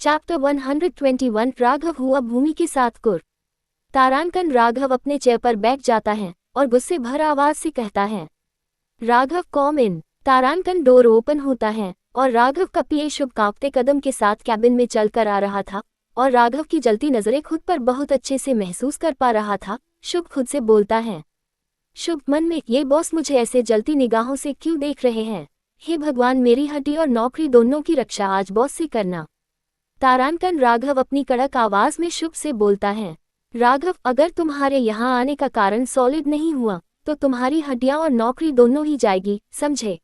Chapter 121 Raghav हुआ भूमि के साथ कुर। तारांकन राघव अपने चेयर पर बैठ जाता है और गुस्से भर आवाज से कहता है, राघव कॉम इन। तारांकन डोर ओपन होता है और राघव का पीए शुभ कांपते कदम के साथ कैबिन में चलकर आ रहा था और राघव की जलती नजरें खुद पर बहुत अच्छे से महसूस कर पा रहा था। शुभ खुद से बोलता है, शुभ मन में, ये बॉस मुझे ऐसे जलती निगाहों से क्यों देख रहे हैं? हे भगवान, मेरी हड्डी और नौकरी दोनों की रक्षा आज बॉस से करना। तारांकन राघव अपनी कड़क आवाज में शुभ से बोलता है, राघव अगर तुम्हारे यहाँ आने का कारण सॉलिड नहीं हुआ तो तुम्हारी हड्डियां और नौकरी दोनों ही जाएगी, समझे?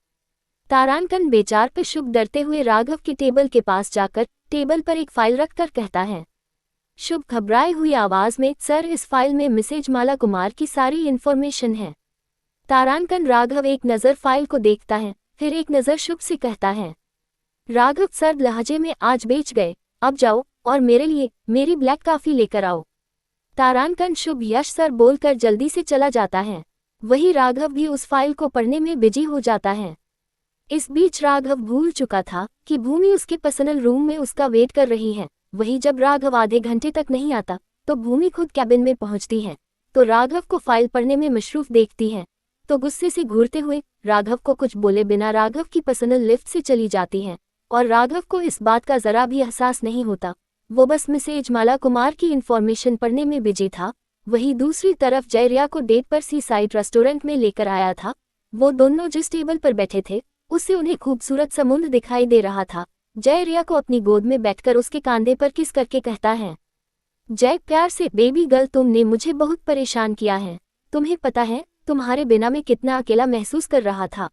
तारांकन बेचार पे शुभ डरते हुए राघव के टेबल के पास जाकर टेबल पर एक फाइल रखकर कहता है। शुभ घबराए हुई आवाज में, सर इस फाइल में मिसेज माला कुमार की सारी इन्फॉर्मेशन है। तारांकन राघव एक नज़र फाइल को देखता है, फिर एक नज़र शुभ से कहता है, राघव सर्द लहजे में, आज बेच गए, अब जाओ और मेरे लिए मेरी ब्लैक कॉफी लेकर आओ। तारांकन शुभ यश सर बोलकर जल्दी से चला जाता है। वही राघव भी उस फाइल को पढ़ने में बिजी हो जाता है। इस बीच राघव भूल चुका था कि भूमि उसके पर्सनल रूम में उसका वेट कर रही है। वही जब राघव आधे घंटे तक नहीं आता तो भूमि खुद कैबिन में पहुंचती है तो राघव को फाइल पढ़ने में मशरूफ देखती है तो गुस्से से घूरते हुए राघव को कुछ बोले बिना राघव की पर्सनल लिफ्ट से चली जाती है और राघव को इस बात का जरा भी एहसास नहीं होता। वो बस मिसेज माला कुमार की इन्फॉर्मेशन पढ़ने में बिजी था। वही दूसरी तरफ जय रिया को डेट पर सी साइड रेस्टोरेंट में लेकर आया था। वो दोनों जिस टेबल पर बैठे थे उससे उन्हें खूबसूरत समुद्र दिखाई दे रहा था। जय रिया को अपनी गोद में बैठकर उसके कंधे पर किस करके कहता है, जय प्यार से, बेबी गर्ल तुमने मुझे बहुत परेशान किया है। तुम्हें पता है तुम्हारे बिना मैं कितना अकेला महसूस कर रहा था।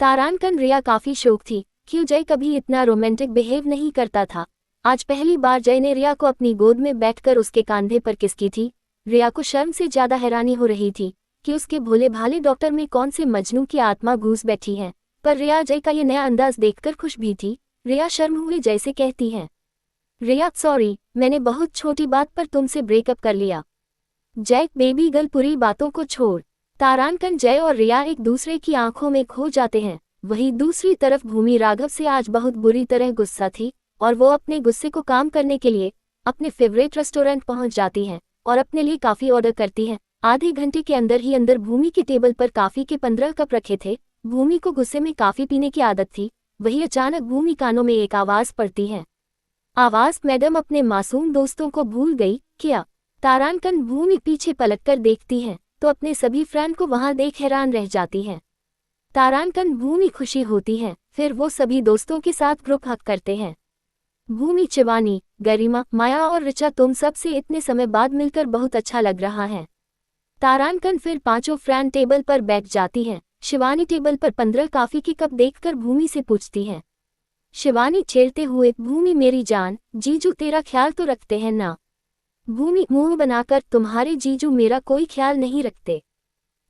तारांकन रिया काफी शौक थी, क्यों जय कभी इतना रोमांटिक बिहेव नहीं करता था। आज पहली बार जय ने रिया को अपनी गोद में बैठकर उसके कंधे पर किस की थी। रिया को शर्म से ज्यादा हैरानी हो रही थी कि उसके भोले भाले डॉक्टर में कौन से मजनू की आत्मा घुस बैठी है, पर रिया जय का ये नया अंदाज देखकर खुश भी थी। रिया शर्म हुए जैसे कहती है, रिया सॉरी, मैंने बहुत छोटी बात पर तुमसे ब्रेकअप कर लिया। जय बेबी गर्ल पूरी बातों को छोड़। तारांकन जय और रिया एक दूसरे की आंखों में खो जाते हैं। वही दूसरी तरफ भूमि राघव से आज बहुत बुरी तरह गुस्सा थी और वो अपने गुस्से को काम करने के लिए अपने फेवरेट रेस्टोरेंट पहुंच जाती है और अपने लिए काफी ऑर्डर करती है। आधे घंटे के अंदर ही अंदर भूमि के टेबल पर काफी के 15 कप रखे थे। भूमि को गुस्से में काफी पीने की आदत थी। वही अचानक भूमि कानों में एक आवाज पड़ती है, आवाज, मैडम अपने मासूम दोस्तों को भूल गई क्या? तारांकन भूमि पीछे पलटकर देखती है तो अपने सभी फ्रेंड को वहां देख हैरान रह जाती है। तारांकन भूमि खुशी होती है, फिर वो सभी दोस्तों के साथ ग्रुप हक करते हैं। भूमि, शिवानी, गरिमा, माया और ऋचा, तुम सब से इतने समय बाद मिलकर बहुत अच्छा लग रहा है। तारांकन फिर पांचों फ्रेंड टेबल पर बैठ जाती हैं। शिवानी टेबल पर 15 कॉफी के कप देखकर भूमि से पूछती है। शिवानी छेड़ते हुए, भूमि मेरी जान, जीजू तेरा ख्याल तो रखते हैं ना? भूमि मुंह बनाकर, तुम्हारे जीजू मेरा कोई ख्याल नहीं रखते।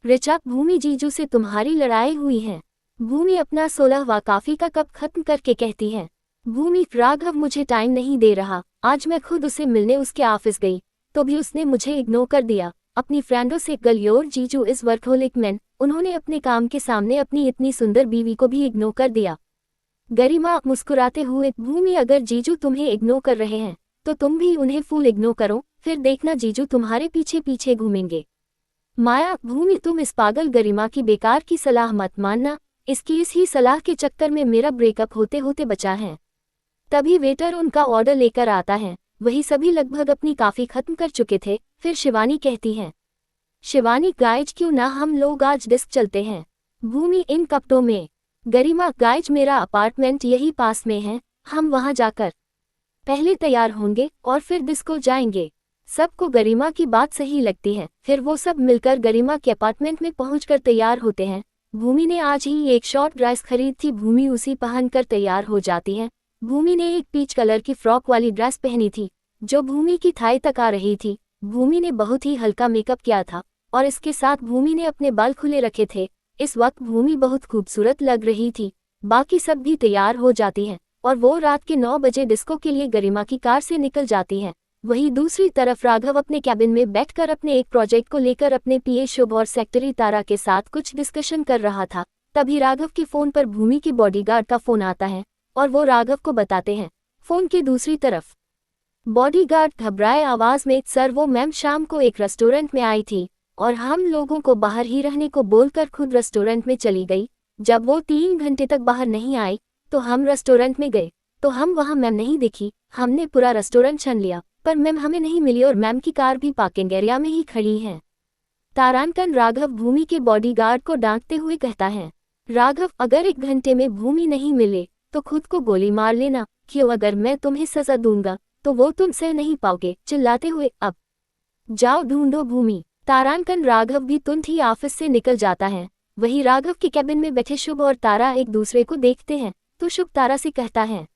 ऋचा, भूमि जीजू से तुम्हारी लड़ाई हुई है। भूमि अपना 16वां कॉफी का कप खत्म करके कहती है, भूमि राघव मुझे टाइम नहीं दे रहा। आज मैं खुद उसे मिलने उसके ऑफिस गई तो भी उसने मुझे इग्नोर कर दिया। अपनी फ्रेंडों से, गलियोर जीजू इस वर्कहोलिक मैन, उन्होंने अपने काम के सामने अपनी इतनी सुंदर बीवी को भी इग्नोर कर दिया। गरिमा मुस्कुराते हुए, भूमि अगर जीजू तुम्हें इग्नोर कर रहे हैं तो तुम भी उन्हें फुल इग्नोर करो, फिर देखना जीजू तुम्हारे पीछे पीछे घूमेंगे। माया, भूमि तुम इस पागल गरिमा की बेकार की सलाह मत मानना, इसकी इस ही सलाह के चक्कर में मेरा ब्रेकअप होते होते बचा है। तभी वेटर उनका ऑर्डर लेकर आता है। वही सभी लगभग अपनी कॉफी खत्म कर चुके थे। फिर शिवानी कहती है, शिवानी गाइज क्यों ना हम लोग आज डिस्क चलते हैं? भूमि, इन कपड़ों में? गरिमा, गाइज मेरा अपार्टमेंट यही पास में है, हम वहां जाकर पहले तैयार होंगे और फिर डिस्को जाएंगे। सबको गरिमा की बात सही लगती है। फिर वो सब मिलकर गरिमा के अपार्टमेंट में पहुंचकर तैयार होते हैं। भूमि ने आज ही एक शॉर्ट ड्रेस खरीद थी, भूमि उसी पहनकर तैयार हो जाती है। भूमि ने एक पीच कलर की फ्रॉक वाली ड्रेस पहनी थी जो भूमि की थाई तक आ रही थी। भूमि ने बहुत ही हल्का मेकअप किया था और इसके साथ भूमि ने अपने बाल खुले रखे थे। इस वक्त भूमि बहुत खूबसूरत लग रही थी। बाकी सब भी तैयार हो जाती हैं और वो रात के 9 बजे डिस्को के लिए गरिमा की कार से निकल जाती है। वही दूसरी तरफ राघव अपने कैबिन में बैठकर अपने एक प्रोजेक्ट को लेकर अपने पीए शुभ और सेक्रेटरी तारा के साथ कुछ डिस्कशन कर रहा था। तभी राघव के फोन पर भूमि के बॉडीगार्ड का फोन आता है और वो राघव को बताते हैं, फोन के दूसरी तरफ बॉडीगार्ड घबराए आवाज में, सर वो मैम शाम को एक रेस्टोरेंट में आई थी और हम लोगों को बाहर ही रहने को बोलकर खुद रेस्टोरेंट में चली गई। जब वो 3 घंटे तक बाहर नहीं आई तो हम रेस्टोरेंट में गए तो हम वहाँ मैम नहीं दिखी। हमने पूरा रेस्टोरेंट छान लिया पर मैम हमें नहीं मिली और मैम की कार भी पार्किंग एरिया में ही खड़ी है। तारांकन राघव भूमि के बॉडीगार्ड को डांटते हुए कहता है, राघव अगर 1 घंटे में भूमि नहीं मिले तो खुद को गोली मार लेना। क्यों? अगर मैं तुम्हें सजा दूंगा तो वो तुम सह नहीं पाओगे। चिल्लाते हुए, अब जाओ ढूंढो भूमि। तारांकन राघव भी तुरंत ही ऑफिस से निकल जाता है। वही राघव के कैबिन में बैठे शुभ और तारा एक दूसरे को देखते हैं तो शुभ तारा से कहता है,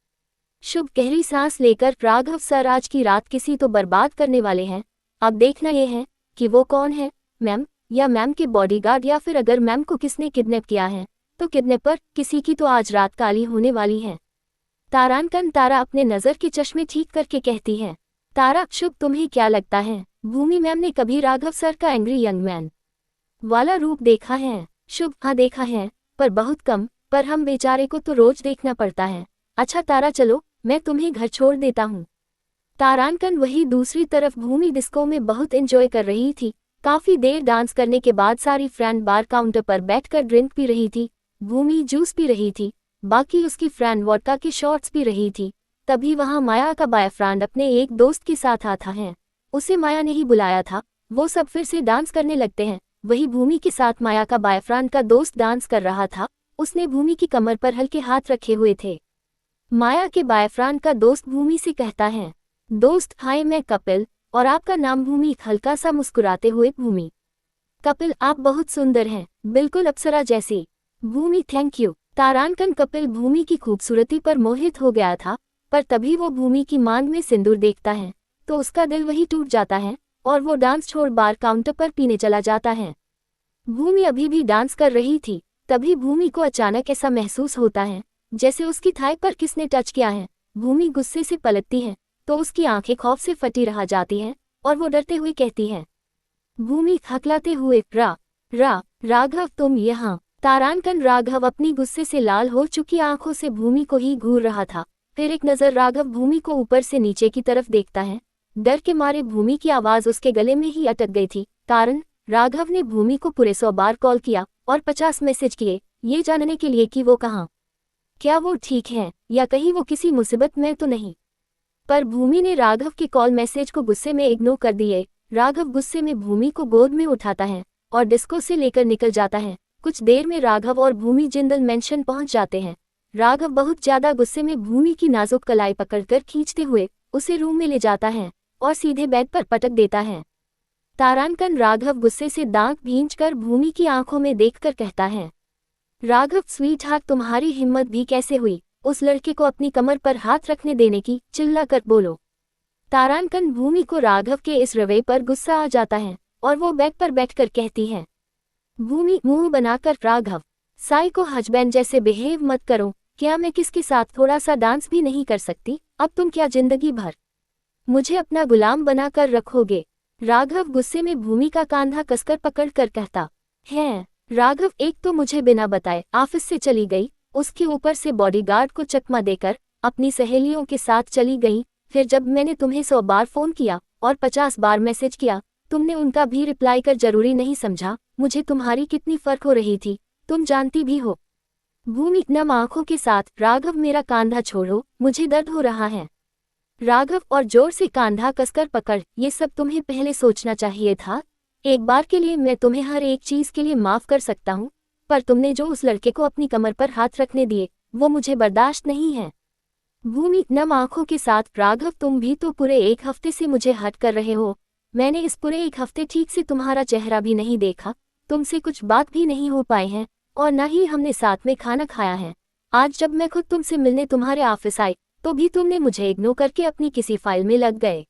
शुभ गहरी सांस लेकर, राघव सर आज की रात किसी तो बर्बाद करने वाले हैं। अब देखना यह है कि वो कौन है, मैम या मैम के बॉडीगार्ड, या फिर अगर मैम को किसने किडनैप किया है तो किडनैपर किसी की तो आज रात काली होने वाली है। तारांकन तारा अपने नज़र के चश्मे ठीक करके कहती है, तारा शुभ तुम्हें क्या लगता है भूमि मैम ने कभी राघव सर का एंग्री यंग मैन वाला रूप देखा है? शुभ, हाँ देखा है पर बहुत कम, पर हम बेचारे को तो रोज देखना पड़ता है। अच्छा तारा चलो मैं तुम्हें घर छोड़ देता हूँ। तारांकन वही दूसरी तरफ भूमि डिस्को में बहुत एंजॉय कर रही थी। काफी देर डांस करने के बाद सारी फ्रेंड बार काउंटर पर बैठकर ड्रिंक पी रही थी। भूमि जूस पी रही थी, बाकी उसकी फ्रेंड वोडका के शॉट्स पी रही थी। तभी वहां माया का बॉयफ्रेंड अपने एक दोस्त के साथ आता है। उसे माया ने ही बुलाया था। वो सब फिर से डांस करने लगते हैं। वही भूमि के साथ माया का बॉयफ्रेंड का दोस्त डांस कर रहा था। उसने भूमि की कमर पर हल्के हाथ रखे हुए थे। माया के बॉयफ्रेंड का दोस्त भूमि से कहता है, दोस्त हाय मैं कपिल और आपका नाम भूमि। हल्का सा मुस्कुराते हुए, भूमि, कपिल आप बहुत सुंदर हैं, बिल्कुल अप्सरा जैसी। भूमि थैंक यू। तारांकन कपिल भूमि की खूबसूरती पर मोहित हो गया था, पर तभी वो भूमि की मांग में सिंदूर देखता है तो उसका दिल वही टूट जाता है और वो डांस छोड़ बार काउंटर पर पीने चला जाता है। भूमि अभी भी डांस कर रही थी। तभी भूमि को अचानक ऐसा महसूस होता है जैसे उसकी थाई पर किसने टच किया है। भूमि गुस्से से पलटती है तो उसकी आंखें खौफ से फटी रह जाती हैं और वो डरते हुए कहती है, भूमि खखलाते हुए, राघव तुम यहाँ। तारांकन राघव अपनी गुस्से से लाल हो चुकी आंखों से भूमि को ही घूर रहा था। फिर एक नजर राघव भूमि को ऊपर से नीचे की तरफ देखता है। डर के मारे भूमि की आवाज उसके गले में ही अटक गई थी। कारण राघव ने भूमि को पूरे 100 बार कॉल किया और 50 मैसेज किए, ये जानने के लिए कि वो कहाँ, क्या वो ठीक है या कहीं वो किसी मुसीबत में तो नहीं। पर भूमि ने राघव के कॉल मैसेज को गुस्से में इग्नोर कर दिए। राघव गुस्से में भूमि को गोद में उठाता है और डिस्को से लेकर निकल जाता है। कुछ देर में राघव और भूमि जिंदल मेंशन पहुंच जाते हैं। राघव बहुत ज्यादा गुस्से में भूमि की नाजुक कलाई पकड़कर खींचते हुए उसे रूम में ले जाता है और सीधे बेड पर पटक देता है। तारांकन राघव गुस्से से दांत भींचकर भूमि की आंखों में देखकर कहता है, राघव स्वीट हार्ट तुम्हारी हिम्मत भी कैसे हुई उस लड़के को अपनी कमर पर हाथ रखने देने की, चिल्ला कर बोलो। तारांकन भूमि को राघव के इस रवैये पर गुस्सा आ जाता है और वो बेड पर बैठकर कहती है, भूमि मुंह बनाकर, राघव साई को हस्बैंड जैसे बिहेव मत करो। क्या मैं किसके साथ थोड़ा सा डांस भी नहीं कर सकती? अब तुम क्या जिंदगी भर मुझे अपना गुलाम बनाकर रखोगे? राघव गुस्से में भूमि का कांधा कसकर पकड़कर कहता है। राघव एक तो मुझे बिना बताए ऑफिस से चली गई, उसके ऊपर से बॉडीगार्ड को चकमा देकर अपनी सहेलियों के साथ चली गई। फिर जब मैंने तुम्हें 100 बार फोन किया और 50 बार मैसेज किया, तुमने उनका भी रिप्लाई कर जरूरी नहीं समझा। मुझे तुम्हारी कितनी फर्क हो रही थी तुम जानती भी हो। भूमि नम आंखों के साथ, राघव मेरा कांधा छोड़ो, मुझे दर्द हो रहा है। राघव और जोर से कांधा कसकर पकड़, ये सब तुम्हें पहले सोचना चाहिए था। एक बार के लिए मैं तुम्हें हर एक चीज के लिए माफ कर सकता हूँ, पर तुमने जो उस लड़के को अपनी कमर पर हाथ रखने दिए वो मुझे बर्दाश्त नहीं है। भूमि नम आंखों के साथ, राघव तुम भी तो पूरे 1 हफ्ते से मुझे हट कर रहे हो। मैंने इस पूरे 1 हफ्ते ठीक से तुम्हारा चेहरा भी नहीं देखा, तुमसे कुछ बात भी नहीं हो पाए हैं और न ही हमने साथ में खाना खाया है। आज जब मैं खुद तुमसे मिलने तुम्हारे ऑफिस आई तो भी तुमने मुझे इग्नोर करके अपनी किसी फाइल में लग गए।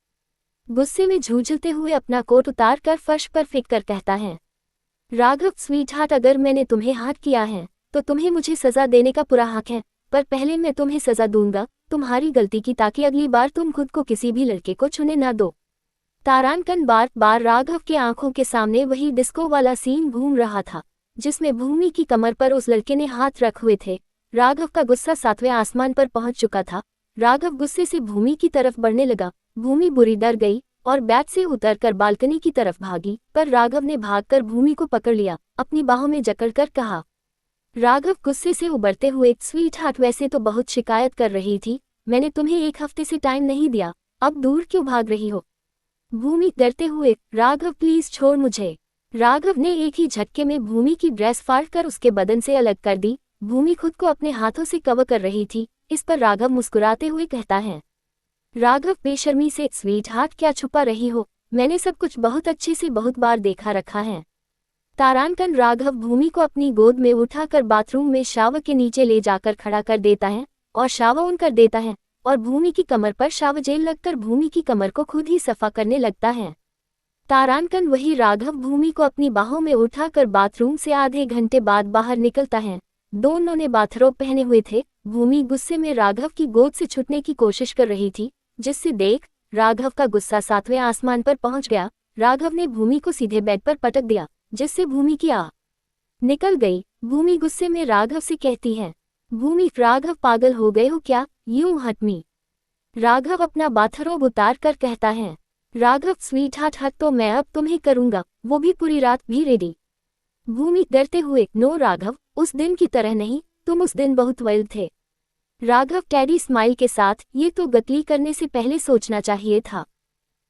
गुस्से में झूझलते हुए अपना कोट उतार कर फर्श पर फेंक कर कहता है, राघव स्वीटहार्ट अगर मैंने तुम्हें हार्ट किया है तो तुम्हें मुझे सजा देने का पूरा हक है, पर पहले मैं तुम्हें सजा दूंगा तुम्हारी गलती की, ताकि अगली बार तुम खुद को किसी भी लड़के को छूने ना दो। तारांकन बार बार राघव के आंखों के सामने वही डिस्को वाला सीन घूम रहा था जिसमें भूमि की कमर पर उस लड़के ने हाथ रख हुए थे। राघव का गुस्सा 7वें आसमान पर पहुंच चुका था। राघव गुस्से से भूमि की तरफ बढ़ने लगा। भूमि बुरी डर गई और बैट से उतरकर बालकनी की तरफ भागी, पर राघव ने भागकर भूमि को पकड़ लिया, अपनी बाहों में जकड़कर कहा। राघव गुस्से से उबरते हुए, स्वीट हार्ट वैसे तो बहुत शिकायत कर रही थी, मैंने तुम्हें 1 हफ्ते से टाइम नहीं दिया, अब दूर क्यों भाग रही हो? भूमि डरते हुए, राघव प्लीज छोड़ मुझे। राघव ने एक ही झटके में भूमि की ड्रेस फाड़कर उसके बदन से अलग कर दी। भूमि खुद को अपने हाथों से कवर कर रही थी। इस पर राघव मुस्कुराते हुए कहता है। राघव बेशर्मी से, स्वीट हार्ट क्या छुपा रही हो, मैंने सब कुछ बहुत अच्छे से बहुत बार देखा रखा है। तारांकन राघव भूमि को अपनी गोद में उठाकर बाथरूम में शावर के नीचे ले जाकर खड़ा कर देता है और शावर ऑन कर देता है और भूमि की कमर पर शावर जेल लगकर भूमि की कमर को खुद ही सफा करने लगता है। तारांकन वही राघव भूमि को अपनी बाहों में उठाकर बाथरूम से आधे घंटे बाद बाहर निकलता है। दोनों ने बाथरोब पहने हुए थे। भूमि गुस्से में राघव की गोद से छूटने की कोशिश कर रही थी, जिससे देख राघव का गुस्सा 7वें आसमान पर पहुंच गया। राघव ने भूमि को सीधे बेड पर पटक दिया, जिससे भूमि की आह निकल गई। भूमि गुस्से में राघव से कहती है, भूमि राघव पागल हो गए हो क्या, यूं हट मी। राघव अपना बाथरोब उतार कर कहता है। राघव स्वीट हार्ट हट तो मैं अब तुम्हें करूंगा, वो भी पूरी रात भी रेडी। भूमि डरते हुए, नो राघव, उस दिन की तरह नहीं, तुम उस दिन बहुत वाइल्ड थे। राघव टेडी स्माइल के साथ, ये तो गतली करने से पहले सोचना चाहिए था।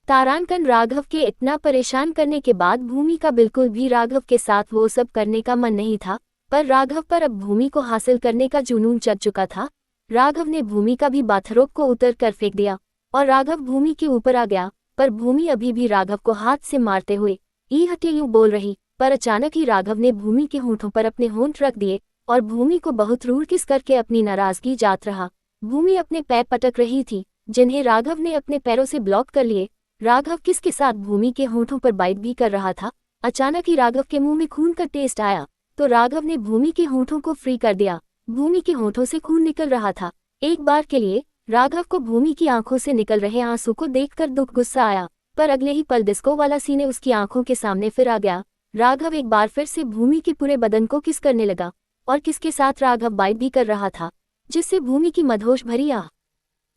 तारांकन राघव के इतना परेशान करने के बाद भूमि का बिल्कुल भी राघव के साथ वो सब करने का मन नहीं था, पर राघव पर अब भूमि को हासिल करने का जुनून चढ़ चुका था। राघव ने भूमि का भी बाथरोब को उतर कर फेंक दिया और राघव भूमि के ऊपर आ गया, पर भूमि अभी भी राघव को हाथ से मारते हुए ई हटे यूं बोल रही, पर अचानक ही राघव ने भूमि के होंठों पर अपने होंठ रख दिए और भूमि को बहुत रूड किस करके अपनी नाराजगी जात रहा। भूमि अपने पैर पटक रही थी, जिन्हें राघव ने अपने पैरों से ब्लॉक कर लिए। राघव किस के साथ भूमि के होंठों पर बाइट भी कर रहा था। अचानक ही राघव के मुंह में खून का टेस्ट आया, तो राघव ने भूमि के होंठों को फ्री कर दिया। भूमि के होंठों से खून निकल रहा था। एक बार के लिए राघव को भूमि की आंखों से निकल रहे आंसू को देखकर दुख गुस्सा आया, पर अगले ही पल डिस्को वाला सीने उसकी आंखों के सामने फिर आ गया। राघव एक बार फिर से भूमि के पूरे बदन को किस करने लगा और किसके साथ राघव बाइट भी कर रहा था, जिससे भूमि की मदहोश भरी आह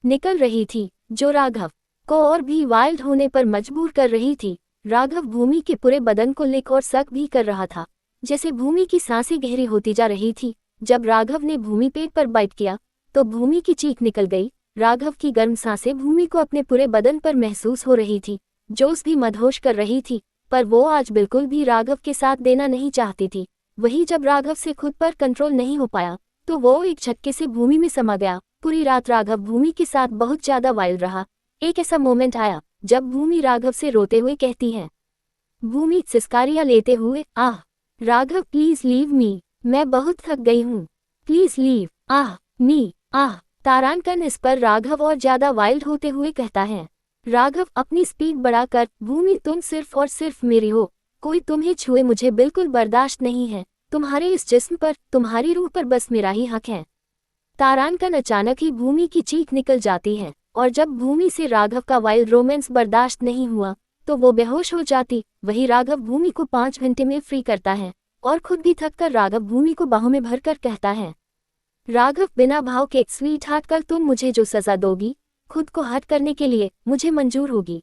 निकल रही थी, जो राघव को और भी वाइल्ड होने पर मजबूर कर रही थी। राघव भूमि के पूरे बदन को लिक और सक भी कर रहा था, जैसे भूमि की सांसें गहरी होती जा रही थी। जब राघव ने भूमि पेट पर बाइट किया तो भूमि की चीख निकल गई। राघव की गर्म सांसें भूमि को अपने पूरे बदन पर महसूस हो रही थी, जो उस भी मदहोश कर रही थी, पर वो आज बिल्कुल भी राघव के साथ देना नहीं चाहती थी। वही जब राघव से खुद पर कंट्रोल नहीं हो पाया तो वो एक झटके से भूमि में समा गया। पूरी रात राघव भूमि के साथ बहुत ज्यादा वाइल्ड रहा। एक ऐसा मोमेंट आया जब भूमि राघव से रोते हुए कहती है, भूमि सिसकारियां लेते हुए, आह राघव प्लीज लीव मी, मैं बहुत थक गई हूँ, प्लीज लीव आह मी आह। तारांकन इस पर राघव और ज्यादा वाइल्ड होते हुए कहता है। राघव अपनी स्पीड बढ़ाकर, भूमि तुम सिर्फ और सिर्फ मेरी हो, कोई तुम्हें छुए मुझे बिल्कुल बर्दाश्त नहीं है, तुम्हारे इस जिस्म पर, तुम्हारी रूह पर बस मेरा ही हक है। तारांकन अचानक ही भूमि की चीख निकल जाती है और जब भूमि से राघव का वाइल्ड रोमांस बर्दाश्त नहीं हुआ तो वो बेहोश हो जाती। वही राघव भूमि को 5 घंटे में फ्री करता है और खुद भी थक कर राघव भूमि को बाहों में भरकर कहता है, राघव बिना भाव के, स्वीट हार्ट कल तुम मुझे जो सजा दोगी खुद को हट करने के लिए मुझे मंजूर होगी।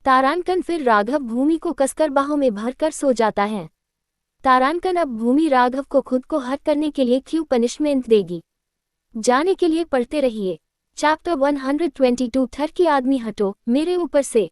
तारांकन फिर राघव भूमि को कसकर बाहों में भरकर सो जाता है। तारांकन अब भूमि राघव को खुद को हट करने के लिए क्यों पनिशमेंट देगी, जाने के लिए पढ़ते रहिए। चैप्टर 122 थर की आदमी हटो मेरे ऊपर से।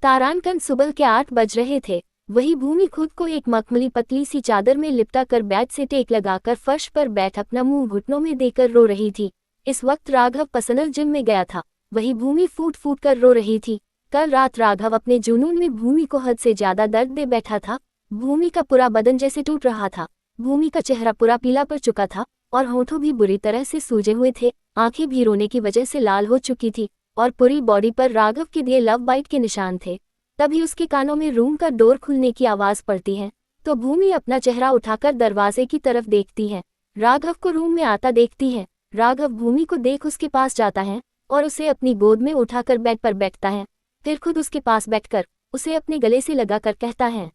तारांकन सुबह के 8 बज रहे थे। वही भूमि खुद को एक मखमली पतली सी चादर में लिपटा कर बेड से टेक लगाकर फर्श पर बैठ अपना मुंह घुटनों में देकर रो रही थी। इस वक्त राघव पर्सनल जिम में गया था। वही भूमि फूट फूट कर रो रही थी। कल रात राघव अपने जुनून में भूमि को हद से ज्यादा दर्द दे बैठा था। भूमि का पूरा बदन जैसे टूट रहा था। भूमि का चेहरा पूरा पीला पड़ चुका था और होठों भी बुरी तरह से सूजे हुए थे। आंखें भी रोने की वजह से लाल हो चुकी थी और पूरी बॉडी पर राघव के दिए लव बाइट के निशान थे। तभी उसके कानों में रूम का डोर खुलने की आवाज पड़ती है तो भूमि अपना चेहरा उठाकर दरवाजे की तरफ देखती है। राघव को रूम में आता देखती है। राघव भूमि को देख उसके पास जाता है और उसे अपनी गोद में उठाकर बेड पर बैठता है। फिर खुद उसके पास बैठकर उसे अपने गले से लगाकर कहता है,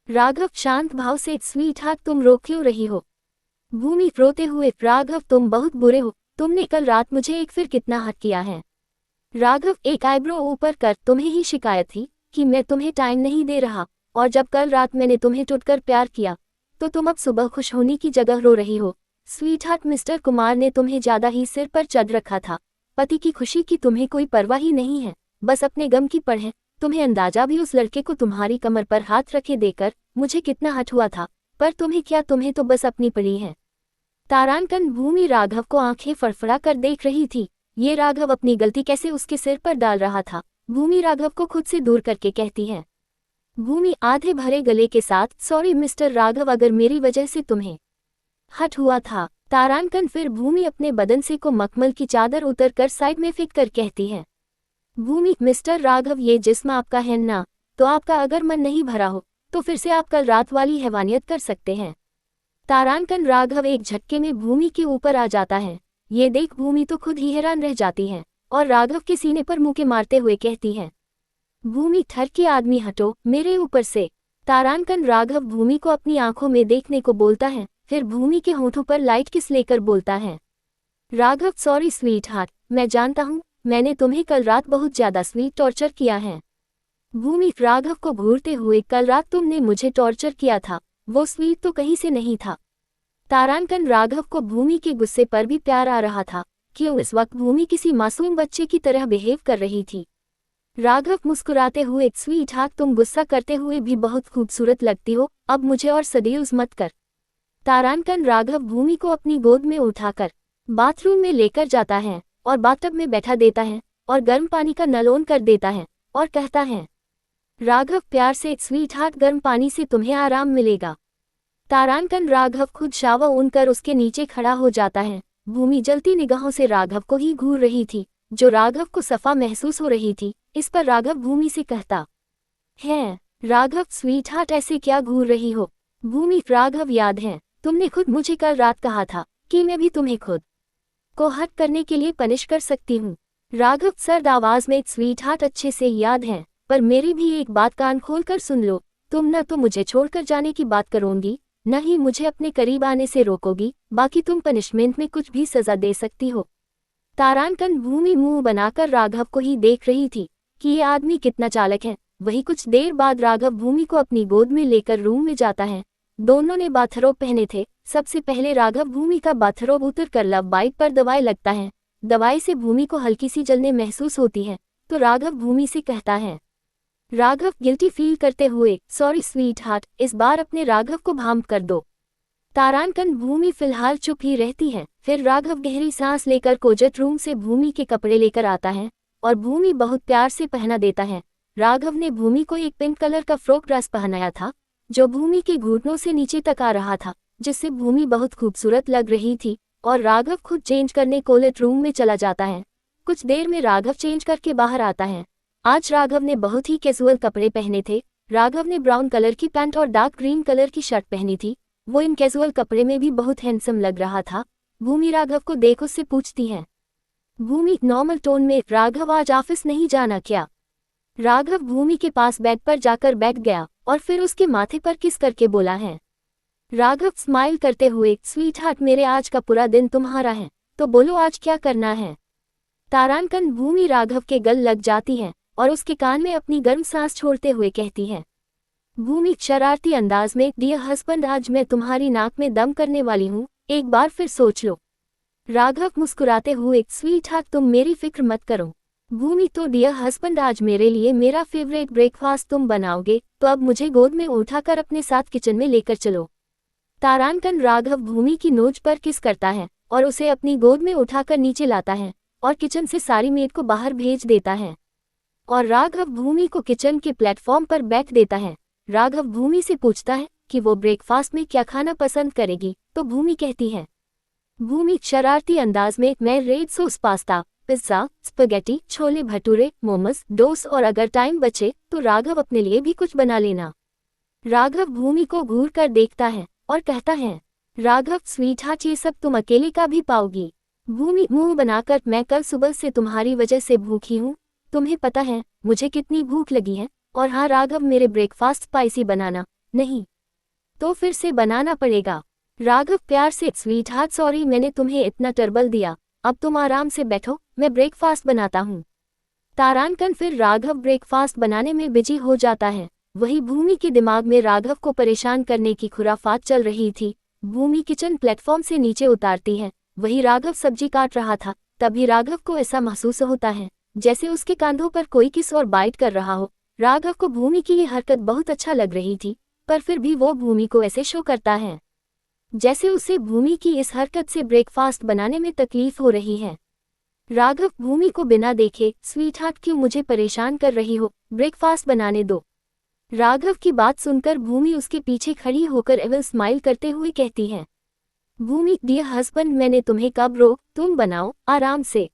राघव शांत भाव से, स्वीट हार्ट तुम रो क्यों रही हो। भूमि रोते हुए, राघव तुम बहुत बुरे हो, तुमने कल रात मुझे एक फिर कितना हर्ट किया है। राघव एक आईब्रो ऊपर कर, तुम्हें ही शिकायत थी कि मैं तुम्हें टाइम नहीं दे रहा, और जब कल रात मैंने तुम्हें टूटकर प्यार किया तो तुम अब सुबह खुश होने की जगह रो रही हो। स्वीटहार्ट, मिस्टर कुमार ने तुम्हें ज्यादा ही सिर पर चढ़ रखा था। पति की खुशी की तुम्हें कोई परवाह ही नहीं है, बस अपने गम की पड़ है। तुम्हें अंदाजा भी उस लड़के को तुम्हारी कमर पर हाथ रखे देकर मुझे कितना हट हुआ था, पर तुम्हें क्या, तुम्हें तो बस अपनी पड़ी है। तारांकन भूमि राघव को आंखें फड़फड़ा कर देख रही थी। ये राघव अपनी गलती कैसे उसके सिर पर डाल रहा था। भूमि राघव को खुद से दूर करके कहती है। भूमि आधे भरे गले के साथ, सॉरी मिस्टर राघव, अगर मेरी वजह से तुम्हें हट हुआ था। तारांकन फिर भूमि अपने बदन से को मखमल की चादर उतर कर साइड में फेंक कर कहती है। भूमि, मिस्टर राघव, ये जिस्म आपका है ना, तो आपका अगर मन नहीं भरा हो तो फिर से आप कल रात वाली हैवानियत कर सकते हैं। तारांकन राघव एक झटके में भूमि के ऊपर आ जाता है। ये देख भूमि तो खुद ही हैरान रह जाती है और राघव के सीने पर मुंह के मारते हुए कहती है। भूमि, ठर के आदमी हटो मेरे ऊपर से। तारांकन राघव भूमि को अपनी आंखों में देखने को बोलता है, फिर भूमि के होठों पर लाइट किस लेकर बोलता है। राघव, सॉरी स्वीटहार्ट, मैं जानता हूँ मैंने तुम्हें कल रात बहुत ज्यादा स्वीट टॉर्चर किया है। भूमि राघव को घूरते हुए, कल रात तुमने मुझे टॉर्चर किया था, वो स्वीट तो कहीं से नहीं था। तारांकन राघव को भूमि के गुस्से पर भी प्यार आ रहा था, क्यों इस वक्त भूमि किसी मासूम बच्चे की तरह बिहेव कर रही थी। राघव मुस्कुराते हुए, स्वीटहार्ट, तुम गुस्सा करते हुए भी बहुत खूबसूरत लगती हो, अब मुझे और सदेव मत कर। तारांकन राघव भूमि को अपनी गोद में उठाकर बाथरूम में लेकर जाता है और बाथटब में बैठा देता है और गर्म पानी का नल ऑन कर देता है और कहता है। राघव प्यार से, स्वीटहार्ट, गर्म पानी से तुम्हें आराम मिलेगा। तारांकन राघव खुद शावर ऑन कर उसके नीचे खड़ा हो जाता है। भूमि जलती निगाहों से राघव को ही घूर रही थी, जो राघव को सफा महसूस हो रही थी। इस पर राघव भूमि से कहता है। राघव, स्वीटहार्ट, ऐसे क्या घूर रही हो। भूमि, राघव, याद है तुमने खुद मुझे कल रात कहा था कि मैं भी तुम्हें खुद को हर्ट करने के लिए पनिश कर सकती हूँ। राघव सर्द आवाज में, स्वीटहार्ट, अच्छे से याद है, पर मेरी भी एक बात कान खोल कर सुन लो। तुम न तो मुझे छोड़कर जाने की बात करोगी, न ही मुझे अपने करीब आने से रोकोगी, बाकी तुम पनिशमेंट में कुछ भी सजा दे सकती हो। तारांकन भूमि मुंह बनाकर राघव को ही देख रही थी कि ये आदमी कितना चालाक है। वही कुछ देर बाद राघव भूमि को अपनी गोद में लेकर रूम में जाता है। दोनों ने बाथरोब पहने थे। सबसे पहले राघव भूमि का बाथरोब उतर कर लव बाइट पर दवाई लगता है। दवाई से भूमि को हल्की सी जलने महसूस होती है, तो राघव भूमि से कहता है। राघव गिल्टी फील करते हुए, सॉरी स्वीटहार्ट, इस बार अपने राघव को भांप कर दो। तारांकन भूमि फिलहाल चुप ही रहती है। फिर राघव गहरी सांस लेकर कोजट रूम से भूमि के कपड़े लेकर आता है और भूमि बहुत प्यार से पहना देता है। राघव ने भूमि को एक पिंक कलर का फ्रॉक ड्रेस पहनाया था, जो भूमि के घुटनों से नीचे तक आ रहा था, जिससे भूमि बहुत खूबसूरत लग रही थी। और राघव खुद चेंज करने कोलेट रूम में चला जाता है। कुछ देर में राघव चेंज करके बाहर आता है। आज राघव ने बहुत ही कैजुअल कपड़े पहने थे। राघव ने ब्राउन कलर की पैंट और डार्क ग्रीन कलर की शर्ट पहनी थी। वो इन कैजुअल कपड़े में भी बहुत हैंडसम लग रहा था। भूमि राघव को देख उससे पूछती है। भूमि नॉर्मल टोन में, राघव आज ऑफिस नहीं जाना क्या। राघव भूमि के पास बेड पर जाकर बैठ गया और फिर उसके माथे पर किस करके बोला है। राघव स्माइल करते हुए, स्वीटहार्ट, मेरे आज का पूरा दिन तुम्हारा है, तो बोलो आज क्या करना है। तारांकन भूमि राघव के गल लग जाती है और उसके कान में अपनी गर्म सांस छोड़ते हुए कहती है। भूमि शरारती अंदाज में, डियर हस्बैंड, आज मैं तुम्हारी नाक में दम करने वाली हूँ, एक बार फिर सोच लो। राघव मुस्कुराते हुए, स्वीटहार्ट, तुम मेरी फिक्र मत करो। भूमि तो डियर हस्बैंड, आज मेरे लिए मेरा फेवरेट ब्रेकफास्ट तुम बनाओगे, तो अब मुझे गोद में उठाकर अपने साथ किचन में लेकर चलो। तारांकन राघव भूमि की नोज पर किस करता है और उसे अपनी गोद में उठाकर नीचे लाता है और किचन से सारी मेड को बाहर भेज देता है और राघव भूमि को किचन के प्लेटफॉर्म पर बैठ देता है। राघव भूमि से पूछता है कि वो ब्रेकफास्ट में क्या खाना पसंद करेगी, तो भूमि कहती है। भूमि शरारती अंदाज में, मैं red sauce pasta, pizza, spaghetti, chole bhature, momos, dosa, और अगर टाइम बचे तो राघव अपने लिए भी कुछ बना लेना। राघव भूमि को घूर कर देखता है और कहता है। राघव स्वीटहार्ट, ये सब तुम अकेले का भी पाओगी। भूमि मुंह बनाकर, मैं कल सुबह से तुम्हारी वजह से भूखी हूँ, तुम्हें पता है मुझे कितनी भूख लगी है। और हाँ राघव, मेरे ब्रेकफास्ट स्पाइसी बनाना, नहीं तो फिर से बनाना पड़ेगा। राघव प्यार से, स्वीटहार्ट, सॉरी मैंने तुम्हें इतना ट्रबल दिया, अब तुम आराम से बैठो, मैं ब्रेकफास्ट बनाता हूँ। तारांकन फिर राघव ब्रेकफास्ट बनाने में बिजी हो जाता है। वही भूमि के दिमाग में राघव को परेशान करने की खुराफात चल रही थी। भूमि किचन प्लेटफॉर्म से नीचे उतारती है, वही राघव सब्जी काट रहा था। तभी राघव को ऐसा महसूस होता है जैसे उसके कंधों पर कोई किस और बाइट कर रहा हो। राघव को भूमि की ये हरकत बहुत अच्छा लग रही थी, पर फिर भी वो भूमि को ऐसे शो करता है जैसे उसे भूमि की इस हरकत से ब्रेकफास्ट बनाने में तकलीफ हो रही है। राघव भूमि को बिना देखे, स्वीटहार्ट क्यों मुझे परेशान कर रही हो, ब्रेकफास्ट बनाने दो। राघव की बात सुनकर भूमि उसके पीछे खड़ी होकर एविल स्माइल करते हुए कहती है, भूमि डियर हस्बैंड, मैंने तुम्हें कब रोक, तुम बनाओ आराम से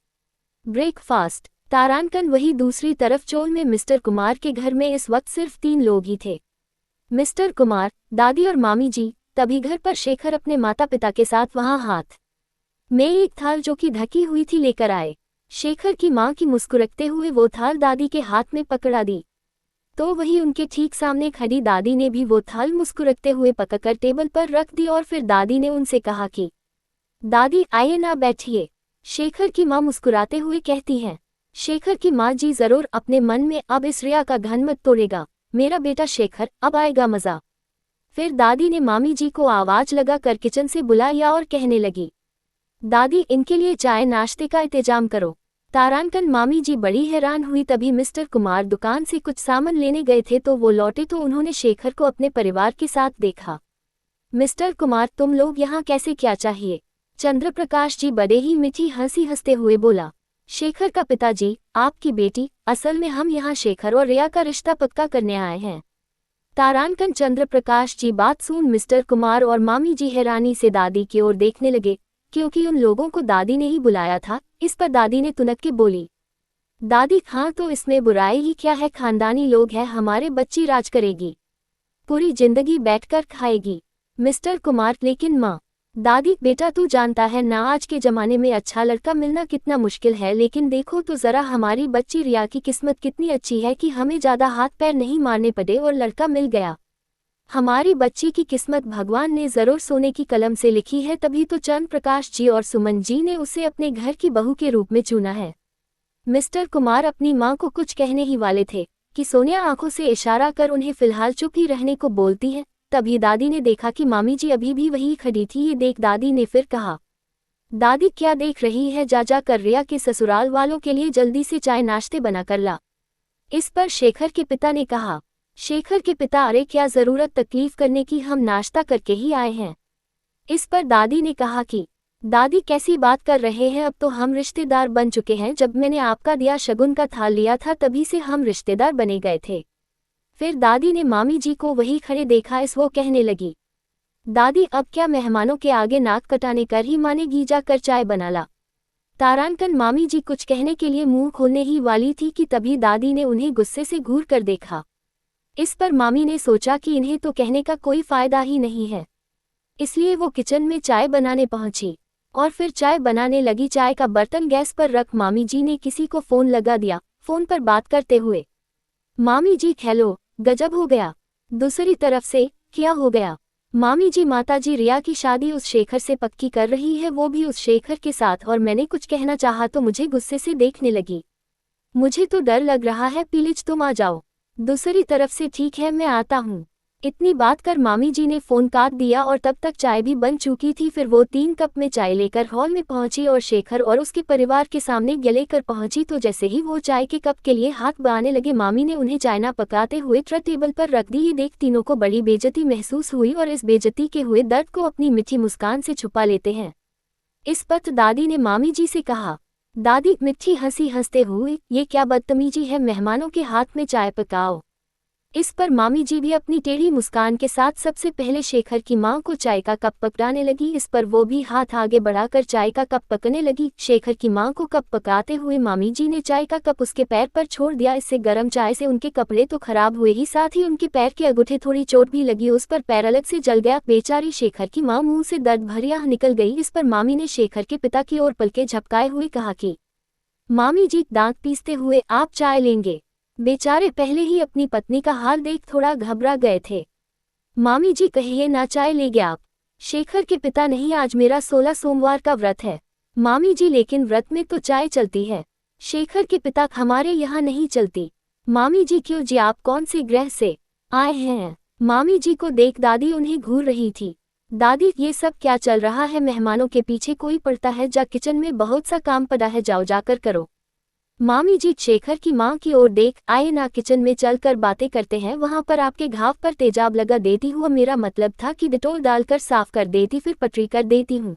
ब्रेकफास्ट। तारांकन वही दूसरी तरफ चोल में मिस्टर कुमार के घर में इस वक्त सिर्फ 3 लोग ही थे, मिस्टर कुमार, दादी और मामी जी। तभी घर पर शेखर अपने माता पिता के साथ वहां हाथ में एक थाल जो कि ढकी हुई थी लेकर आए। शेखर की मां की मुस्कुराते हुए वो थाल दादी के हाथ में पकड़ा दी, तो वही उनके ठीक सामने खड़ी दादी ने भी वो थाल मुस्कुराते हुए पकड़कर टेबल पर रख दी और फिर दादी ने उनसे कहा कि दादी आइए ना बैठिए। शेखर की मां मुस्कुराते हुए कहती हैं, शेखर की मां जी जरूर अपने मन में अब इस रिया का घन मत तोड़ेगा, मेरा बेटा शेखर, अब आएगा मजा। फिर दादी ने मामी जी को आवाज लगा कर किचन से बुलाया और कहने लगी, दादी इनके लिए चाय नाश्ते का इंतजाम करो। तारांकन मामी जी बड़ी हैरान हुई। तभी मिस्टर कुमार दुकान से कुछ सामान लेने गए थे, तो वो लौटे तो उन्होंने शेखर को अपने परिवार के साथ देखा। मिस्टर कुमार, तुम लोग यहाँ कैसे, क्या चाहिए? चंद्रप्रकाश जी बड़े ही मीठी हंसी हंसते हुए बोला, शेखर का पिताजी, आपकी बेटी, असल में हम यहाँ शेखर और रिया का रिश्ता पक्का करने आए हैं। तारांकन चंद्रप्रकाश जी बात सुन मिस्टर कुमार और मामी जी हैरानी से दादी की ओर देखने लगे, क्योंकि उन लोगों को दादी ने ही बुलाया था। इस पर दादी ने तुनक के बोली, दादी हाँ तो इसमें बुराई ही क्या है, खानदानी लोग हैं हमारे, बच्ची राज करेगी, पूरी जिंदगी बैठकर खाएगी। मिस्टर कुमार, लेकिन माँ। दादी, बेटा तू जानता है ना आज के जमाने में अच्छा लड़का मिलना कितना मुश्किल है, लेकिन देखो तो जरा हमारी बच्ची रिया की किस्मत कितनी अच्छी है कि हमें ज्यादा हाथ पैर नहीं मारने पड़े और लड़का मिल गया। हमारी बच्ची की किस्मत भगवान ने जरूर सोने की कलम से लिखी है, तभी तो चंद्र प्रकाश जी और सुमन जी ने उसे अपने घर की बहू के रूप में चुना है। मिस्टर कुमार अपनी मां को कुछ कहने ही वाले थे कि सोनिया आंखों से इशारा कर उन्हें फिलहाल चुप ही रहने को बोलती है। तभी दादी ने देखा कि मामी जी अभी भी वही खड़ी थी। ये देख दादी ने फिर कहा, दादी क्या देख रही है, जा जा कर रिया के ससुराल वालों के लिए जल्दी से चाय नाश्ते बना कर ला। इस पर शेखर के पिता ने कहा, शेखर के पिता, अरे क्या जरूरत तकलीफ करने की, हम नाश्ता करके ही आए हैं। इस पर दादी ने कहा कि दादी कैसी बात कर रहे हैं, अब तो हम रिश्तेदार बन चुके हैं, जब मैंने आपका दिया शगुन का थाल लिया था तभी से हम रिश्तेदार बने गए थे। फिर दादी ने मामी जी को वही खड़े देखा। इस वो कहने लगी, दादी अब क्या मेहमानों के आगे नाक कटाने कर ही मानेगी, जाकर चाय बना ला। तारांकन मामी जी कुछ कहने के लिए मुंह खोलने ही वाली थी कि तभी दादी ने उन्हें गुस्से से घूर कर देखा। इस पर मामी ने सोचा कि इन्हें तो कहने का कोई फायदा ही नहीं है, इसलिए वो किचन में चाय बनाने पहुंची और फिर चाय बनाने लगी। चाय का बर्तन गैस पर रख मामी जी ने किसी को फोन लगा दिया, फोन पर बात करते हुए, मामी जी हेलो, गजब हो गया। दूसरी तरफ से, क्या हो गया? मामी जी, माता जी रिया की शादी उस शेखर से पक्की कर रही है, वो भी उस शेखर के साथ, और मैंने कुछ कहना चाहा तो मुझे गुस्से से देखने लगी। मुझे तो डर लग रहा है, प्लीज तुम आ जाओ। दूसरी तरफ से, ठीक है मैं आता हूँ। इतनी बात कर मामी जी ने फोन काट दिया और तब तक चाय भी बन चुकी थी। फिर वो 3 कप में चाय लेकर हॉल में पहुंची और शेखर और उसके परिवार के सामने गले कर पहुंची। तो जैसे ही वो चाय के कप के लिए हाथ बढ़ाने लगे, मामी ने उन्हें चाय ना पकाते हुए ट्रे टेबल पर रख दी। ये देख तीनों को बड़ी बेइज्जती महसूस हुई और इस बेइज्जती के हुए दर्द को अपनी मीठी मुस्कान से छुपा लेते हैं। इस पर दादी ने मामी जी से कहा, दादी मीठी हंसी हंसते हुए, ये क्या बदतमीजी है, मेहमानों के हाथ में चाय पकाओ। इस पर मामी जी भी अपनी टेढ़ी मुस्कान के साथ सबसे पहले शेखर की मां को चाय का कप पकड़ाने लगी। इस पर वो भी हाथ आगे बढ़ाकर चाय का कप पकने लगी। शेखर की मां को कप पकाते हुए मामी जी ने चाय का कप उसके पैर पर छोड़ दिया। इससे गर्म चाय से उनके कपड़े तो खराब हुए ही, साथ ही उनके पैर के अंगूठे थोड़ी चोट भी लगी, उस पर पैर अलग से जल गया। बेचारी शेखर की मां मुंह से दर्द भरी आह निकल गई। इस पर मामी ने शेखर के पिता की ओर पलके झपकाए हुए कहा कि मामी जी, दांत पीसते हुए आप चाय लेंगे? बेचारे पहले ही अपनी पत्नी का हाल देख थोड़ा घबरा गए थे। मामी जी, कहिए ना, चाय लेंगे आप? शेखर के पिता, नहीं, आज मेरा 16 सोमवार का व्रत है, मामी जी लेकिन व्रत में तो चाय चलती है। शेखर के पिता हमारे यहाँ नहीं चलती। मामी जी क्यों जी, आप कौन से ग्रह से आए हैं? मामी जी को देख दादी उन्हें घूर रही थी। दादी ये सब क्या चल रहा है? मेहमानों के पीछे कोई पड़ता है, जा किचन में बहुत सा काम पड़ा है, जाओ जाकर करो। मामी जी शेखर की मां की ओर देख, आए ना किचन में चलकर बातें करते हैं, वहां पर आपके घाव पर तेजाब लगा देती हूँ। मेरा मतलब था कि डिटोल डालकर साफ कर देती, फिर पटरी कर देती हूँ।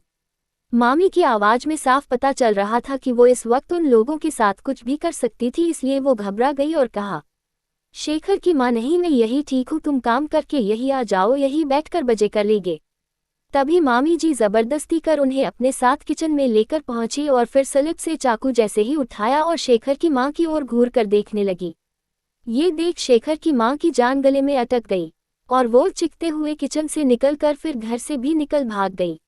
मामी की आवाज में साफ पता चल रहा था कि वो इस वक्त उन लोगों के साथ कुछ भी कर सकती थी, इसलिए वो घबरा गई और कहा, शेखर की मां नहीं, मैं यही ठीक हूँ, तुम काम करके यही आ जाओ, यही बैठकर बजे कर लेंगे। तभी मामी जी जबरदस्ती कर उन्हें अपने साथ किचन में लेकर पहुंची और फिर स्लिप से चाकू जैसे ही उठाया और शेखर की मां की ओर घूर कर देखने लगी। ये देख शेखर की मां की जान गले में अटक गई और वो चिखते हुए किचन से निकलकर फिर घर से भी निकल भाग गई।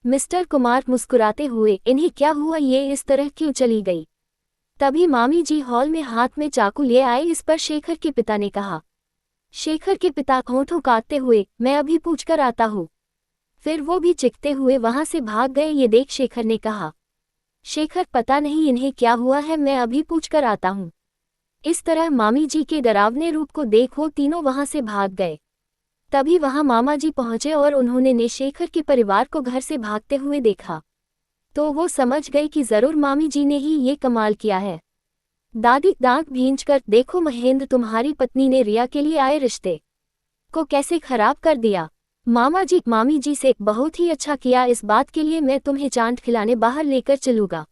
मिस्टर कुमार मुस्कुराते हुए, इन्हें क्या हुआ, ये इस तरह क्यों चली गई? तभी मामी जी हॉल में हाथ में चाकू ले आए। इस पर शेखर के पिता ने कहा। शेखर के पिता होंठों काटते हुए, मैं अभी पूछकर आता हूँ। फिर वो भी चिखते हुए वहां से भाग गए। ये देख शेखर ने कहा, शेखर पता नहीं इन्हें क्या हुआ है, मैं अभी पूछकर आता हूँ। इस तरह मामी जी के डरावने रूप को देख वो तीनों वहां से भाग गए। तभी वहां मामा जी पहुंचे और उन्होंने ने शेखर के परिवार को घर से भागते हुए देखा तो वो समझ गई कि जरूर मामी जी ने ही ये कमाल किया है। दादी दांत भींचकर, देखो महेंद्र, तुम्हारी पत्नी ने रिया के लिए आए रिश्ते को कैसे खराब कर दिया। मामा जी मामी जी से, बहुत ही अच्छा किया, इस बात के लिए मैं तुम्हें चाट खिलाने बाहर लेकर चलूंगा।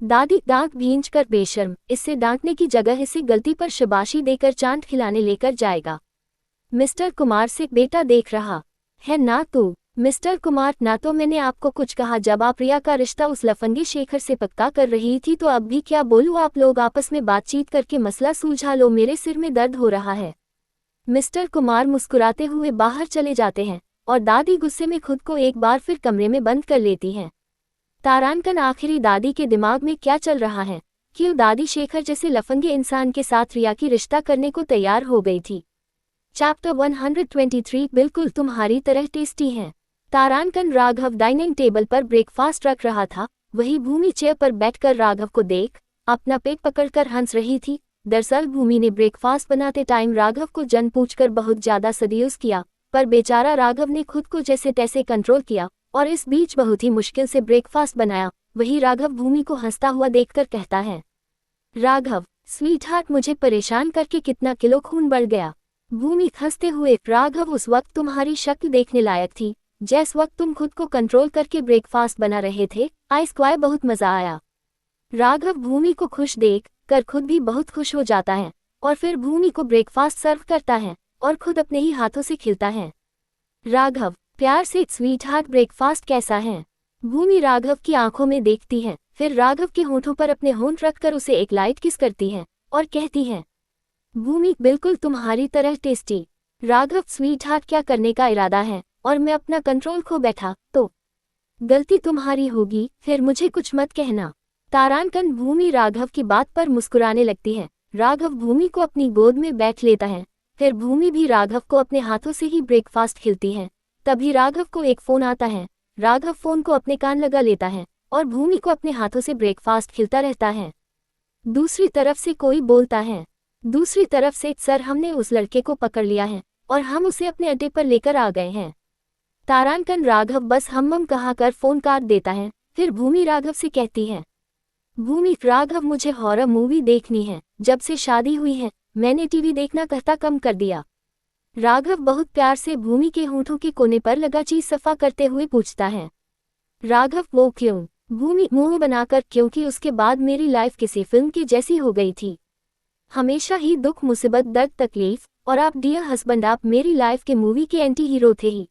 दादी दांत भींचकर, बेशर्म, इससे डांटने की जगह इसे गलती पर शाबाशी देकर चाट खिलाने लेकर जाएगा। मिस्टर कुमार से, बेटा देख रहा है ना तू? मिस्टर कुमार, ना तो मैंने आपको कुछ कहा, जब आप रिया का रिश्ता उस लफंगे शेखर से पक्का कर रही थी तो अब भी क्या बोलूं, आप लोग आपस में बातचीत करके मसला सुलझा लो, मेरे सिर में दर्द हो रहा है। मिस्टर कुमार मुस्कुराते हुए बाहर चले जाते हैं और दादी गुस्से में खुद को एक बार फिर कमरे में बंद कर लेती हैं। तारानकन आखिरी दादी के दिमाग में क्या चल रहा है? क्यों दादी शेखर जैसे लफंगे इंसान के साथ रिया की रिश्ता करने को तैयार हो गई थी? चैप्टर 123, बिल्कुल तुम्हारी तरह टेस्टी हैं। तारानकन राघव डाइनिंग टेबल पर ब्रेकफास्ट रख रहा था। वही भूमि चेयर पर बैठकर राघव को देख अपना पेट पकड़कर हंस रही थी। दरअसल भूमि ने ब्रेकफास्ट बनाते टाइम राघव को जन पूछकर बहुत ज्यादा सदुरुस किया, पर बेचारा राघव ने खुद को जैसे तैसे कंट्रोल किया और इस बीच बहुत ही मुश्किल से ब्रेकफास्ट बनाया। वही राघव भूमि को हंसता हुआ देखकर कहता है, राघव स्वीटहार्ट, मुझे परेशान करके कितना किलो खून बढ़ गया। भूमि हंसते हुए, राघव उस वक्त तुम्हारी शक्ल देखने लायक थी, जिस वक्त तुम खुद को कंट्रोल करके ब्रेकफास्ट बना रहे थे। आई स्क्वायर, बहुत मजा आया। राघव भूमि को खुश देख कर खुद भी बहुत खुश हो जाता है और फिर भूमि को ब्रेकफास्ट सर्व करता है और खुद अपने ही हाथों से खिलता है। राघव प्यार से, स्वीटहार्ट ब्रेकफास्ट कैसा है? भूमि राघव की आंखों में देखती है, फिर राघव के होंठों पर अपने होंठ रखकर उसे एक लाइट किस करती है और कहती है, भूमि बिल्कुल तुम्हारी तरह टेस्टी। राघव स्वीटहार्ट, क्या करने का इरादा है? और मैं अपना कंट्रोल खो बैठा तो गलती तुम्हारी होगी, फिर मुझे कुछ मत कहना। तारानकन भूमि राघव की बात पर मुस्कुराने लगती है। राघव भूमि को अपनी गोद में बैठ लेता है, फिर भूमि भी राघव को अपने हाथों से ही ब्रेकफास्ट खिलती है। तभी राघव को एक फोन आता है। राघव फोन को अपने कान लगा लेता है और भूमि को अपने हाथों से ब्रेकफास्ट खिलता रहता है। दूसरी तरफ से कोई बोलता है, दूसरी तरफ से, सर हमने उस लड़के को पकड़ लिया है और हम उसे अपने अड्डे पर लेकर आ गए हैं। तारानकन राघव बस हम कहाकर फोन काट देता है। फिर भूमि राघव से कहती है, भूमि राघव, मुझे हॉरर मूवी देखनी है, जब से शादी हुई है मैंने टीवी देखना कहता कम कर दिया। राघव बहुत प्यार से भूमि के होंठों के कोने पर लगा चीज सफा करते हुए पूछता है। राघव वो क्यों? भूमि मुंह बनाकर, क्योंकि उसके बाद मेरी लाइफ किसी फिल्म की जैसी हो गई थी। हमेशा ही दुख, मुसीबत, दर्द, तकलीफ, और आप डियर हस्बैंड, आप मेरी लाइफ के मूवी के एंटी हीरो थे ही।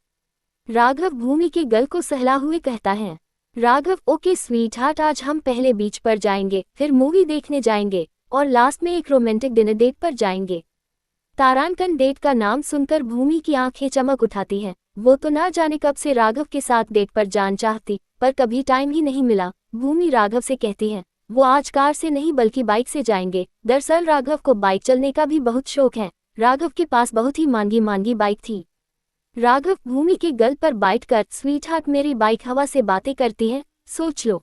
राघव भूमि के गल को सहला हुए कहता है। राघव ओके स्वीटहार्ट, आज हम पहले बीच पर जाएंगे, फिर मूवी देखने जाएंगे और लास्ट में एक रोमांटिक डिनर डेट पर जाएंगे। तारानकन डेट का नाम सुनकर भूमि की आंखें चमक उठाती हैं। वो तो ना जाने कब से राघव के साथ डेट पर जान चाहती, पर कभी टाइम ही नहीं मिला। भूमि राघव से कहती है, वो आज कार से नहीं बल्कि बाइक से जाएंगे। दरअसल राघव को बाइक चलने का भी बहुत शौक है। राघव के पास बहुत ही महंगी महंगी बाइक थी। राघव भूमि के गल पर बैठकर, स्वीटहार्ट मेरी बाइक हवा से बातें करती है, सोच लो।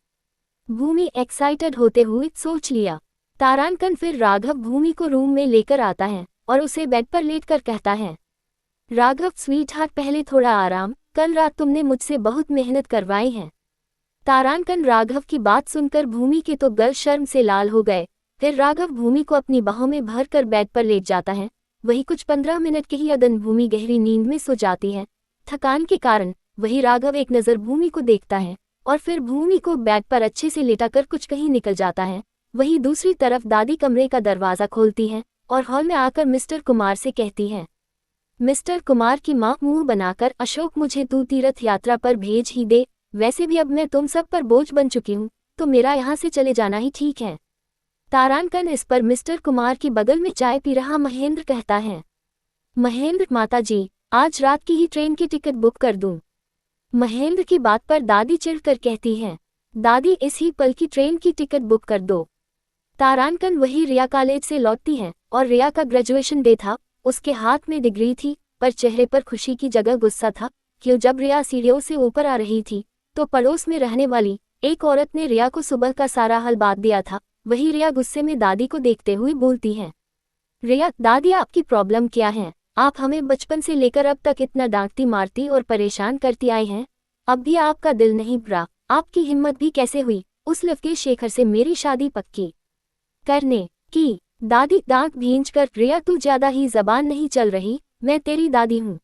भूमि एक्साइटेड होते हुए सोच लिया। तारांकन फिर राघव भूमि को रूम में लेकर आता है और उसे बेड पर लेटकर कहता है, राघव स्वीटहार्ट, पहले थोड़ा आराम, कल रात तुमने मुझसे बहुत मेहनत करवाई है। तारांकन राघव की बात सुनकर भूमि के तो गल शर्म से लाल हो गए। फिर राघव भूमि को अपनी बाहों में भरकर बेड पर लेट जाता है। वही कुछ 15 मिनट के ही अदन भूमि गहरी नींद में सो जाती है। थकान के कारण वही राघव एक नज़र भूमि को देखता है और फिर भूमि को बेड पर अच्छे से लेटाकर कुछ कहीं निकल जाता है। वही दूसरी तरफ दादी कमरे का दरवाज़ा खोलती है और हॉल में आकर मिस्टर कुमार से कहती है, मिस्टर कुमार की माँ मुंह बनाकर, अशोक मुझे तू तीर्थ यात्रा पर भेज ही दे, वैसे भी अब मैं तुम सब पर बोझ बन चुकी हूँ, तो मेरा यहाँ से चले जाना ही ठीक है। तारांकन इस पर मिस्टर कुमार की बगल में चाय पी रहा महेंद्र कहता है, महेंद्र माताजी, आज रात की ही ट्रेन की टिकट बुक कर दूं। महेंद्र की बात पर दादी चिढ़कर कहती है, दादी इस ही पल की ट्रेन की टिकट बुक कर दो। तारांकन वही रिया कॉलेज से लौटती है और रिया का ग्रेजुएशन डे था। उसके हाथ में डिग्री थी पर चेहरे पर खुशी की जगह गुस्सा था, क्यों जब रिया सीढ़ियों से ऊपर आ रही थी तो पड़ोस में रहने वाली एक औरत ने रिया को सुबह का सारा हाल बात दिया था। वही रिया गुस्से में दादी को देखते हुए बोलती है, रिया दादी आपकी प्रॉब्लम क्या है? आप हमें बचपन से लेकर अब तक इतना डांटती मारती और परेशान करती आई हैं, अब भी आपका दिल नहीं भरा? आपकी हिम्मत भी कैसे हुई उस लवकेश शेखर से मेरी शादी पक्की करने की? दादी दांत भींचकर, रिया तू ज्यादा ही जबान नहीं चल रही, मैं तेरी दादी हूँ।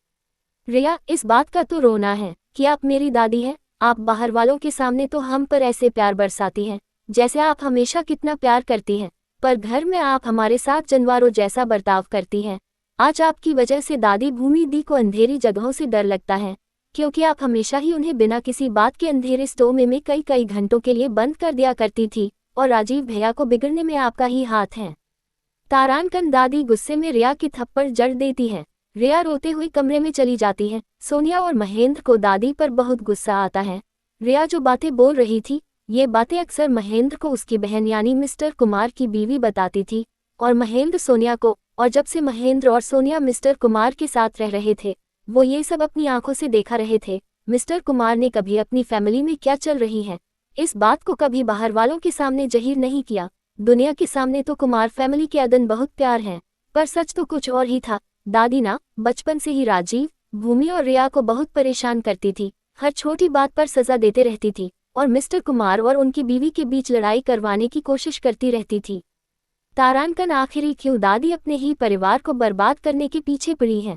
रिया इस बात का तो रोना है कि आप मेरी दादी हैं। आप बाहर वालों के सामने तो हम पर ऐसे प्यार बरसाती हैं जैसे आप हमेशा कितना प्यार करती हैं, पर घर में आप हमारे साथ जानवरों जैसा बर्ताव करती हैं। आज आपकी वजह से दादी भूमि दी को अंधेरी जगहों से डर लगता है, क्योंकि आप हमेशा ही उन्हें बिना किसी बात के अंधेरे स्टोव में कई घंटों के लिए बंद कर दिया करती थी, और राजीव भैया को बिगड़ने में आपका ही हाथ है। तारांकन दादी गुस्से में रिया की थप्पड़ जड़ देती है। रिया रोते हुए कमरे में चली जाती है। सोनिया और महेंद्र को दादी पर बहुत गुस्सा आता है। रिया जो बातें बोल रही थी, ये बातें अक्सर महेंद्र को उसकी बहन यानी मिस्टर कुमार की बीवी बताती थी और महेंद्र सोनिया को। और जब से महेंद्र और सोनिया मिस्टर कुमार के साथ रह रहे थे, वो ये सब अपनी आंखों से देखा रहे थे। मिस्टर कुमार ने कभी अपनी फैमिली में क्या चल रही है इस बात को कभी बाहर वालों के सामने जाहिर नहीं किया। दुनिया के सामने तो कुमार फैमिली के अदन बहुत प्यार हैं, पर सच तो कुछ और ही था। दादी ना बचपन से ही राजीव, भूमि और रिया को बहुत परेशान करती थी, हर छोटी बात पर सजा देते रहती थी और मिस्टर कुमार और उनकी बीवी के बीच लड़ाई करवाने की कोशिश करती रहती थी। तारांकन आखिरी क्यों दादी अपने ही परिवार को बर्बाद करने के पीछे पड़ी है।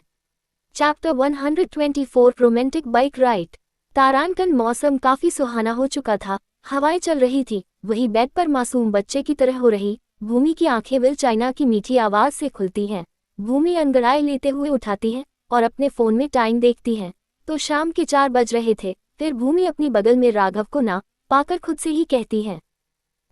Chapter 124 romantic bike ride. तारांकन मौसम काफी सुहाना हो चुका था, हवाएं चल रही थी। वही बेड पर मासूम बच्चे की तरह हो रही भूमि की आंखें विल चाइना की मीठी आवाज से खुलती हैं। भूमि अंगड़ाई लेते हुए उठाती है और अपने फोन में टाइम देखती है तो शाम के 4 बज रहे थे। फिर भूमि अपनी बगल में राघव को ना पाकर खुद से ही कहती है,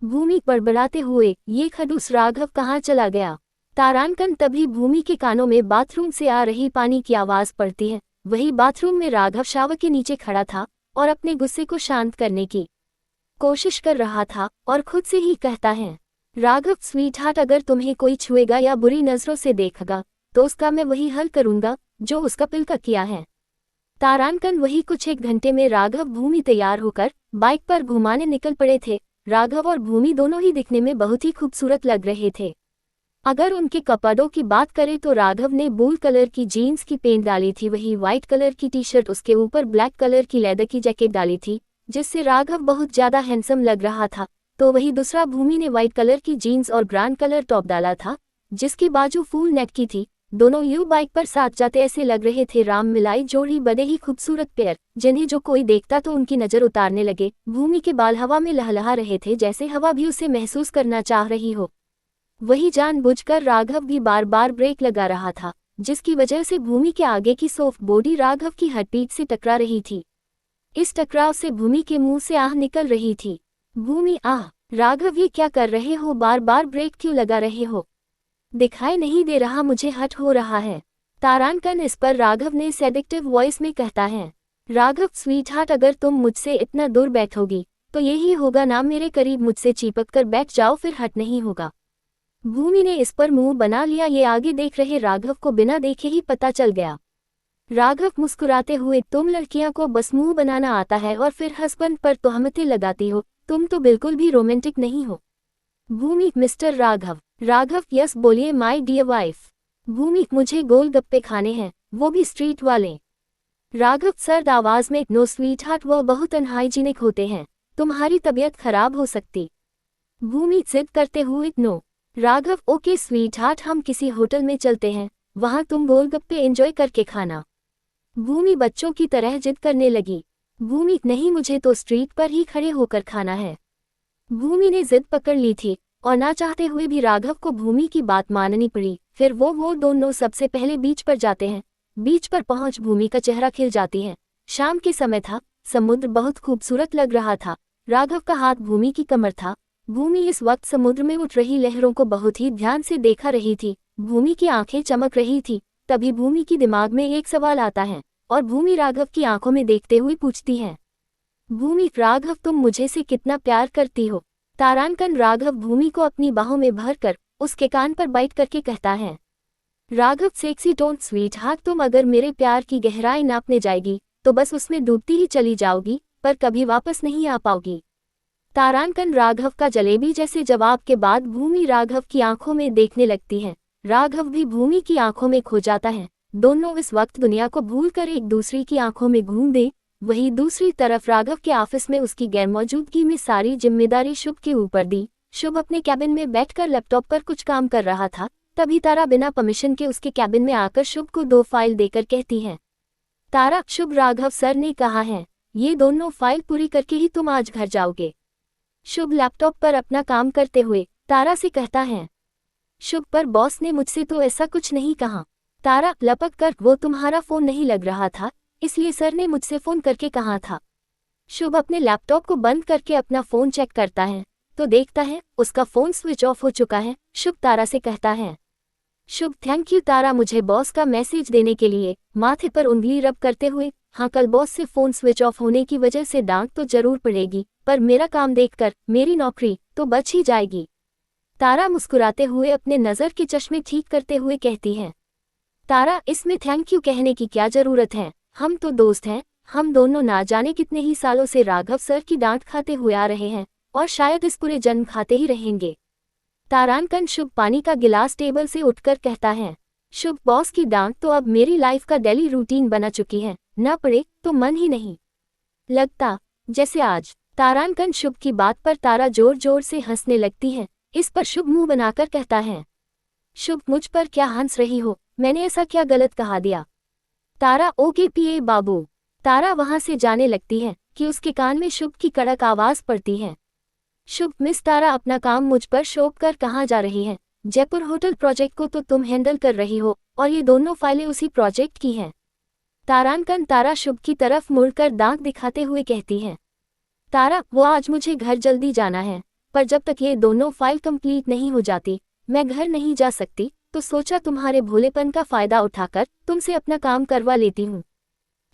भूमि बड़बड़ाते हुए, ये खड़ूस राघव कहाँ चला गया? तारांकन तभी भूमि के कानों में बाथरूम से आ रही पानी की आवाज पड़ती है। वही बाथरूम में राघव शावर के नीचे खड़ा था और अपने गुस्से को शांत करने की कोशिश कर रहा था और खुद से ही कहता है, राघव स्वीटहार्ट, अगर तुम्हें कोई छुएगा या बुरी नजरों से देखेगा तो उसका मैं वही हल करूंगा जो उसका पिलका किया है। तारांकन वही कुछ 1 घंटे में राघव भूमि तैयार होकर बाइक पर घुमाने निकल पड़े थे। राघव और भूमि दोनों ही दिखने में बहुत ही खूबसूरत लग रहे थे। अगर उनके कपड़ों की बात करें तो राघव ने ब्लू कलर की जीन्स की पेंट डाली थी, वही व्हाइट कलर की टी शर्ट, उसके ऊपर ब्लैक कलर की लेदर की जैकेट डाली थी जिससे राघव बहुत ज्यादा हैंडसम लग रहा था। तो वही दूसरा भूमि ने व्हाइट कलर की जीन्स और ब्राउन कलर टॉप डाला था जिसकी बाजू फुल नेक की थी। दोनों यू बाइक पर साथ जाते ऐसे लग रहे थे राम मिलाई जोड़ी, बड़े ही खूबसूरत पेयर जिन्हें जो कोई देखता तो उनकी नजर उतारने लगे। भूमि के बाल हवा में लहलहा रहे थे जैसे हवा भी उसे महसूस करना चाह रही हो। वही जानबूझकर राघव भी बार बार ब्रेक लगा रहा था जिसकी वजह से भूमि के आगे की सॉफ्ट बॉडी राघव की हड्डीट से टकरा रही थी। इस टकराव से भूमि के मुंह से आह निकल रही थी। भूमि आह, राघव ये क्या कर रहे हो? बार बार ब्रेक क्यों लगा रहे हो? दिखाई नहीं दे रहा मुझे हट हो रहा है। तारांकन इस पर राघव ने सेडिक्टिव वॉइस में कहता है, राघव स्वीटहार्ट, अगर तुम मुझसे इतना दूर बैठोगी तो यही होगा ना, मेरे करीब मुझसे चिपक कर बैठ जाओ, फिर हट नहीं होगा। भूमि ने इस पर मुंह बना लिया। ये आगे देख रहे राघव को बिना देखे ही पता चल गया। राघव मुस्कुराते हुए, तुम लड़कियां को बस मुंह बनाना आता है और फिर हस्बैंड पर तोहमतें लगाती हो, तुम तो बिल्कुल भी रोमांटिक नहीं हो। भूमि, मिस्टर राघव। राघव, यस बोलिए माय डियर वाइफ। भूमि, मुझे गोलगप्पे खाने हैं, वो भी स्ट्रीट वाले। राघव सर्द आवाज में, नो स्वीट हार्ट, वो बहुत अनहाइजीनिक होते हैं, तुम्हारी तबीयत खराब हो सकती। भूमि जिद करते हुए, no. Raghav, okay sweetheart, हम किसी होटल में चलते हैं, वहां तुम गोलगप्पे एंजॉय करके खाना। भूमि बच्चों की तरह जिद करने लगी। भूमि, नहीं, मुझे तो स्ट्रीट पर ही खड़े होकर खाना है। भूमि ने जिद पकड़ ली थी और ना चाहते हुए भी राघव को भूमि की बात माननी पड़ी। फिर वो दोनों सबसे पहले बीच पर जाते हैं। बीच पर पहुंच भूमि का चेहरा खिल जाती है। शाम के समय था, समुद्र बहुत खूबसूरत लग रहा था। राघव का हाथ भूमि की कमर था। भूमि इस वक्त समुद्र में उठ रही लहरों को बहुत ही ध्यान से देखा रही थी। भूमि की आंखें चमक रही थी। तभी भूमि की दिमाग में एक सवाल आता है और भूमि राघव की आंखों में देखते हुए पूछती है, भूमि, राघव तुम मुझे से कितना प्यार करती हो। तारांकन राघव भूमि को अपनी बाहों में भरकर उसके कान पर बाइट करके कहता है, Raghav sexy tone, sweet heart, तुम अगर मेरे प्यार की गहराई नापने जाएगी तो बस उसमें डूबती ही चली जाओगी, पर कभी वापस नहीं आ पाओगी। तारांकन राघव का जलेबी जैसे जवाब के बाद भूमि राघव की आंखों में देखने लगती है। राघव भी भूमि की आंखों में खो जाता है। दोनों इस वक्त दुनिया को भूलकर एक दूसरे की आंखों में घूम दे। वहीं दूसरी तरफ राघव के ऑफिस में उसकी गैरमौजूदगी में सारी जिम्मेदारी शुभ के ऊपर दी। शुभ अपने कैबिन में बैठकर लैपटॉप पर कुछ काम कर रहा था। तभी तारा बिना परमिशन के उसके कैबिन में आकर शुभ को 2 फाइल देकर कहती है, तारा, शुभ राघव सर ने कहा है ये दोनों फाइल पूरी करके ही तुम आज घर जाओगे। शुभ लैपटॉप पर अपना काम करते हुए तारा से कहता है, शुभ, पर बॉस ने मुझसे तो ऐसा कुछ नहीं कहा। तारा लपक कर, वो तुम्हारा फोन नहीं लग रहा था, इसलिए सर ने मुझसे फोन करके कहा था। शुभ अपने लैपटॉप को बंद करके अपना फोन चेक करता है तो देखता है उसका फोन स्विच ऑफ हो चुका है। शुभ तारा से कहता है, शुभ, थैंक यू तारा मुझे बॉस का मैसेज देने के लिए। माथे पर उंगली रब करते हुए, हाँ, कल बॉस से फोन स्विच ऑफ होने की वजह से डांट तो जरूर पड़ेगी, पर मेरा काम देखकर मेरी नौकरी तो बच ही जाएगी। तारा मुस्कुराते हुए अपने नज़र के चश्मे ठीक करते हुए कहती है, तारा, इसमें थैंक यू कहने की क्या जरूरत है, हम तो दोस्त हैं। हम दोनों ना जाने कितने ही सालों से राघव सर की डांट खाते हुए आ रहे हैं और शायद इस पूरे जन्म खाते ही रहेंगे। तारांकन शुभ पानी का गिलास टेबल से उठकर कहता है, शुभ, बॉस की डांट तो अब मेरी लाइफ का डेली रूटीन बना चुकी है, न पड़े तो मन ही नहीं लगता जैसे आज। तारांकन शुभ की बात पर तारा जोर जोर से हंसने लगती है। इस पर शुभ मुंह बनाकर कहता है, शुभ, मुझ पर क्या हंस रही हो, मैंने ऐसा क्या गलत कहा दिया। तारा, ओके पीए बाबू। तारा वहां से जाने लगती है कि उसके कान में शुभ की कड़क आवाज पड़ती है, शुभ, मिस तारा, अपना काम मुझ पर सौंप कर कहाँ जा रही है। जयपुर होटल प्रोजेक्ट को तो तुम हैंडल कर रही हो और ये दोनों फाइलें उसी प्रोजेक्ट की हैं। तारांकन तारा शुभ की तरफ मुड़कर दांत दिखाते हुए कहती है, तारा, वो आज मुझे घर जल्दी जाना है, पर जब तक ये दोनों फाइल कंप्लीट नहीं हो जाती मैं घर नहीं जा सकती, तो सोचा तुम्हारे भोलेपन का फायदा उठाकर तुमसे अपना काम करवा लेती हूँ।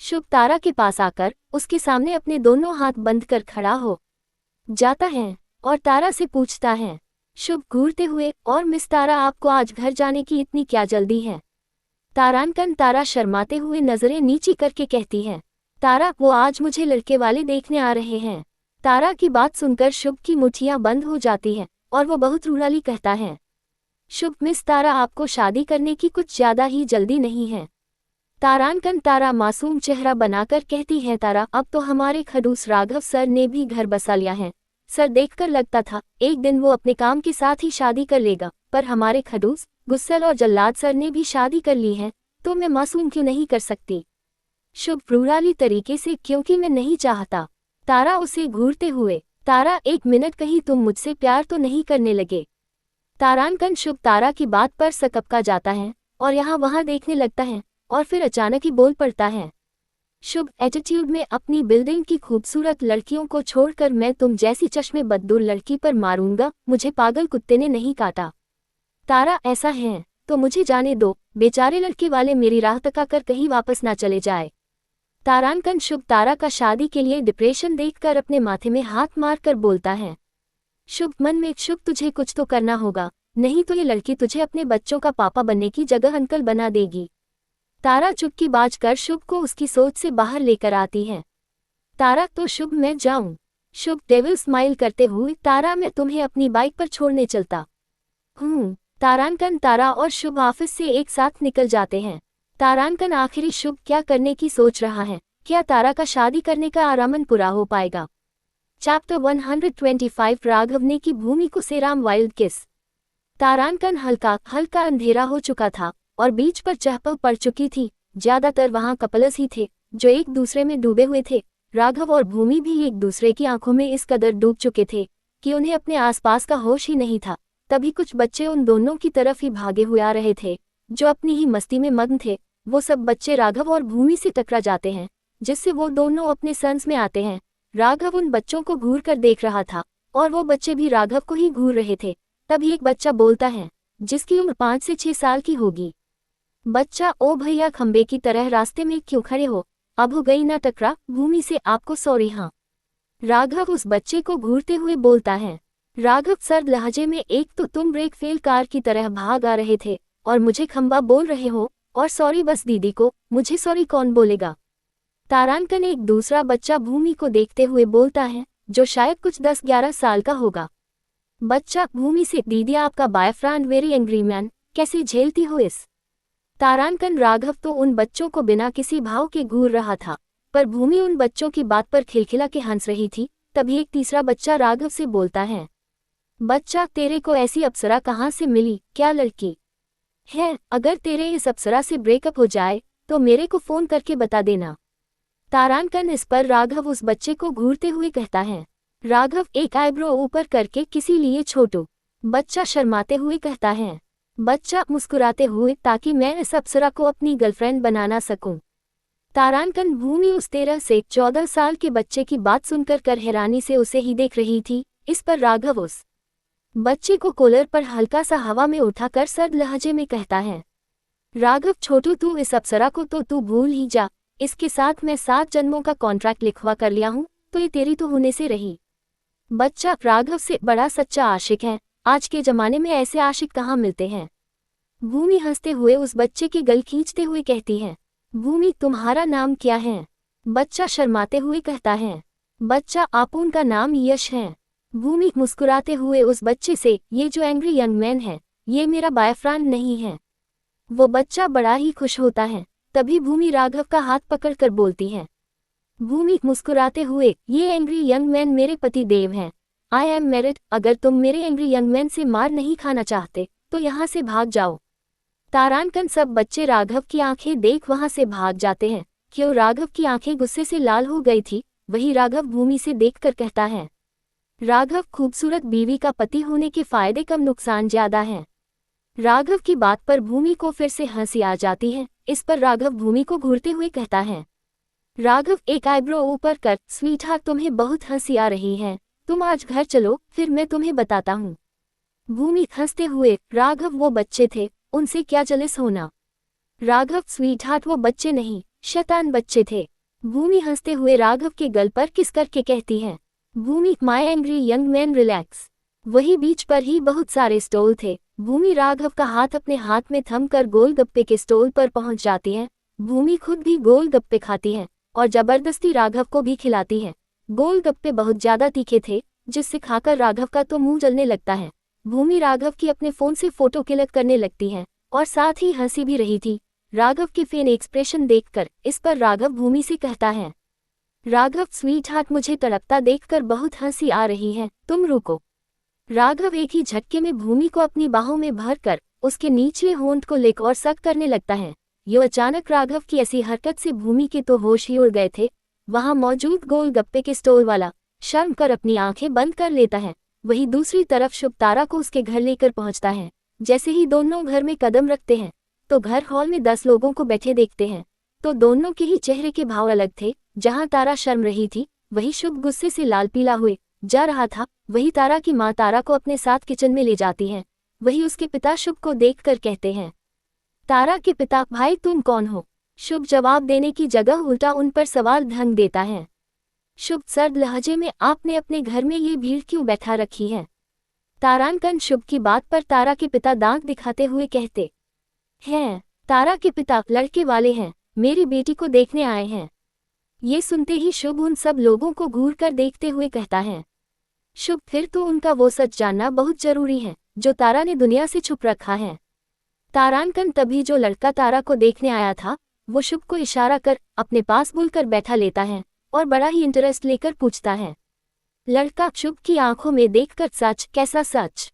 शुभ तारा के पास आकर उसके सामने अपने दोनों हाथ बंद कर खड़ा हो जाता है और तारा से पूछता है, शुभ घूरते हुए, और मिस तारा, आपको आज घर जाने की इतनी क्या जल्दी है। तारांकन तारा शर्माते हुए नजरें नीची करके कहती है, तारा, वो आज मुझे लड़के वाले देखने आ रहे हैं। तारा की बात सुनकर शुभ की मुठ्ठियां बंद हो जाती हैं और वो बहुत रूड़ाली कहता है, शुभ, मिस तारा, आपको शादी करने की कुछ ज्यादा ही जल्दी नहीं है। तारांकन तारा मासूम चेहरा बनाकर कहती है, तारा, अब तो हमारे खड़ूस राघव सर ने भी घर बसा लिया है। सर देखकर लगता था एक दिन वो अपने काम के साथ ही शादी कर लेगा, पर हमारे खड़ूस गुस्सेल और जल्लाद सर ने भी शादी कर ली है, तो मैं मासूम क्यों नहीं कर सकती। शुभ रूराली तरीके से, क्योंकि मैं नहीं चाहता। तारा उसे घूरते हुए, तारा, 1 मिनट, कहीं तुम मुझसे प्यार तो नहीं करने लगे। तारांकन शुभ तारा की बात पर सकपका जाता है और यहाँ वहाँ देखने लगता है और फिर अचानक ही बोल पड़ता है, शुभ एटीट्यूड में अपनी बिल्डिंग की खूबसूरत लड़कियों को छोड़कर मैं तुम जैसी चश्मे बददूर लड़की पर मारूंगा, मुझे पागल कुत्ते ने नहीं काटा। तारा, ऐसा है तो मुझे जाने दो, बेचारे लड़के वाले मेरी राह तकाकर कहीं वापस ना चले जाए। तारांकन शुभ तारा का शादी के लिए डिप्रेशन देखकर अपने माथे में हाथ मारकर बोलता है, शुभ मन में, शुभ तुझे कुछ तो करना होगा, नहीं तो ये लड़की तुझे अपने बच्चों का पापा बनने की जगह अंकल बना देगी। तारा चुटकी बाज कर शुभ को उसकी सोच से बाहर लेकर आती है। तारा, तो शुभ मैं जाऊं। शुभ डेविल स्माइल करते हुए, तारा मैं तुम्हें अपनी बाइक पर छोड़ने चलता हूँ। तारांकन तारा और शुभ ऑफिस से एक साथ निकल जाते हैं। तारांकन आखिरी शुभ क्या करने की सोच रहा है? क्या तारा का शादी करने का आरामन पूरा हो पाएगा? चैप्टर 125 राघव ने की भूमि को सेराम वाइल्ड किस। तारांकन हल्का हल्का अंधेरा हो चुका था और बीच पर चहल पड़ चुकी थी। ज्यादातर वहां कपल्स ही थे जो एक दूसरे में डूबे हुए थे। राघव और भूमि भी एक दूसरे की आंखों में इस कदर डूब चुके थे कि उन्हें अपने आसपास का होश ही नहीं था। तभी कुछ बच्चे उन दोनों की तरफ ही भागे हुए आ रहे थे जो अपनी ही मस्ती में मग्न थे। वो सब बच्चे राघव और भूमि से टकरा जाते हैं जिससे वो दोनों अपने संस में आते हैं। राघव उन बच्चों को घूर कर देख रहा था और वो बच्चे भी राघव को ही घूर रहे थे। तभी एक बच्चा बोलता है जिसकी उम्र 5 से 6 साल की होगी। बच्चा, ओ भैया खंबे की तरह रास्ते में क्यों खड़े हो? अब हो गई ना टकरा भूमि से, आपको सॉरी। हाँ, राघव उस बच्चे को घूरते हुए बोलता है। राघव सर्द लहजे में, एक तो तुम ब्रेक फेल कार की तरह भाग आ रहे थे और मुझे खंबा बोल रहे हो, और सॉरी बस दीदी को, मुझे सॉरी कौन बोलेगा? तारांकन एक दूसरा बच्चा भूमि को देखते हुए बोलता है जो शायद कुछ 10-11 साल का होगा। बच्चा भूमि से, दीदी आपका बॉयफ्रेंड वेरी एंग्री मैन, कैसे झेलती हो इस? तारांकन राघव तो उन बच्चों को बिना किसी भाव के घूर रहा था पर भूमि उन बच्चों की बात पर खिलखिला के हंस रही थी। तभी एक तीसरा बच्चा राघव से बोलता है, बच्चा तेरे को ऐसी अप्सरा कहाँ से मिली? क्या लड़की है? अगर तेरे इस अप्सरा से ब्रेकअप हो जाए तो मेरे को फोन करके बता देना। तारांकन इस पर राघव उस बच्चे को घूरते हुए कहता है। राघव एक आईब्रो ऊपर करके, किसी लिए छोटू? बच्चा शर्माते हुए कहता है। बच्चा मुस्कुराते हुए, ताकि मैं इस अप्सरा को अपनी गर्लफ्रेंड बनाना सकूं। तारांकन भूमि उस 13 से 14 साल के बच्चे की बात सुनकर कर हैरानी से उसे ही देख रही थी। इस पर राघव उस बच्चे को कॉलर पर हल्का सा हवा में उठाकर सर्द लहजे में कहता है, राघव छोटू तू इस अप्सरा को तो तू भूल ही जा, इसके साथ मैं 7 जन्मों का कॉन्ट्रैक्ट लिखवा कर लिया हूँ, तो ये तेरी तो होने से रही। बच्चा राघव से बड़ा सच्चा आशिक है, आज के जमाने में ऐसे आशिक कहाँ मिलते हैं? भूमि हंसते हुए उस बच्चे की गल खींचते हुए कहती है। भूमि तुम्हारा नाम क्या है? बच्चा शर्माते हुए कहता है। बच्चा आपून का नाम यश है। भूमि मुस्कुराते हुए उस बच्चे से, ये जो एंग्री यंग मैन है ये मेरा बॉयफ्रेंड नहीं है। वो बच्चा बड़ा ही खुश होता है। तभी भूमि राघव का हाथ पकड़कर बोलती है। भूमि मुस्कुराते हुए, ये एंग्री यंग मैन मेरे पति देव हैं। आई एम मैरिड, अगर तुम मेरे एंग्री यंग मैन से मार नहीं खाना चाहते तो यहाँ से भाग जाओ। तारांकन सब बच्चे राघव की आंखें देख वहां से भाग जाते हैं। क्यों राघव की आंखें गुस्से से लाल हो गई थी। वही राघव भूमि से देखकर कहता है, राघव खूबसूरत बीवी का पति होने के फायदे कम नुकसान ज्यादा है। राघव की बात पर भूमि को फिर से हंसी आ जाती है। इस पर राघव भूमि को घूरते हुए कहता है। राघव एक आईब्रो ऊपर कर, स्वीटहार्ट तुम्हें बहुत हंसी आ रही है, तुम आज घर चलो फिर मैं तुम्हें बताता हूँ। भूमि हंसते हुए, राघव वो बच्चे थे, उनसे क्या जलिस होना। राघव स्वीटहार्ट वो बच्चे नहीं, शैतान बच्चे थे। भूमि हंसते हुए राघव के गल पर किस करके कहती है। Bhoomi my angry young man relax. वही बीच पर ही बहुत सारे स्टॉल थे। भूमि राघव का हाथ अपने हाथ में थमकर गोलगप्पे के स्टॉल पर पहुंच जाती है। भूमि खुद भी गोलगप्पे खाती है और जबरदस्ती राघव को भी खिलाती है। गोलगप्पे बहुत ज्यादा तीखे थे जिससे खाकर राघव का तो मुंह जलने लगता है। भूमि राघव की अपने फोन से फोटो क्लिक करने लगती है और साथ ही हंसी भी रही थी राघव के फेन एक्सप्रेशन देखकर। इस पर राघव भूमि से कहता है, राघव स्वीटहार्ट मुझे तड़पता देखकर बहुत हंसी आ रही है, तुम रुको। राघव एक ही झटके में भूमि को अपनी बाहों में भरकर उसके निचले होंठ को लिक और सख्त करने लगता है। यो अचानक राघव की ऐसी हरकत से भूमि के तो होश ही उड़ गए थे। वहां मौजूद गोलगप्पे के स्टॉल वाला शर्म कर अपनी आंखें बंद कर लेता है। वही दूसरी तरफ शुभ तारा को उसके घर लेकर पहुंचता है। जैसे ही दोनों घर में कदम रखते हैं तो घर हॉल में 10 लोगों को बैठे देखते हैं तो दोनों के ही चेहरे के भाव अलग थे। जहां तारा शर्म रही थी वही शुभ गुस्से से लाल पीला हुए जा रहा था। वही तारा की मां तारा को अपने साथ किचन में ले जाती हैं। वही उसके पिता शुभ को देखकर कहते हैं, तारा के पिता, भाई तुम कौन हो? शुभ जवाब देने की जगह उल्टा उन पर सवाल ढंग देता है। शुभ सर्द लहजे में, आपने अपने घर में ये भीड़ क्यों बैठा रखी है? तारांकन शुभ की बात पर तारा के पिता दांत दिखाते हुए कहते हैं। तारा के पिता, लड़के वाले हैं, मेरी बेटी को देखने आए हैं। ये सुनते ही शुभ उन सब लोगों को घूर कर देखते हुए कहता है, शुभ फिर तो उनका वो सच जानना बहुत जरूरी है जो तारा ने दुनिया से छुप रखा है। तारांकन तभी जो लड़का तारा को देखने आया था वो शुभ को इशारा कर अपने पास बुलकर बैठा लेता है और बड़ा ही इंटरेस्ट लेकर पूछता है। लड़का शुभ की आंखों में देखकर सच, कैसा सच?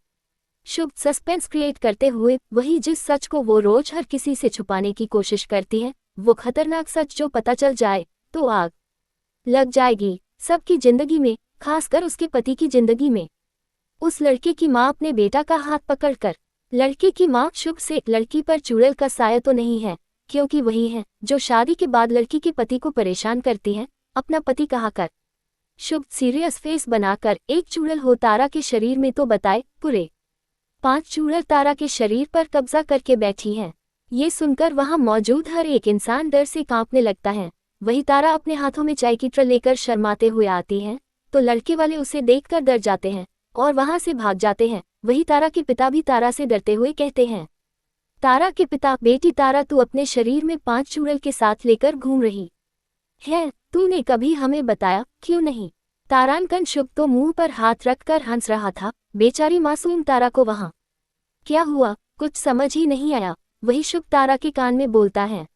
शुभ सस्पेंस क्रिएट करते हुए, वही जिस सच को वो रोज हर किसी से छुपाने की कोशिश करती है, वो खतरनाक सच जो पता चल जाए तो आग लग जाएगी सबकी जिंदगी में, खासकर उसके पति की जिंदगी में। उस लड़के की माँ अपने बेटा का हाथ पकड़कर, लड़के की माँ शुभ से, लड़की पर चुड़ैल का साया तो नहीं है, क्योंकि वही है जो शादी के बाद लड़की के पति को परेशान करती है, अपना पति कहा कर। शुभ सीरियस फेस बनाकर, एक चुड़ैल हो तारा के शरीर में तो बताए, पूरे 5 चुड़ैल तारा के शरीर पर कब्जा करके बैठी है। ये सुनकर वहां मौजूद हर एक इंसान डर से कांपने लगता है। वही तारा अपने हाथों में चाय की ट्रे लेकर शर्माते हुए आती है तो लड़के वाले उसे देखकर डर जाते हैं और वहां से भाग जाते हैं। वही तारा के पिता भी तारा से डरते हुए कहते हैं, तारा के पिता, बेटी तारा तू अपने शरीर में 5 चुड़ैल के साथ लेकर घूम रही है, तूने कभी हमें बताया क्यों नहीं? तारांकन शुभ तो मुंह पर हाथ रखकर हंस रहा था। बेचारी मासूम तारा को वहां क्या हुआ कुछ समझ ही नहीं आया। वही शुभ तारा के कान में बोलता है।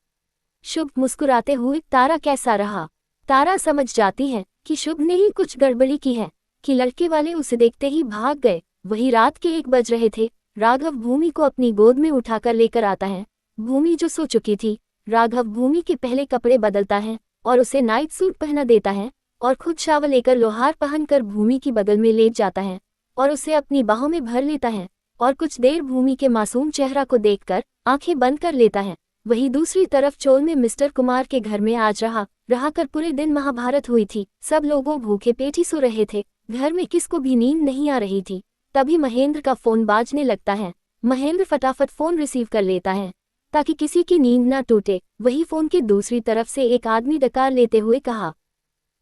शुभ मुस्कुराते हुए, तारा कैसा रहा? तारा समझ जाती है कि शुभ ने ही कुछ गड़बड़ी की है कि लड़के वाले उसे देखते ही भाग गए। वही रात के 1 बज रहे थे। राघव भूमि को अपनी गोद में उठाकर लेकर आता है। भूमि जो सो चुकी थी, राघव भूमि के पहले कपड़े बदलता है और उसे नाइट सूट पहना देता है और खुद शावर लेकर लोहार पहनकर भूमि की बगल में लेट जाता है और उसे अपनी बाहों में भर लेता है और कुछ देर भूमि के मासूम चेहरा को देखकर आंखें बंद कर लेता है। वहीं दूसरी तरफ चोल में मिस्टर कुमार के घर में आज रहा कर पूरे दिन महाभारत हुई थी। सब लोगों भूखे पेट ही सो रहे थे। घर में किसको भी नींद नहीं आ रही थी। तभी महेंद्र का फोन बाजने लगता है। महेंद्र फटाफट फोन रिसीव कर लेता है ताकि किसी की नींद न टूटे। वही फोन के दूसरी तरफ से एक आदमी डकार लेते हुए कहा,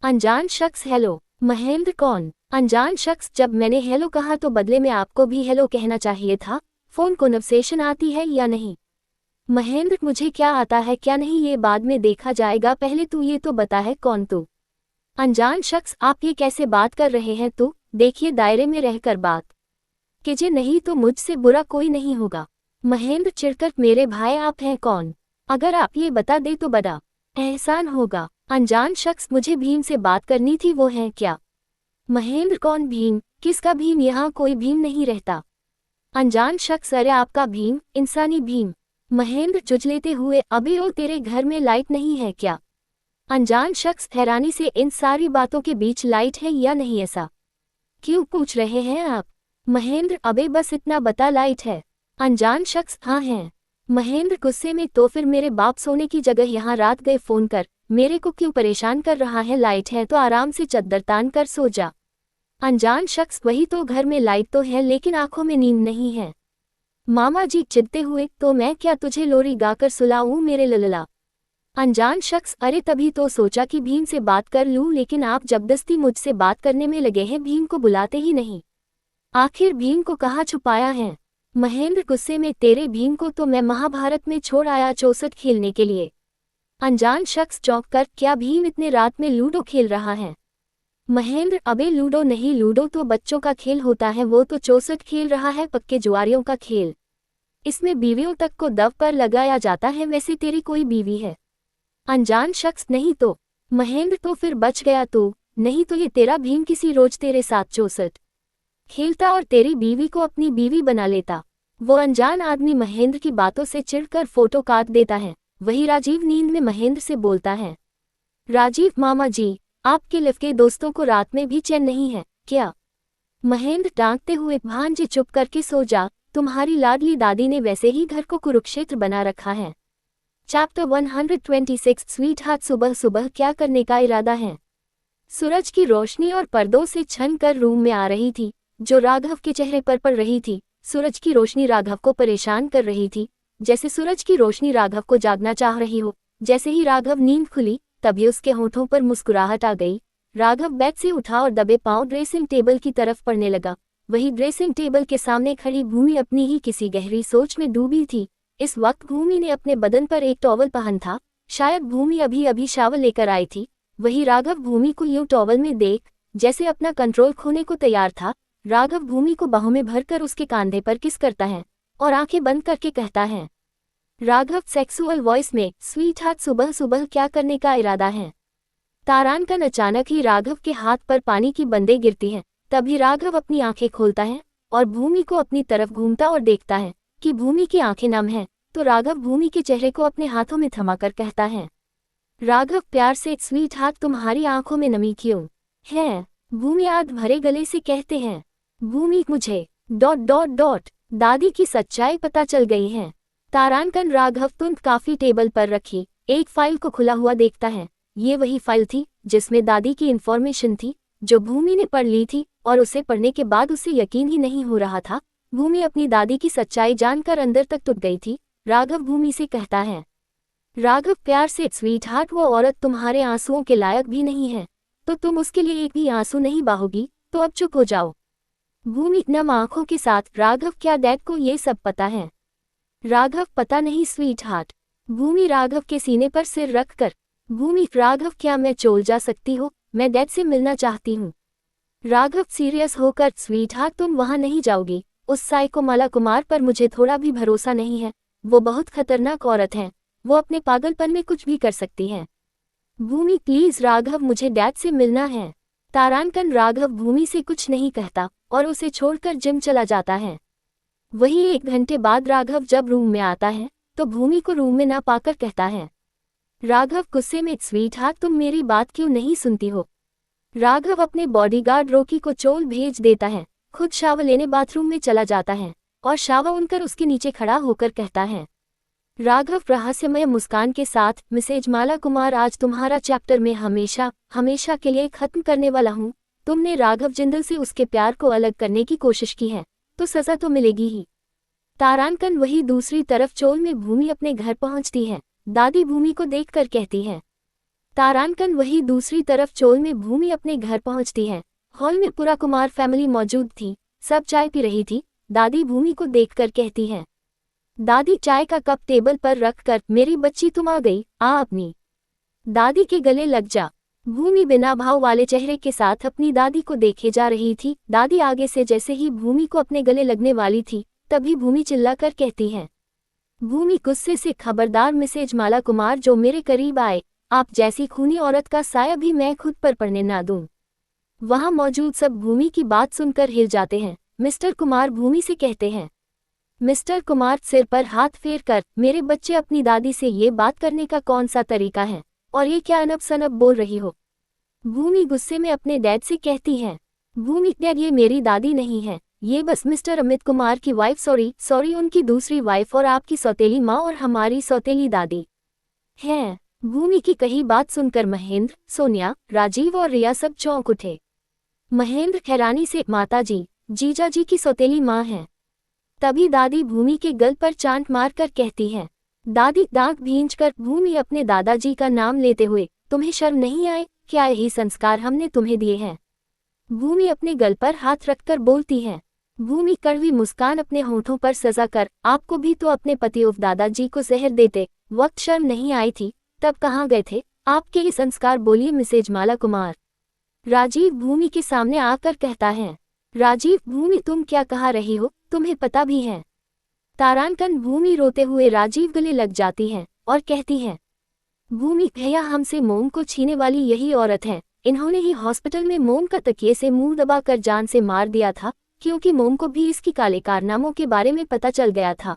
अनजान शख्स हेलो। महेंद्र कौन? अनजान शख्स, जब मैंने हेलो कहा तो बदले में आपको भी हेलो कहना चाहिए था। फोन कॉन्वर्सेशन आती है या नहीं? महेंद्र, मुझे क्या आता है क्या नहीं ये बाद में देखा जाएगा, पहले तू ये तो बता है कौन तू? अनजान शख्स, आप ये कैसे बात कर रहे हैं? तू देखिए दायरे में रहकर बात कीजिए, नहीं तो मुझसे बुरा कोई नहीं होगा। महेंद्र चिढ़कर, मेरे भाई आप हैं कौन? अगर आप ये बता दे तो बड़ा एहसान होगा। अनजान शख्स, मुझे भीम से बात करनी थी, वो है क्या? महेंद्र, कौन भीम? किसका भीम? यहाँ कोई भीम नहीं रहता। अनजान शख्स, अरे आपका भीम, इंसानी भीम। महेंद्र जुझलेते हुए, अबे ओ तेरे घर में लाइट नहीं है क्या? अनजान शख्स हैरानी से, इन सारी बातों के बीच लाइट है या नहीं ऐसा क्यों पूछ रहे हैं आप? महेंद्र, अबे बस इतना बता लाइट है। अनजान शख्स, हाँ है। महेंद्र गुस्से में, तो फिर मेरे बाप सोने की जगह यहाँ रात गए फोन कर, मेरे को क्यों परेशान कर रहा है? लाइट है तो आराम से चद्दर तान कर सो जा। अनजान शख्स, वही तो, घर में लाइट तो है लेकिन आंखों में नींद नहीं है। मामा जी चिढ़ते हुए, तो मैं क्या तुझे लोरी गाकर सुलाऊं मेरे ललला? अनजान शख्स, अरे तभी तो सोचा कि भीम से बात कर लूं, लेकिन आप जबरदस्ती मुझसे बात करने में लगे हैं, भीम को बुलाते ही नहीं। आखिर भीम को कहाँ छुपाया है? महेंद्र गुस्से में, तेरे भीम को तो मैं महाभारत में छोड़ आया 64 खेलने के लिए। अनजान शख्स चौंक कर, क्या भीम इतने रात में लूडो खेल रहा है? महेंद्र, अबे लूडो नहीं, लूडो तो बच्चों का खेल होता है, वो तो 64 खेल रहा है, पक्के जुआरियों का खेल। इसमें बीवियों तक को दव पर लगाया जाता है। वैसे तेरी कोई बीवी है? अनजान शख्स, नहीं तो। महेंद्र, तो फिर बच गया तू, नहीं तो ये तेरा भीम किसी रोज तेरे साथ 64 खेलता और तेरी बीवी को अपनी बीवी बना लेता। वो अनजान आदमी महेंद्र की बातों से चिढ़कर फोटो काट देता है। वही राजीव नींद में महेंद्र से बोलता है, राजीव मामा जी, आपके लिव के दोस्तों को रात में भी चैन नहीं है क्या? महेंद्र डांटते हुए, भांजे चुप करके सो जा, तुम्हारी लाडली दादी ने वैसे ही घर को कुरुक्षेत्र बना रखा है। चैप्टर 126 स्वीट हार्ट, सुबह सुबह क्या करने का इरादा है? सूरज की रोशनी और पर्दों से छन कर रूम में आ रही थी, जो राघव के चेहरे पर पड़ रही थी। सूरज की रोशनी राघव को परेशान कर रही थी, जैसे सूरज की रोशनी राघव को जागना चाह रही हो। जैसे ही राघव नींद खुली तभी उसके होठों पर मुस्कुराहट आ गई। राघव बेड से उठा और दबे पांव ड्रेसिंग टेबल की तरफ पढ़ने लगा। वही ड्रेसिंग टेबल के सामने खड़ी भूमि अपनी ही किसी गहरी सोच में डूबी थी। इस वक्त भूमि ने अपने बदन पर एक टॉवल पहन था। शायद भूमि अभी अभी शावर लेकर आई थी। वही राघव भूमि को यूं टॉवल में देख जैसे अपना कंट्रोल खोने को तैयार था। राघव भूमि को बाहों में भरकर उसके कंधे पर किस करता है और आंखें बंद करके कहता है, राघव सेक्सुअल वॉइस में, स्वीट हार्ट सुबह सुबह क्या करने का इरादा है। तारानकन अचानक ही राघव के हाथ पर पानी की बूंदें गिरती हैं। तभी राघव अपनी आंखें खोलता है और भूमि को अपनी तरफ घूमता और देखता है कि भूमि की आंखें नम हैं। तो राघव भूमि के चेहरे को अपने हाथों में थमाकर कहता है, राघव प्यार से, स्वीट हार्ट तुम्हारी आंखों में नमी क्यों है। भूमि आध भरे गले से कहते हैं, भूमि मुझे ... दादी की सच्चाई पता चल गई है। तारानकन राघव तुरंत काफी टेबल पर रखी एक फाइल को खुला हुआ देखता है। ये वही फाइल थी जिसमें दादी की इन्फॉर्मेशन थी जो भूमि ने पढ़ ली थी और उसे पढ़ने के बाद उसे यकीन ही नहीं हो रहा था। भूमि अपनी दादी की सच्चाई जानकर अंदर तक टूट गई थी। राघव भूमि से कहता है, राघव प्यार से, स्वीट हार्ट वो औरत तुम्हारे आंसुओं के लायक भी नहीं है, तो तुम उसके लिए एक भी आंसू नहीं बहाओगी, तो अब चुप हो जाओ। भूमि नम आंखों के साथ, राघव क्या डैड को ये सब पता है। राघव पता नहीं स्वीट हार्ट। भूमि राघव के सीने पर सिर रखकर, भूमि राघव क्या मैं चोल जा सकती हूँ, मैं डैड से मिलना चाहती हूँ। राघव सीरियस होकर, स्वीट हार्ट तुम वहाँ नहीं जाओगी, उस साइकोमाला कुमार पर मुझे थोड़ा भी भरोसा नहीं है, वो बहुत खतरनाक औरत है, वो अपने पागलपन में कुछ भी कर सकती है। भूमि प्लीज राघव मुझे डैड से मिलना है। तारानकन राघव भूमि से कुछ नहीं कहता और उसे छोड़कर जिम चला जाता है। वही 1 घंटे बाद राघव जब रूम में आता है तो भूमि को रूम में ना पाकर कहता है, राघव गुस्से में, स्वीट हार्ट तुम मेरी बात क्यों नहीं सुनती हो। राघव अपने बॉडीगार्ड रॉकी को चोल भेज देता है, खुद शावर लेने बाथरूम में चला जाता है और शावर उनकर उसके नीचे खड़ा होकर कहता है, राघव रहस्यमय मुस्कान के साथ, मिसेज माला कुमार आज तुम्हारा चैप्टर में हमेशा हमेशा के लिए खत्म करने वाला हूँ। तुमने राघव जिंदल से उसके प्यार को अलग करने की कोशिश की है तो सजा तो मिलेगी ही। तारानकन वही दूसरी तरफ चोल में भूमि अपने घर पहुंचती है। दादी भूमि को देखकर कहती है, तारानकन वही दूसरी तरफ चोल में भूमि अपने घर पहुंचती है। हॉल में पूरा कुमार फैमिली मौजूद थी, सब चाय पी रही थी। दादी भूमि को देखकर कहती है, दादी चाय का कप टेबल पर रखकर, मेरी बच्ची तुम आ गई, आ अपनी दादी के गले लग जा। भूमि बिना भाव वाले चेहरे के साथ अपनी दादी को देखे जा रही थी। दादी आगे से जैसे ही भूमि को अपने गले लगने वाली थी तभी भूमि चिल्लाकर कहती है, भूमि गुस्से से, खबरदार मिसेज माला कुमार जो मेरे करीब आए, आप जैसी खूनी औरत का साया भी मैं खुद पर पड़ने ना दूं। वहां मौजूद सब भूमि की बात सुनकर हिल जाते हैं। मिस्टर कुमार भूमि से कहते हैं, मिस्टर कुमार सिर पर हाथ फेर कर, मेरे बच्चे अपनी दादी से ये बात करने का कौन सा तरीका है और ये क्या अनब सनब बोल रही हो। भूमि गुस्से में अपने डैड से कहती है, भूमि डैड ये मेरी दादी नहीं है, ये बस मिस्टर अमित कुमार की वाइफ, सॉरी उनकी दूसरी वाइफ और आपकी सौतेली माँ और हमारी सौतेली दादी है। भूमि की कही बात सुनकर महेंद्र, सोनिया, राजीव और रिया सब चौंक उठे। महेंद्र हैरानी से, माताजी, जीजा जी की सौतेली माँ है। तभी दादी भूमि के गल पर चांट मारकर कहती है, दादी दांत भींचकर, भूमि अपने दादाजी का नाम लेते हुए, तुम्हें शर्म नहीं आए क्या, यही संस्कार हमने तुम्हें दिए हैं। भूमि अपने गल पर हाथ रखकर बोलती है। भूमि कड़वी मुस्कान अपने होठों पर सजा कर, आपको भी तो अपने पति उफ दादाजी को जहर देते वक्त शर्म नहीं आई थी, तब कहाँ गए थे आपके ये संस्कार, बोलिए मिसेज माला कुमार। राजीव भूमि के सामने आकर कहता है, राजीव भूमि तुम क्या कहा रही हो, तुम्हें पता भी है। तारानकन भूमि रोते हुए राजीव गले लग जाती है और कहती है, भूमि भैया हमसे मोम को छीने वाली यही औरत है, इन्होंने ही हॉस्पिटल में मोम का तकिए से मुंह दबाकर जान से मार दिया था, क्योंकि मोम को भी इसकी काले कारनामों के बारे में पता चल गया था।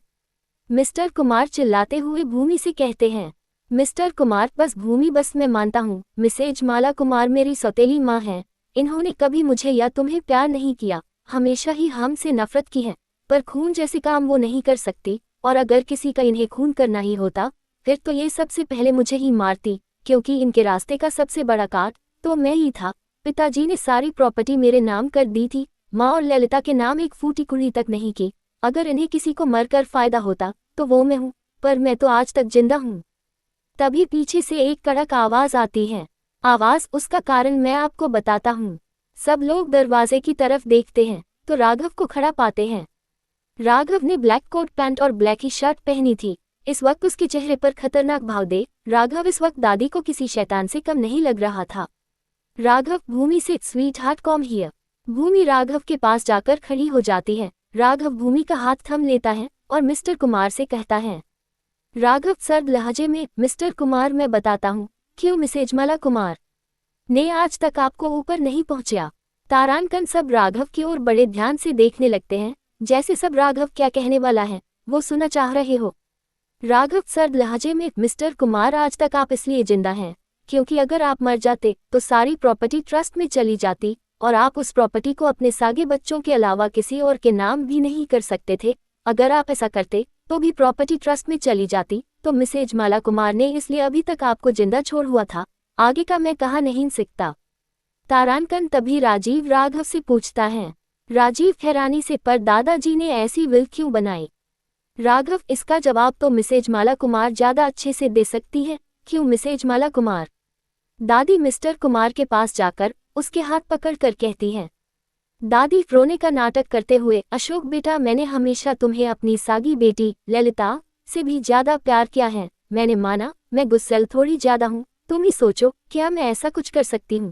मिस्टर कुमार चिल्लाते हुए भूमि से कहते हैं, मिस्टर कुमार बस भूमि बस मैं मानता हूँ, मिसेज माला कुमार मेरी सौतेली माँ है, इन्होंने कभी मुझे या तुम्हें प्यार नहीं किया, हमेशा ही हमसे नफरत की है, पर खून जैसे काम वो नहीं कर सकती, और अगर किसी का इन्हें खून करना ही होता फिर तो ये सबसे पहले मुझे ही मारती, क्योंकि इनके रास्ते का सबसे बड़ा काट तो मैं ही था। पिताजी ने सारी प्रॉपर्टी मेरे नाम कर दी थी, माँ और ललिता के नाम एक फूटी कुड़ी तक नहीं की। अगर इन्हें किसी को मरकर फायदा होता तो वो मैं हूँ, पर मैं तो आज तक जिंदा हूँ। तभी पीछे से एक कड़क आवाज आती है। आवाज, उसका कारण मैं आपको बताता हूँ। सब लोग दरवाजे की तरफ देखते हैं तो राघव को खड़ा पाते हैं। राघव ने ब्लैक कोट पैंट और ब्लैक ही शर्ट पहनी थी। इस वक्त उसके चेहरे पर खतरनाक भाव देख राघव इस वक्त दादी को किसी शैतान से कम नहीं लग रहा था। राघव भूमि से स्वीट हार्ट कॉम हियर। भूमि राघव के पास जाकर खड़ी हो जाती है। राघव भूमि का हाथ थम लेता है और मिस्टर कुमार से कहता है। राघव सर्द लहजे में, मिस्टर कुमार मैं बताता हूँ क्यों मिसेज मला कुमार ने आज तक आपको ऊपर नहीं पहुंचा। तारांकन सब राघव की ओर बड़े ध्यान से देखने लगते हैं, जैसे सब राघव क्या कहने वाला है वो सुनना चाह रहे हो। राघव सर्द लहजे में, मिस्टर कुमार आज तक आप इसलिए जिंदा हैं क्योंकि अगर आप मर जाते तो सारी प्रॉपर्टी ट्रस्ट में चली जाती और आप उस प्रॉपर्टी को अपने सागे बच्चों के अलावा किसी और के नाम भी नहीं कर सकते थे। अगर आप ऐसा करते तो भी प्रॉपर्टी ट्रस्ट में चली जाती, तो मिसेज माला कुमार ने इसलिए अभी तक आपको जिंदा छोड़ हुआ था। आगे का मैं कहा नहीं सकता। तारांकन तभी राजीव राघव से पूछता है। राजीव हैरानी से, पर दादाजी ने ऐसी विल क्यों बनाई? राघव, इसका जवाब तो मिसेज माला कुमार ज्यादा अच्छे से दे सकती है। क्यों मिसेज माला कुमार? दादी मिस्टर कुमार के पास जाकर उसके हाथ पकड़कर कहती हैं। दादी रोने का नाटक करते हुए, अशोक बेटा मैंने हमेशा तुम्हें अपनी सागी बेटी ललिता से भी ज्यादा प्यार किया है। मैंने माना मैं गुस्सैल थोड़ी ज्यादा हूँ, तुम ही सोचो क्या मैं ऐसा कुछ कर सकती हूँ।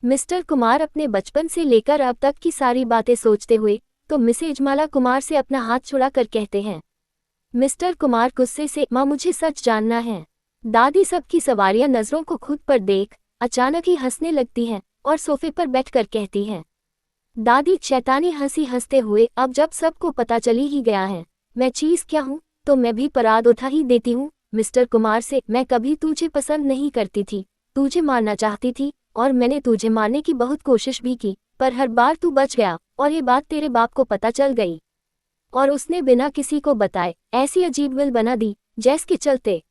मिस्टर कुमार अपने बचपन से लेकर अब तक की सारी बातें सोचते हुए तो मिसेज माला कुमार से अपना हाथ छुड़ाकर कहते हैं। मिस्टर कुमार गुस्से से, माँ मुझे सच जानना है। दादी सबकी सवारियां नजरों को खुद पर देख अचानक ही हंसने लगती हैं और सोफे पर बैठकर कहती हैं। दादी शैतानी हंसी हंसते हुए, अब जब सबको पता चली ही गया है मैं चीज क्या हूँ तो मैं भी पराद उठा ही देती हूँ मिस्टर कुमार से। मैं कभी तुझे पसंद नहीं करती थी, तुझे मारना चाहती थी और मैंने तुझे मारने की बहुत कोशिश भी की, पर हर बार तू बच गया और ये बात तेरे बाप को पता चल गई और उसने बिना किसी को बताए ऐसी अजीब विल बना दी जिसके चलते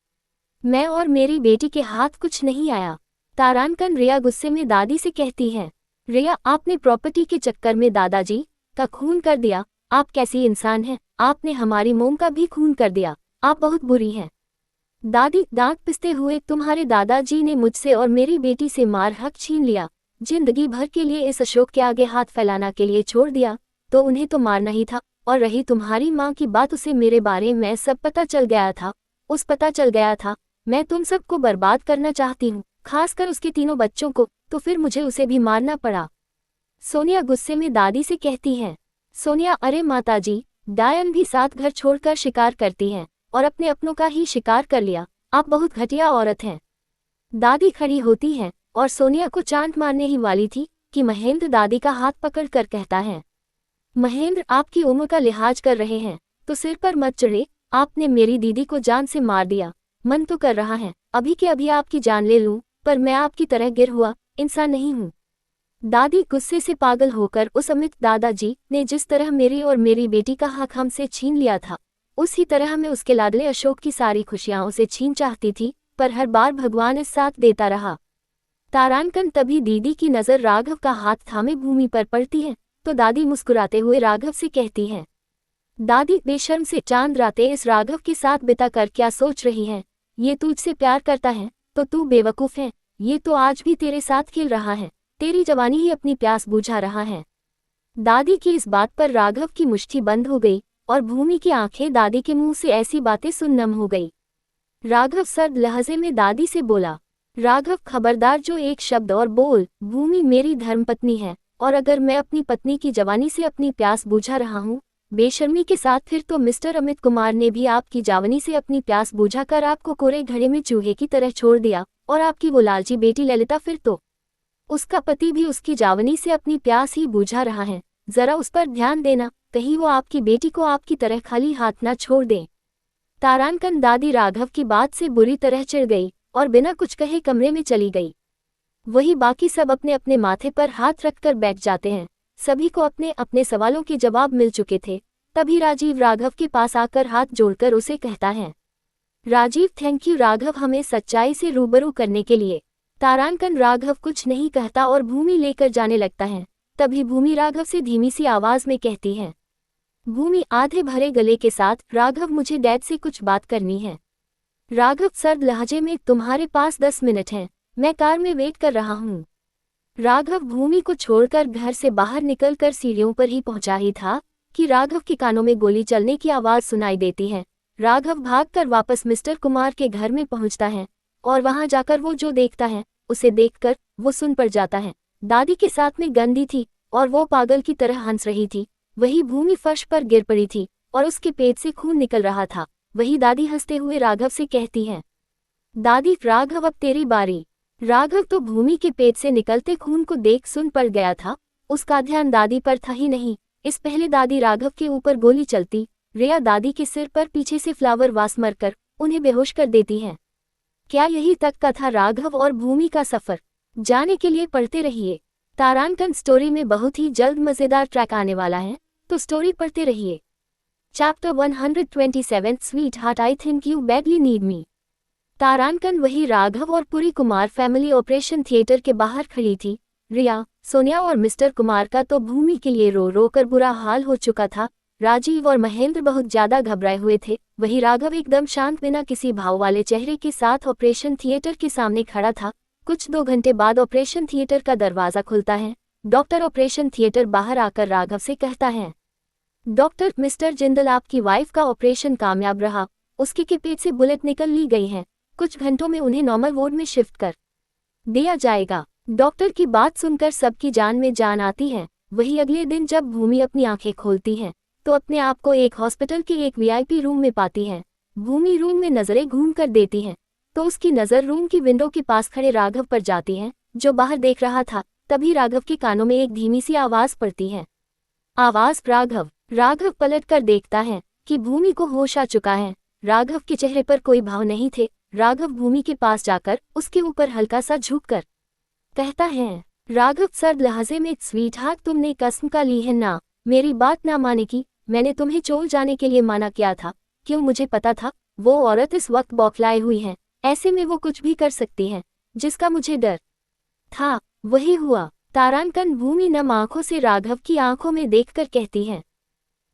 मैं और मेरी बेटी के हाथ कुछ नहीं आया। तारांकन रिया गुस्से में दादी से कहती है। रिया, आपने प्रॉपर्टी के चक्कर में दादाजी का खून कर दिया। आप कैसी इंसान हैं? आपने हमारी मोम का भी खून कर दिया। आप बहुत बुरी हैं। दादी दांत पिसते हुए, तुम्हारे दादाजी ने मुझसे और मेरी बेटी से मार हक छीन लिया, जिंदगी भर के लिए इस अशोक के आगे हाथ फैलाना के लिए छोड़ दिया, तो उन्हें तो मारना ही था। और रही तुम्हारी माँ की बात, उसे मेरे बारे में सब पता चल गया था। पता चल गया था मैं तुम सबको बर्बाद करना चाहती हूँ, खासकर उसके तीनों बच्चों को, तो फिर मुझे उसे भी मारना पड़ा। सोनिया गुस्से में दादी से कहती है। सोनिया, अरे माताजी, डायन भी साथ घर छोड़कर शिकार करती हैं और अपने अपनों का ही शिकार कर लिया। आप बहुत घटिया औरत हैं। दादी खड़ी होती है और सोनिया को चांट मारने ही वाली थी कि महेंद्र दादी का हाथ पकड़कर कहता है। महेंद्र, आपकी उम्र का लिहाज कर रहे हैं तो सिर पर मत चढ़े। आपने मेरी दीदी को जान से मार दिया। मन तो कर रहा है अभी के अभी आपकी जान ले लूं, पर मैं आपकी तरह गिर हुआ इंसान नहीं हूं। दादी गुस्से से पागल होकर, उस अमित दादाजी ने जिस तरह मेरी और मेरी बेटी का हक हमसे छीन लिया था, उसी तरह मैं उसके लाडले अशोक की सारी खुशियां उसे छीन चाहती थी, पर हर बार भगवान इस साथ देता रहा। तारांकन तभी दीदी की नजर राघव का हाथ थामे भूमि पर पड़ती है तो दादी मुस्कुराते हुए राघव से कहती है। दादी बेशर्म से, चांद रातें इस राघव के साथ बिता कर क्या सोच रही है? ये तुझसे प्यार करता है तो तू बेवकूफ है। ये तो आज भी तेरे साथ खेल रहा है, तेरी जवानी ही अपनी प्यास बुझा रहा है। दादी की इस बात पर राघव की मुट्ठी बंद हो गई और भूमि की आंखें दादी के मुंह से ऐसी बातें सुन नम हो गई। राघव सर्द लहजे में दादी से बोला। राघव, खबरदार जो एक शब्द और बोल। भूमि मेरी धर्मपत्नी है और अगर मैं अपनी पत्नी की जवानी से अपनी प्यास बुझा रहा हूँ बेशर्मी के साथ, फिर तो मिस्टर अमित कुमार ने भी आपकी जवानी से अपनी प्यास बुझाकर आपको कोरे घड़े में चूहे की तरह छोड़ दिया, और आपकी वो लालची बेटी ललिता, फिर तो उसका पति भी उसकी जवानी से अपनी प्यास ही बुझा रहा है। जरा उस पर ध्यान देना, कहीं वो आपकी बेटी को आपकी तरह खाली हाथ ना छोड़ दे। तारांकन दादी राघव की बात से बुरी तरह चिढ़ गई और बिना कुछ कहे कमरे में चली गई। वही बाकी सब अपने अपने माथे पर हाथ रखकर बैठ जाते हैं। सभी को अपने अपने सवालों के जवाब मिल चुके थे। तभी राजीव राघव के पास आकर हाथ जोड़कर उसे कहता है। राजीव, थैंक यू राघव, हमें सच्चाई से रूबरू करने के लिए। तारांकन राघव कुछ नहीं कहता और भूमि लेकर जाने लगता है। तभी भूमि राघव से धीमी सी आवाज में कहती है। भूमि आधे भरे गले के साथ, राघव मुझे डैड से कुछ बात करनी है। राघव सर्द लहजे में, तुम्हारे पास 10 मिनट हैं, मैं कार में वेट कर रहा हूँ। राघव भूमि को छोड़कर घर से बाहर निकलकर सीढ़ियों पर ही पहुंचा ही था कि राघव के कानों में गोली चलने की आवाज सुनाई देती है राघव भागकर वापस मिस्टर कुमार के घर में पहुंचता है और वहां जाकर वो जो देखता है उसे देखकर वो सुन पड़ जाता है। दादी के साथ में गंदी थी और वो पागल की तरह हंस रही थी। वही भूमि फर्श पर गिर पड़ी थी और उसके पेट से खून निकल रहा था। वही दादी हंसते हुए राघव से कहती है, दादी राघव अब तेरी बारी। राघव तो भूमि के पेट से निकलते खून को देख सुन पड़ गया था। उसका ध्यान दादी पर था ही नहीं। इस पहले दादी राघव के ऊपर गोली चलती, रिया दादी के सिर पर पीछे से फ्लावर वास मरकर उन्हें बेहोश कर देती हैं। क्या यही तक का था राघव और भूमि का सफर? जाने के लिए पढ़ते रहिए। तारांकन स्टोरी में बहुत ही जल्द मजेदार ट्रैक आने वाला है, तो स्टोरी पढ़ते रहिए। Chapter 127 sweet heart I think you badly need me. तारांकन वही राघव और Puri Kumar family operation theatre के बाहर खड़ी थी। रिया, सोनिया और मिस्टर कुमार का तो भूमि के लिए रो रो कर बुरा हाल हो चुका था। राजीव और महेंद्र बहुत ज्यादा घबराए हुए थे। वही राघव एकदम शांत बिना किसी भाव वाले चेहरे के साथ ऑपरेशन थिएटर के सामने खड़ा था। कुछ 2 घंटे बाद ऑपरेशन थिएटर का दरवाजा खुलता है। डॉक्टर ऑपरेशन थिएटर बाहर आकर राघव से कहता है, डॉक्टर, मिस्टर जिंदल आपकी वाइफ का ऑपरेशन कामयाब रहा। उसके के पेट से बुलेट निकल ली गई है। कुछ घंटों में उन्हें नॉर्मल वार्ड में शिफ्ट कर दिया जाएगा। डॉक्टर की बात सुनकर सबकी जान में जान आती है। वही अगले दिन जब भूमि अपनी आंखें खोलती है तो अपने आप को एक हॉस्पिटल के एक वीआईपी रूम में पाती है। भूमि रूम में नजरें घूम कर देती है तो उसकी नजर रूम की विंडो के पास खड़े राघव पर जाती है, जो बाहर देख रहा था। तभी राघव के कानों में एक धीमी सी आवाज पड़ती है। आवाज राघव। राघव पलट कर देखता है कि भूमि को होश आ चुका है। राघव के चेहरे पर कोई भाव नहीं थे। राघव भूमि के पास जाकर उसके ऊपर हल्का सा झुककर कहता है, राघव सर्द लहजे में, स्वीट हार्ट तुमने कसम का ली है ना मेरी बात ना माने की। मैंने तुम्हें चोल जाने के लिए माना किया था। क्यों? मुझे पता था वो औरत इस वक्त बौखलाए हुई है। ऐसे में वो कुछ भी कर सकती है। जिसका मुझे डर था वही हुआ। तारांकन भूमि नम आंखों से राघव की आंखों में देखकर कहती है।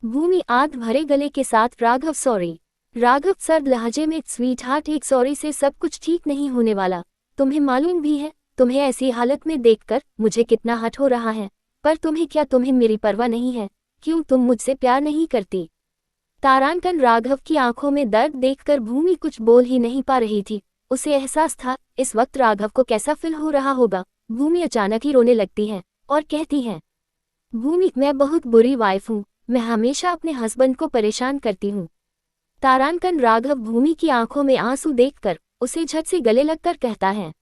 भूमि आग भरे गले के साथ, राघव सॉरी। राघव सर्द लहजे में, स्वीट हार्ट एक सॉरी से सब कुछ ठीक नहीं होने वाला। तुम्हें मालूम भी है तुम्हें ऐसी हालत में देखकर मुझे कितना हट हो रहा है। पर तुम्हें क्या, तुम्हें मेरी परवाह नहीं है? क्यों? तुम मुझसे प्यार नहीं करती? तारांकन राघव की आंखों में दर्द देखकर भूमि कुछ बोल ही नहीं पा रही थी। उसे एहसास था इस वक्त राघव को कैसा फील हो रहा होगा। भूमि अचानक ही रोने लगती है और कहती है, भूमि मैं बहुत बुरी वाइफ हूँ। मैं हमेशा अपने हस्बैंड को परेशान करती हूँ। तारांकन राघव भूमि की आंखों में आंसू देखकर उसे झट से गले लगकर कहता है,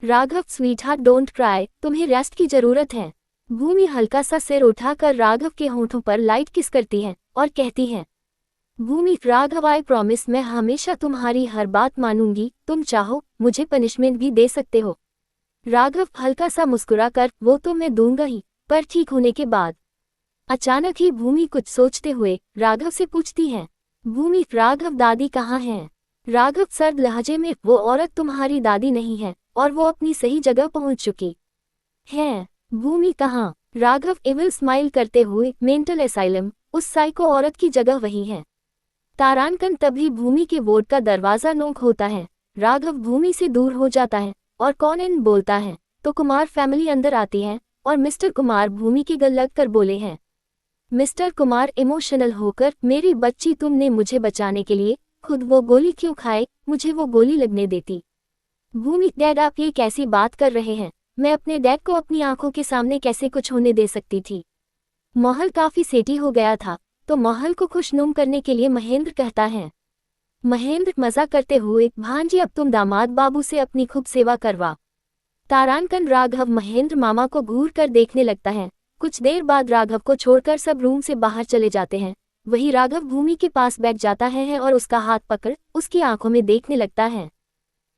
Raghav sweet heart don't cry, तुम्हें रेस्ट की जरूरत है। भूमि हल्का सा सिर उठाकर राघव के होंठों पर लाइट किस करती है और कहती है, भूमि राघव आई प्रॉमिस मैं हमेशा तुम्हारी हर बात मानूंगी। तुम चाहो मुझे पनिशमेंट भी दे सकते हो। राघव हल्का सा मुस्कुराकर, वो तो मैं दूंगा ही, पर ठीक होने के बाद। अचानक ही भूमि कुछ सोचते हुए राघव से पूछती है, भूमि राघव दादी कहाँ है? राघव सर्द लहजे में, वो औरत तुम्हारी दादी नहीं है और वो अपनी सही जगह पहुंच चुकी है। भूमि कहाँ? राघव एविल स्माइल करते हुए, मेंटल एसाइलम, उस साइको औरत की जगह वही है। तारांकन तभी भूमि के वार्ड का दरवाजा नोक होता है। राघव भूमि से दूर हो जाता है और कौन इन बोलता है तो कुमार फैमिली अंदर आती है और मिस्टर कुमार भूमि के गल लग कर बोले हैं। मिस्टर कुमार इमोशनल होकर, मेरी बच्ची तुमने मुझे बचाने के लिए खुद वो गोली क्यों खाए? मुझे वो गोली लगने देती। भूमि, डैड आप ये कैसी बात कर रहे हैं? मैं अपने डैड को अपनी आंखों के सामने कैसे कुछ होने दे सकती थी? माहौल काफी सेठी हो गया था तो माहौल को खुशनुम करने के लिए महेंद्र कहता है। महेंद्र मजा करते हुए, भांजी अब तुम दामाद बाबू से अपनी खूब सेवा करवा। तारांकन राघव महेंद्र मामा को घूर कर देखने लगता है। कुछ देर बाद राघव को छोड़कर सब रूम से बाहर चले जाते हैं। वही राघव भूमि के पास बैठ जाता है और उसका हाथ पकड़ उसकी आंखों में देखने लगता है।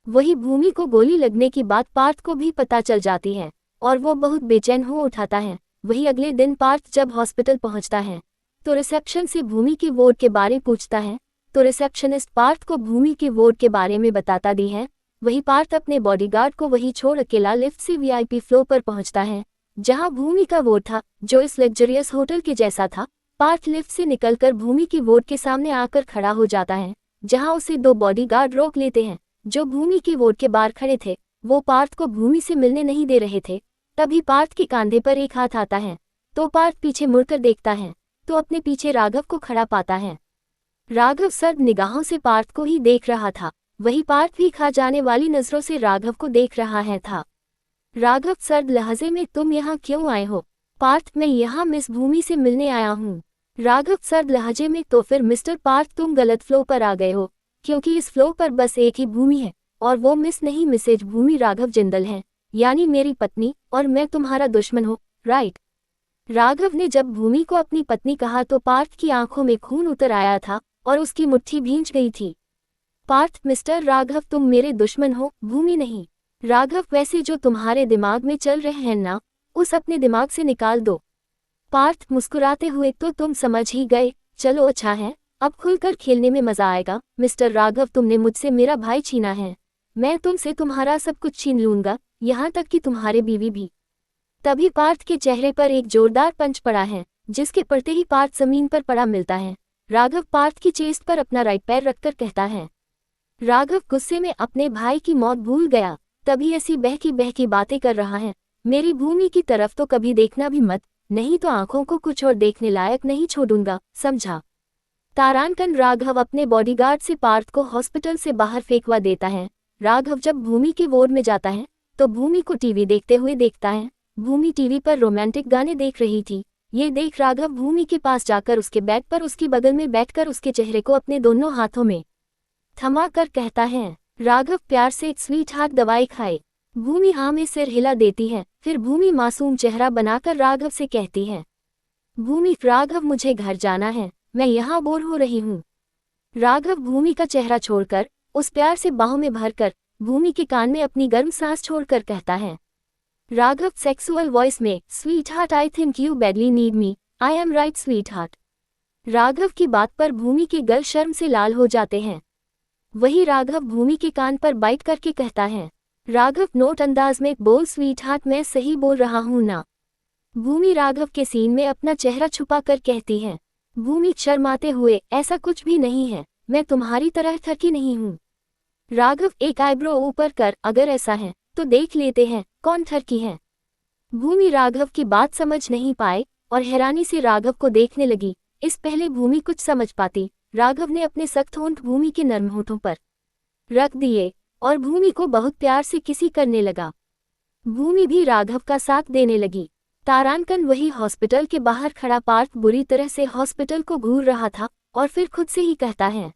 वही भूमि को गोली लगने की बात पार्थ को भी पता चल जाती है और वो बहुत बेचैन हो उठाता है। वही अगले दिन पार्थ जब हॉस्पिटल पहुंचता है तो रिसेप्शन से भूमि के वार्ड के बारे पूछता है तो रिसेप्शनिस्ट पार्थ को भूमि के वार्ड के बारे में बताता दी है। वही पार्थ अपने बॉडीगार्ड को वही छोड़ अकेला लिफ्ट से वीआईपी फ्लोर पर पहुंचता है जहां भूमि का वार्ड था, जो इस लग्जरियस होटल के जैसा था। पार्थ लिफ्ट से निकलकर भूमि के वार्ड के सामने आकर खड़ा हो जाता है जहां उसे 2 बॉडीगार्ड रोक लेते हैं जो भूमि के वार्ड के बाहर खड़े थे। वो पार्थ को भूमि से मिलने नहीं दे रहे थे। तभी पार्थ के कंधे पर एक हाथ आता है तो पार्थ पीछे मुड़कर देखता है तो अपने पीछे राघव को खड़ा पाता है। राघव सर्द निगाहों से पार्थ को ही देख रहा था। वही पार्थ भी खा जाने वाली नजरों से राघव को देख रहा है था। राघव सर्द लहजे में, तुम यहाँ क्यों आए हो? पार्थ, मैं यहाँ मिस भूमि से मिलने आया हूँ। राघव सर्द लहजे में, तो फिर मिस्टर पार्थ तुम गलत फ्लो पर आ गए हो, क्योंकि इस फ्लो पर बस एक ही भूमि है और वो मिस नहीं मिसेज भूमि राघव जिंदल है, यानी मेरी पत्नी, और मैं तुम्हारा दुश्मन हूँ, राइट? राघव ने जब भूमि को अपनी पत्नी कहा तो पार्थ की आंखों में खून उतर आया था और उसकी मुट्ठी भींच गई थी। पार्थ, मिस्टर राघव तुम मेरे दुश्मन हो, भूमि नहीं। राघव, वैसे जो तुम्हारे दिमाग में चल रहे हैं ना, उस अपने दिमाग से निकाल दो। पार्थ मुस्कुराते हुए, तो तुम समझ ही गए, चलो अच्छा है, अब खुलकर खेलने में मजा आएगा। मिस्टर राघव, तुमने मुझसे मेरा भाई छीना है, मैं तुमसे तुम्हारा सब कुछ छीन लूंगा, यहाँ तक कि तुम्हारे बीवी भी। तभी पार्थ के चेहरे पर एक जोरदार पंच पड़ा है, जिसके पड़ते ही पार्थ जमीन पर पड़ा मिलता है। राघव पार्थ की चेस्ट पर अपना राइट पैर रखकर कहता है। राघव गुस्से में अपने भाई की मौत भूल गया, तभी ऐसी बहकी बातें कर रहा है। मेरी भूमि की तरफ तो कभी देखना भी मत, नहीं तो आंखों को कुछ और देखने लायक नहीं छोड़ूंगा, समझा? तारांकन राघव अपने बॉडीगार्ड से पार्थ को हॉस्पिटल से बाहर फेंकवा देता है। राघव जब भूमि के वार्ड में जाता है तो भूमि को टीवी देखते हुए देखता है। भूमि टीवी पर रोमांटिक गाने देख रही थी। ये देख राघव भूमि के पास जाकर उसके बेड पर उसकी बगल में बैठकर उसके चेहरे को अपने दोनों हाथों में थमा कर कहता है। राघव प्यार से, स्वीट हार्ट दवाई खाए। भूमि हाँ में सिर हिला देती है। फिर भूमि मासूम चेहरा बनाकर राघव से कहती है, भूमि, राघव मुझे घर जाना है, मैं यहाँ बोर हो रही हूँ। राघव भूमि का चेहरा छोड़कर उस प्यार से बाहों में भरकर भूमि के कान में अपनी गर्म सांस छोड़कर कहता है। राघव सेक्सुअल वॉइस में, sweet heart I think you badly need me, I am right sweet heart. Raghav की बात पर भूमि के गल शर्म से लाल हो जाते हैं। वही राघव भूमि के कान पर बाइट करके कहता है। राघव नोट अंदाज में, बोल स्वीट हार्ट, मैं सही बोल रहा हूँ ना? भूमि राघव के सीन में अपना चेहरा छुपा कर कहती है। भूमि शर्माते हुए, ऐसा कुछ भी नहीं है, मैं तुम्हारी तरह ठगी नहीं हूँ। राघव एक आईब्रो ऊपर कर, अगर ऐसा है तो देख लेते हैं कौन ठगी है। भूमि राघव की बात समझ नहीं पाए और हैरानी से राघव को देखने लगी। इस पहले भूमि कुछ समझ पाती। राघव ने अपने सख्त होंठ भूमि के नर्म होठों पर रख दिए और भूमि को बहुत प्यार से किसी करने लगा। भूमि भी राघव का साथ देने लगी। तारांकन वही हॉस्पिटल के बाहर खड़ा पार्थ बुरी तरह से हॉस्पिटल को घूर रहा था और फिर खुद से ही कहता है।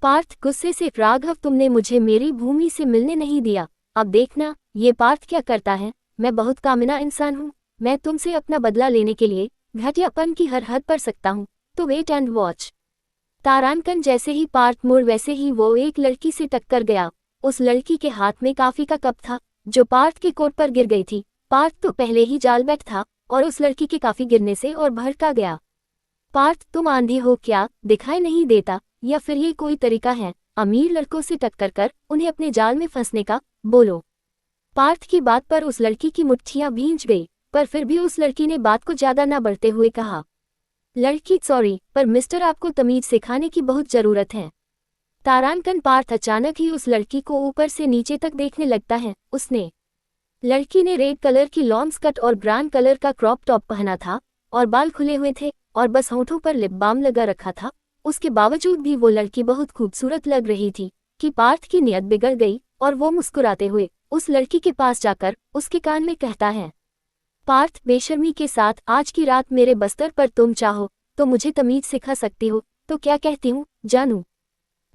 पार्थ गुस्से से, राघव तुमने मुझे मेरी भूमि से मिलने नहीं दिया, अब देखना ये पार्थ क्या करता है। मैं बहुत कामिना इंसान हूँ, मैं तुमसे अपना बदला लेने के लिए घटियापन की हर हद पर सकता हूँ, तो वेट एंड वॉच। तारांकन जैसे ही पार्थ मुड़ वैसे ही वो एक लड़की से टक्कर गया। उस लड़की के हाथ में कॉफी का कप था जो पार्थ के कोट पर गिर गई थी। पार्थ तो पहले ही जालबैठ था और उस लड़की के कॉफी गिरने से और भड़का गया। पार्थ, तुम आंधी हो क्या, दिखाई नहीं देता, या फिर ये कोई तरीका है अमीर लड़कों से टक्कर कर उन्हें अपने जाल में फंसने का? बोलो। पार्थ की बात पर उस लड़की की मुट्ठियां भींच गई, पर फिर भी उस लड़की ने बात को ज्यादा न बढ़ते हुए कहा। लड़की, सॉरी, पर मिस्टर आपको तमीज सिखाने की बहुत जरूरत है। तारांकन पार्थ अचानक ही उस लड़की को ऊपर से नीचे तक देखने लगता है। लड़की ने रेड कलर की लॉन्ग स्कर्ट और ब्राउन कलर का क्रॉप टॉप पहना था और बाल खुले हुए थे और बस होंठों पर लिप बाम लगा रखा था। उसके बावजूद भी वो लड़की बहुत खूबसूरत लग रही थी कि पार्थ की नियत बिगड़ गई और वो मुस्कुराते हुए उस लड़की के पास जाकर उसके कान में कहता है। पार्थ बेशर्मी के साथ, आज की रात मेरे बस्तर पर तुम चाहो तो मुझे तमीज सिखा सकती हो, तो क्या कहती हूँ, जानू?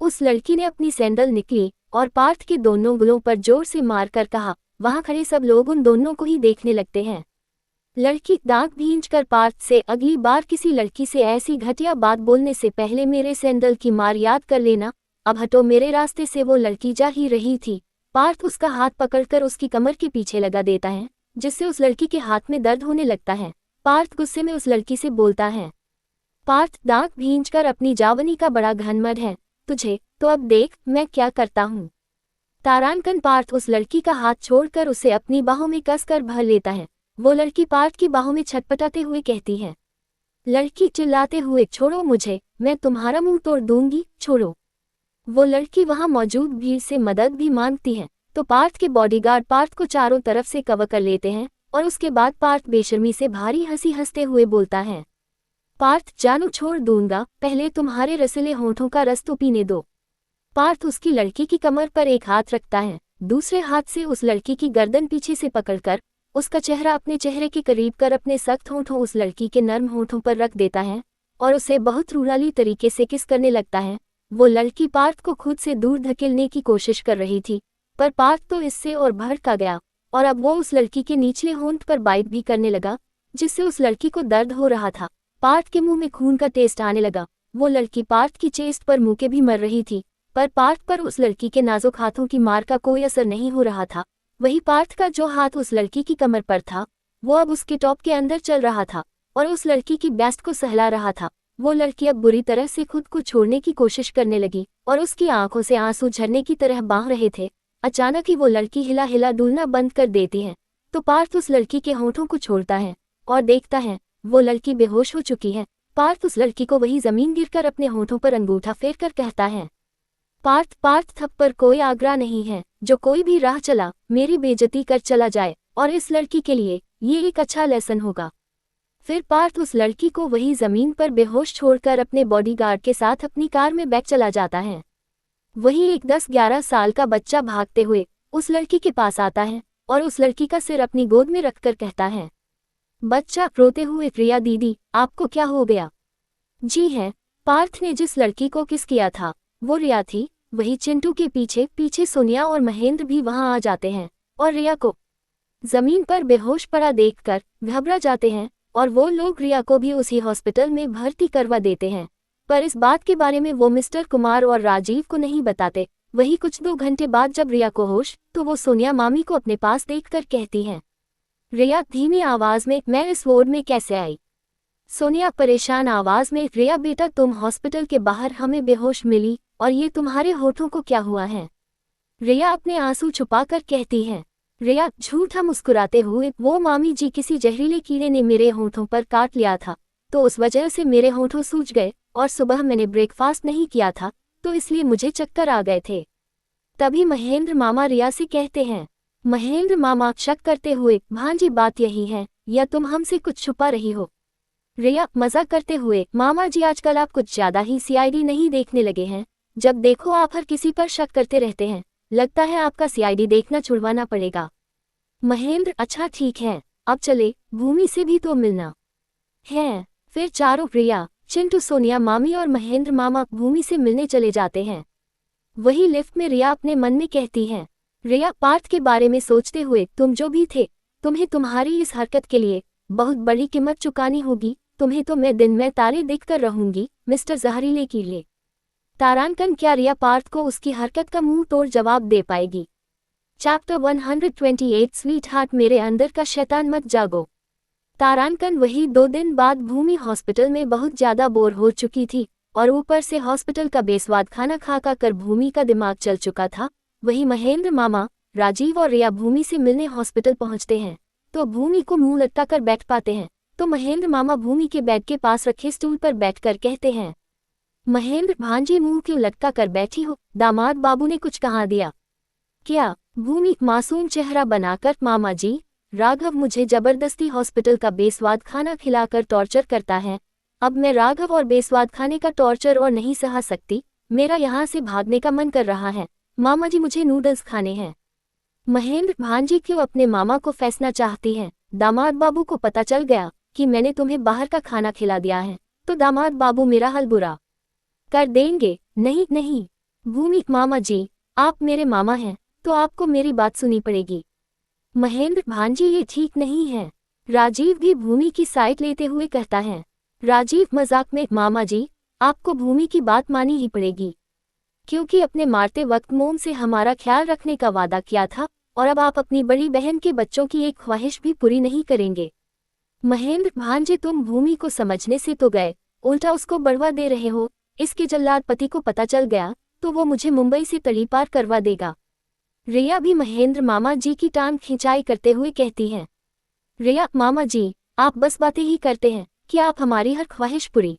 उस लड़की ने अपनी सैंडल निकली और पार्थ के दोनों गुलों पर जोर से मारकर कहा। वहां खड़े सब लोग उन दोनों को ही देखने लगते हैं। लड़की दांत भींचकर पार्थ से, अगली बार किसी लड़की से ऐसी घटिया बात बोलने से पहले मेरे सैंडल की मार याद कर लेना, अब हटो मेरे रास्ते से। वो लड़की जा ही रही थी। पार्थ उसका हाथ पकड़कर उसकी कमर के पीछे लगा देता है, जिससे उस लड़की के हाथ में दर्द होने लगता है। पार्थ गुस्से में उस लड़की से बोलता है। पार्थ दांत भींचकर, अपनी जावनी का बड़ा घनमद है तुझे, तो अब देख मैं क्या करता हूँ। तारांकन पार्थ उस लड़की का हाथ छोड़कर उसे अपनी बाहों में कसकर भर लेता है। वो लड़की पार्थ की बाहों में छटपटाते हुए कहती है। लड़की चिल्लाते हुए, छोड़ो मुझे, मैं तुम्हारा मुंह तोड़ दूंगी, छोड़ो। वो लड़की वहां मौजूद भीड़ से मदद भी मांगती है, तो पार्थ के बॉडीगार्ड पार्थ को चारों तरफ से कवर कर लेते हैं और उसके बाद पार्थ बेशर्मी से भारी हंसी हंसते हुए बोलता है। पार्थ जानू छोड़ दूंगा, पहले तुम्हारे रसीले होठों का रस तो पीने दो। पार्थ उसकी लड़की की कमर पर एक हाथ रखता है, दूसरे हाथ से उस लड़की की गर्दन पीछे से पकड़कर उसका चेहरा अपने चेहरे के करीब कर अपने सख्त होठों उस लड़की के नर्म होठों पर रख देता है और उसे बहुत रूढ़ाली तरीके से किस करने लगता है। वो लड़की पार्थ को खुद से दूर धकेलने की कोशिश कर रही थी, पर पार्थ तो इससे और भड़का गया और अब वो उस लड़की के निचले होंठ पर बाइट भी करने लगा, जिससे उस लड़की को दर्द हो रहा था। पार्थ के मुंह में खून का टेस्ट आने लगा। वो लड़की पार्थ की चेस्ट पर मुंह के भी मर रही थी, पर पार्थ पर उस लड़की के नाजुक हाथों की मार का कोई असर नहीं हो रहा था। वही पार्थ का जो हाथ उस लड़की की कमर पर था, वो अब उसके टॉप के अंदर चल रहा था और उस लड़की की ब्रेस्ट को सहला रहा था। वो लड़की अब बुरी तरह से खुद को छोड़ने की कोशिश करने लगी और उसकी आंखों से आंसू झरने की तरह बह रहे थे। अचानक ही वो लड़की हिला हिला डुलना बंद कर देती है, तो पार्थ उस लड़की के होठों को छोड़ता है और देखता है वो लड़की बेहोश हो चुकी है। पार्थ उस लड़की को वही जमीन गिरकर अपने होठों पर अंगूठा फेर कर कहता है, पार्थ थप पर कोई आग्रह नहीं है, जो कोई भी राह चला मेरी बेइज्जती कर चला जाए और इस लड़की के लिए ये एक अच्छा लेसन होगा। फिर पार्थ उस लड़की को वही जमीन पर बेहोश छोड़कर अपने बॉडीगार्ड के साथ अपनी कार में बैठ चला जाता है। वही एक 10-11 साल का बच्चा भागते हुए उस लड़की के पास आता है और उस लड़की का सिर अपनी गोद में रखकर कहता है, बच्चा रोते हुए, रिया दीदी आपको क्या हो गया? जी है, पार्थ ने जिस लड़की को किस किया था वो रिया थी। वही चिंटू के पीछे पीछे सोनिया और महेंद्र भी वहां आ जाते हैं और रिया को जमीन पर बेहोश पड़ा देखकर घबरा जाते हैं और वो लोग रिया को भी उसी हॉस्पिटल में भर्ती करवा देते हैं। पर इस बात के बारे में वो मिस्टर कुमार और राजीव को नहीं बताते। वही कुछ 2 घंटे बाद जब रिया को होश, तो वो सोनिया मामी को अपने पास देखकर कहती हैं, रिया धीमी आवाज में, मैं इस वार्ड में कैसे आई? सोनिया परेशान आवाज में, रिया बेटा तुम हॉस्पिटल के बाहर हमें बेहोश मिली और ये तुम्हारे होठों को क्या हुआ है? रिया अपने आंसू छुपाकर कहती है, रिया झूठा मुस्कुराते हुए, वो मामी जी किसी जहरीले कीड़े ने मेरे होठों पर काट लिया था, तो उस वजह से मेरे होठों सूज गए और सुबह मैंने ब्रेकफास्ट नहीं किया था तो इसलिए मुझे चक्कर आ गए थे। तभी महेंद्र मामा रिया से कहते हैं, महेंद्र मामा शक करते हुए, भांजी बात यही है या तुम हमसे कुछ छुपा रही हो? रिया मजाक करते हुए, मामा जी आजकल आप कुछ ज्यादा ही सीआईडी नहीं देखने लगे हैं, जब देखो आप हर किसी पर शक करते रहते हैं, लगता है आपका सीआईडी देखना छुड़वाना पड़ेगा। महेंद्र अच्छा ठीक है, अब चले, भूमि से भी तो मिलना है। फिर चारों रिया, चिंटू, सोनिया मामी और महेंद्र मामा भूमि से मिलने चले जाते हैं। वही लिफ्ट में रिया अपने मन में कहती है, रिया पार्थ के बारे में सोचते हुए, तुम जो भी थे, तुम्हें तुम्हारी इस हरकत के लिए बहुत बड़ी कीमत चुकानी होगी। तुम्हें तो मैं दिन में तारे देखकर रहूंगी मिस्टर जहरीले कीड़े। तारांकन क्या रिया पार्थ को उसकी हरकत का मुंह तोड़ जवाब दे पाएगी? चैप्टर 128 स्वीट हार्ट, मेरे अंदर का शैतान मत जागो। तारांकन वही 2 दिन बाद भूमि हॉस्पिटल में बहुत ज्यादा बोर हो चुकी थी और ऊपर से हॉस्पिटल का बेस्वाद खाना खा कर भूमि का दिमाग चल चुका था। वही महेंद्र मामा, राजीव और रिया भूमि से मिलने हॉस्पिटल पहुंचते हैं तो भूमि को मुंह लटका कर बैठ पाते हैं, तो महेंद्र मामा भूमि के बेड के पास रखे स्टूल पर बैठकर कहते हैं, महेंद्र भांजी मुंह क्यों लटका कर बैठी हो? दामाद बाबू ने कुछ कहा दिया क्या? भूमि मासूम चेहरा बनाकर, मामा जी, राघव मुझे जबरदस्ती हॉस्पिटल का बेस्वाद खाना खिलाकर टॉर्चर करता है। अब मैं राघव और बेस्वाद खाने का टॉर्चर और नहीं सहा सकती। मेरा यहाँ से भागने का मन कर रहा है। मामा जी मुझे नूडल्स खाने हैं। महेंद्र भांजी क्यों अपने मामा को फंसना चाहती हैं? दामाद बाबू को पता चल गया कि मैंने तुम्हें बाहर का खाना खिला दिया है तो दामाद बाबू मेरा हाल बुरा कर देंगे। नहीं नहीं भूमि, मामा जी आप मेरे मामा हैं तो आपको मेरी बात सुनी पड़ेगी। महेंद्र भांजी ये ठीक नहीं है। राजीव भी भूमि की साइड लेते हुए कहता है, राजीव मजाक में, मामा जी आपको भूमि की बात मानी ही पड़ेगी क्योंकि अपने मारते वक्त मोम से हमारा ख्याल रखने का वादा किया था और अब आप अपनी बड़ी बहन के बच्चों की एक ख्वाहिश भी पूरी नहीं करेंगे। महेंद्र भांजे तुम भूमि को समझने से तो गए, उल्टा उसको बढ़वा दे रहे हो। इसके जल्लाद पति को पता चल गया तो वो मुझे मुंबई से तड़ी पार करवा देगा। रिया भी महेंद्र मामा जी की टांग खिंचाई करते हुए कहती है, रिया मामा जी आप बस बातें ही करते हैं कि आप हमारी हर ख्वाहिश पूरी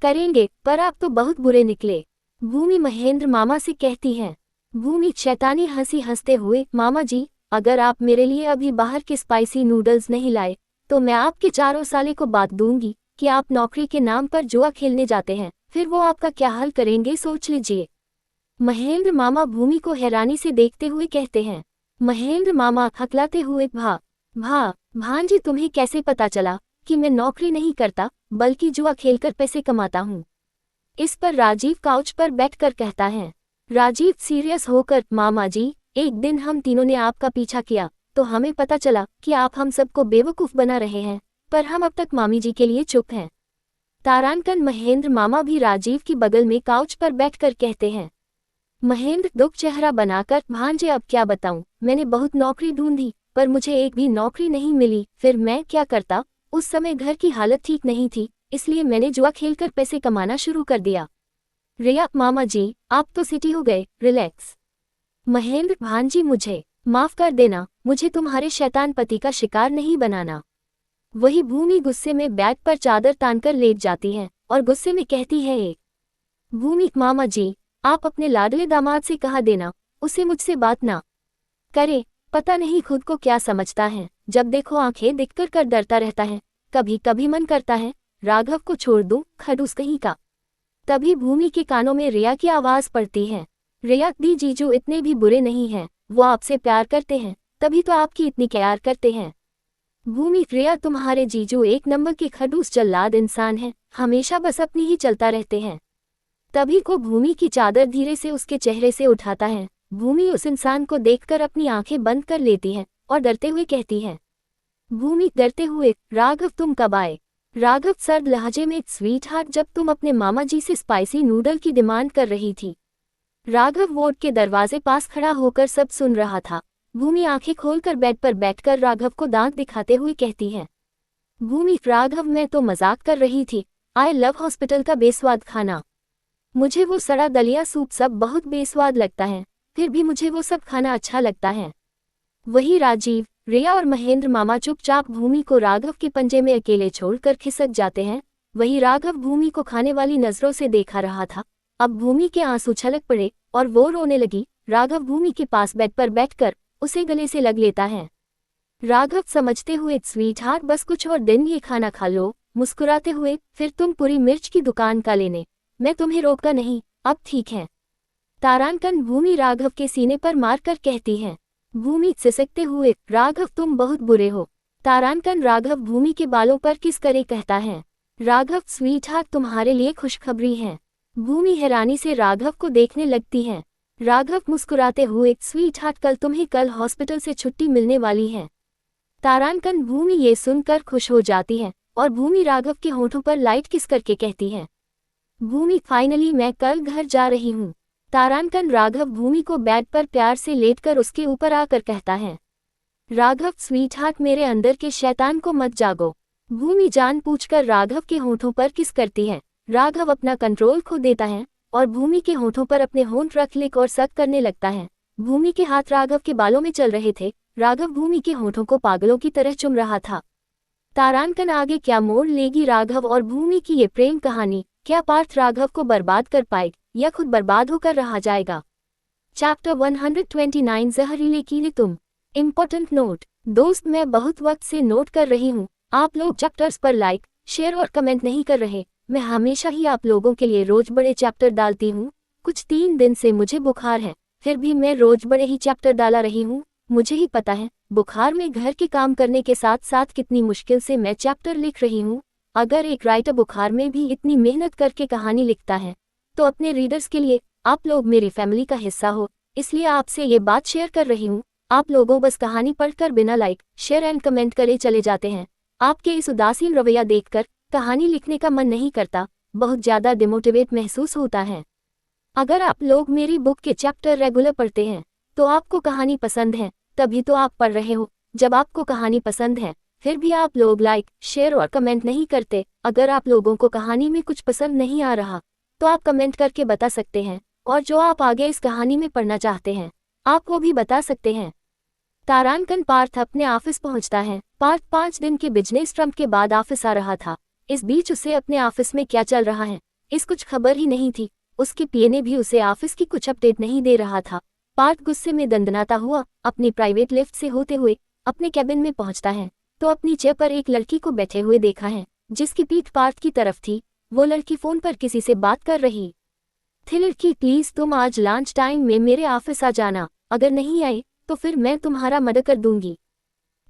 करेंगे, पर आप तो बहुत बुरे निकले। भूमि महेंद्र मामा से कहती है। भूमि शैतानी हंसी हंसते हुए, मामा जी अगर आप मेरे लिए अभी बाहर के स्पाइसी नूडल्स नहीं लाए तो मैं आपके 4 साले को बात दूंगी कि आप नौकरी के नाम पर जुआ खेलने जाते हैं, फिर वो आपका क्या हाल करेंगे सोच लीजिए। महेंद्र मामा भूमि को हैरानी से देखते हुए कहते हैं। महेंद्र मामा हकलाते हुए, भांजी तुम्हें कैसे पता चला कि मैं नौकरी नहीं करता बल्कि जुआ खेलकर पैसे कमाता हूँ। इस पर राजीव काउच पर बैठकर कहता है। राजीव सीरियस होकर, मामा जी, एक दिन हम तीनों ने आपका पीछा किया तो हमें पता चला कि आप हम सबको बेवकूफ़ बना रहे हैं, पर हम अब तक मामी जी के लिए चुप हैं। तारांकन महेंद्र मामा भी राजीव की बगल में काउच पर बैठकर कहते हैं। महेंद्र दुख चेहरा बनाकर, भांजे अब क्या बताऊं, मैंने बहुत नौकरी ढूंढी पर मुझे एक भी नौकरी नहीं मिली, फिर मैं क्या करता। उस समय घर की हालत ठीक नहीं थी, इसलिए मैंने जुआ खेलकर पैसे कमाना शुरू कर दिया। रिया, मामा जी आप तो सिटी हो गए, रिलैक्स। महेंद्र, भांजी मुझे माफ कर देना, मुझे तुम्हारे शैतान पति का शिकार नहीं बनाना। वही भूमि गुस्से में बैग पर चादर तानकर लेट जाती है और गुस्से में कहती है। एक भूमि, मामा जी आप अपने लाडले दामाद से कहा देना उसे मुझसे बात ना करे, पता नहीं खुद को क्या समझता है, जब देखो आंखें दिखकर कर डरता रहता है। कभी कभी मन करता है राघव को छोड़ दूं, खड़ूस कहीं का। तभी भूमि के कानों में रिया की आवाज पड़ती है। रिया, दी जीजू इतने भी बुरे नहीं हैं, वो आपसे प्यार करते हैं, तभी तो आपकी इतनी प्यार करते हैं। भूमि, रिया तुम्हारे जीजू एक नंबर के खड़ूस जल्लाद इंसान हैं, हमेशा बस अपनी ही चलता रहते हैं। तभी को भूमि की चादर धीरे से उसके चेहरे से उठाता है। भूमि उस इंसान को देखकर अपनी आंखें बंद कर लेती है और डरते हुए कहती है। भूमि डरते हुए, राघव तुम कब आए। राघव सर्द लहजे में, स्वीट हार्ट जब तुम अपने मामा जी से स्पाइसी नूडल की डिमांड कर रही थी। राघव वार्ड के दरवाजे पास खड़ा होकर सब सुन रहा था। भूमि आंखें खोलकर बेड पर बैठकर राघव को दांत दिखाते हुए कहती है। भूमि, राघव मैं तो मजाक कर रही थी, आई लव हॉस्पिटल का बेस्वाद खाना। मुझे वो सड़ा दलिया सूप सब बहुत बेस्वाद लगता है, फिर भी मुझे वो सब खाना अच्छा लगता है। वही राजीव, रिया और महेंद्र मामा चुपचाप भूमि को राघव के पंजे में अकेले छोड़कर खिसक जाते हैं। वही राघव भूमि को खाने वाली नजरों से देखा रहा था। अब भूमि के आंसू छलक पड़े और वो रोने लगी। राघव भूमि के पास बेड पर बैठकर उसे गले से लग लेता है। राघव समझते हुए, स्वीट हार्ट बस कुछ और दिन ये खाना खा लो, मुस्कुराते हुए, फिर तुम पूरी मिर्च की दुकान का लेने, मैं तुम्हें रोका नहीं, अब ठीक है। तारांकन भूमि राघव के सीने पर मारकर कहती है। भूमि सिसकते हुए, राघव तुम बहुत बुरे हो। तारांकन राघव भूमि के बालों पर किस करे कहता है। राघव, स्वीट हार्ट तुम्हारे लिए खुशखबरी है। भूमि हैरानी से राघव को देखने लगती है। राघव मुस्कुराते हुए, स्वीट हार्ट कल हॉस्पिटल से छुट्टी मिलने वाली है। तारांकन भूमि ये सुनकर खुश हो जाती है और भूमि राघव के होठों पर लाइट किस करके कहती है। भूमि, फाइनली मैं कल घर जा रही हूँ। तारांकन राघव भूमि को बेड पर प्यार से लेटकर उसके ऊपर आकर कहता है। राघव, स्वीट हार्ट मेरे अंदर के शैतान को मत जागो। भूमि जान पूछकर राघव के होठों पर किस करती है। राघव अपना कंट्रोल खो देता है और भूमि के होठों पर अपने होंठ रख लिक और सख्त करने लगता है। भूमि के हाथ राघव के बालों में चल रहे थे। राघव भूमि के होठों को पागलों की तरह चुम रहा था। तारांकन आगे क्या मोड़ लेगी राघव और भूमि की ये प्रेम कहानी, क्या पार्थ राघव को बर्बाद कर पाएगा या खुद बर्बाद होकर रहा जाएगा। चैप्टर 129 जहरीले कीड़े तुम। इम्पोर्टेंट नोट, दोस्त मैं बहुत वक्त से नोट कर रही हूँ, आप लोग चैप्टर्स पर लाइक, शेयर और कमेंट नहीं कर रहे। मैं हमेशा ही आप लोगों के लिए रोज बड़े चैप्टर डालती हूँ। कुछ 3 दिन से मुझे बुखार है, फिर भी मैं रोज बड़े ही चैप्टर डाला रही हूँ। मुझे ही पता है बुखार में घर के काम करने के साथ साथ कितनी मुश्किल से मैं चैप्टर लिख रही हूँ। अगर एक राइटर बुखार में भी इतनी मेहनत करके कहानी लिखता है तो अपने रीडर्स के लिए आप लोग मेरी फैमिली का हिस्सा हो, इसलिए आपसे ये बात शेयर कर रही हूँ। आप लोगों बस कहानी पढ़कर बिना लाइक, शेयर एंड कमेंट करे चले जाते हैं। आपके इस उदासीन रवैया देखकर कहानी लिखने का मन नहीं करता, बहुत ज़्यादा डिमोटिवेट महसूस होता है। अगर आप लोग मेरी बुक के चैप्टर रेगुलर पढ़ते हैं तो आपको कहानी पसंद है, तभी तो आप पढ़ रहे हो। जब आपको कहानी पसंद है फिर भी आप लोग लाइक, शेयर और कमेंट नहीं करते। अगर आप लोगों को कहानी में कुछ पसंद नहीं आ रहा तो आप कमेंट करके बता सकते हैं, और जो आप आगे इस कहानी में पढ़ना चाहते हैं आप वो भी बता सकते हैं। तारांकन पार्थ अपने ऑफिस पहुंचता है। पार्थ 5 दिन के बिजनेस ट्रम्प के बाद ऑफिस आ रहा था। इस बीच उसे अपने ऑफिस में क्या चल रहा है इस कुछ खबर ही नहीं थी। उसके पीए ने भी उसे ऑफिस की कुछ अपडेट नहीं दे रहा था। पार्थ गुस्से में दंदनाता हुआ अपनी प्राइवेट लिफ्ट से होते हुए अपने कैबिन में पहुंचता है तो अपनी चेयर पर एक लड़की को बैठे हुए देखा है। जिसकी पीठ पार्थ की तरफ थी, वो लड़की फोन पर किसी से बात कर रही थी। लड़की, प्लीज तुम आज लंच टाइम में मेरे ऑफिस आ जाना, अगर नहीं आए तो फिर मैं तुम्हारा मर्डर कर दूंगी।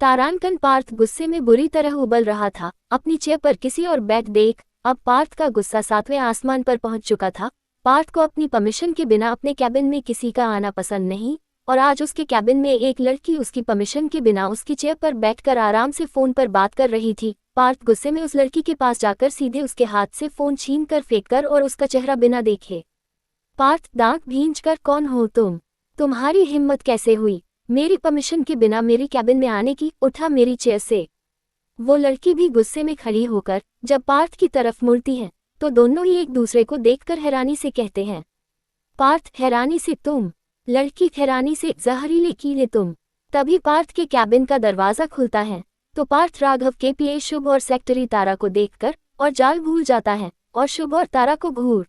तारांकन पार्थ गुस्से में बुरी तरह उबल रहा था। अपनी चेयर पर किसी और बैठ देख अब पार्थ का गुस्सा 7वें आसमान पर पहुंच चुका था। पार्थ को अपनी परमिशन के बिना अपने कैबिन में किसी का आना पसंद नहीं, और आज उसके कैबिन में एक लड़की उसकी परमिशन के बिना उसकी चेयर पर बैठकर आराम से फोन पर बात कर रही थी। पार्थ गुस्से में उस लड़की के पास जाकर सीधे उसके हाथ से फोन छीन कर फेंक कर और उसका चेहरा बिना देखे, पार्थ दांत भींचकर, कौन हो तुम? तुम्हारी हिम्मत कैसे हुई मेरी परमिशन के बिना मेरी कैबिन में आने की? उठा मेरी चेयर से। वो लड़की भी गुस्से में खड़ी होकर जब पार्थ की तरफ मुड़ती है तो दोनों ही एक दूसरे को देखकर हैरानी से कहते हैं। पार्थ, हैरानी से तुम? लड़की, हैरानी से, जहरीले कीड़े तुम। तभी पार्थ के कैबिन का दरवाजा खुलता है तो पार्थ राघव के पीए शुभ और सेक्रेटरी तारा को देखकर और जाल भूल जाता है और शुभ और तारा को घूर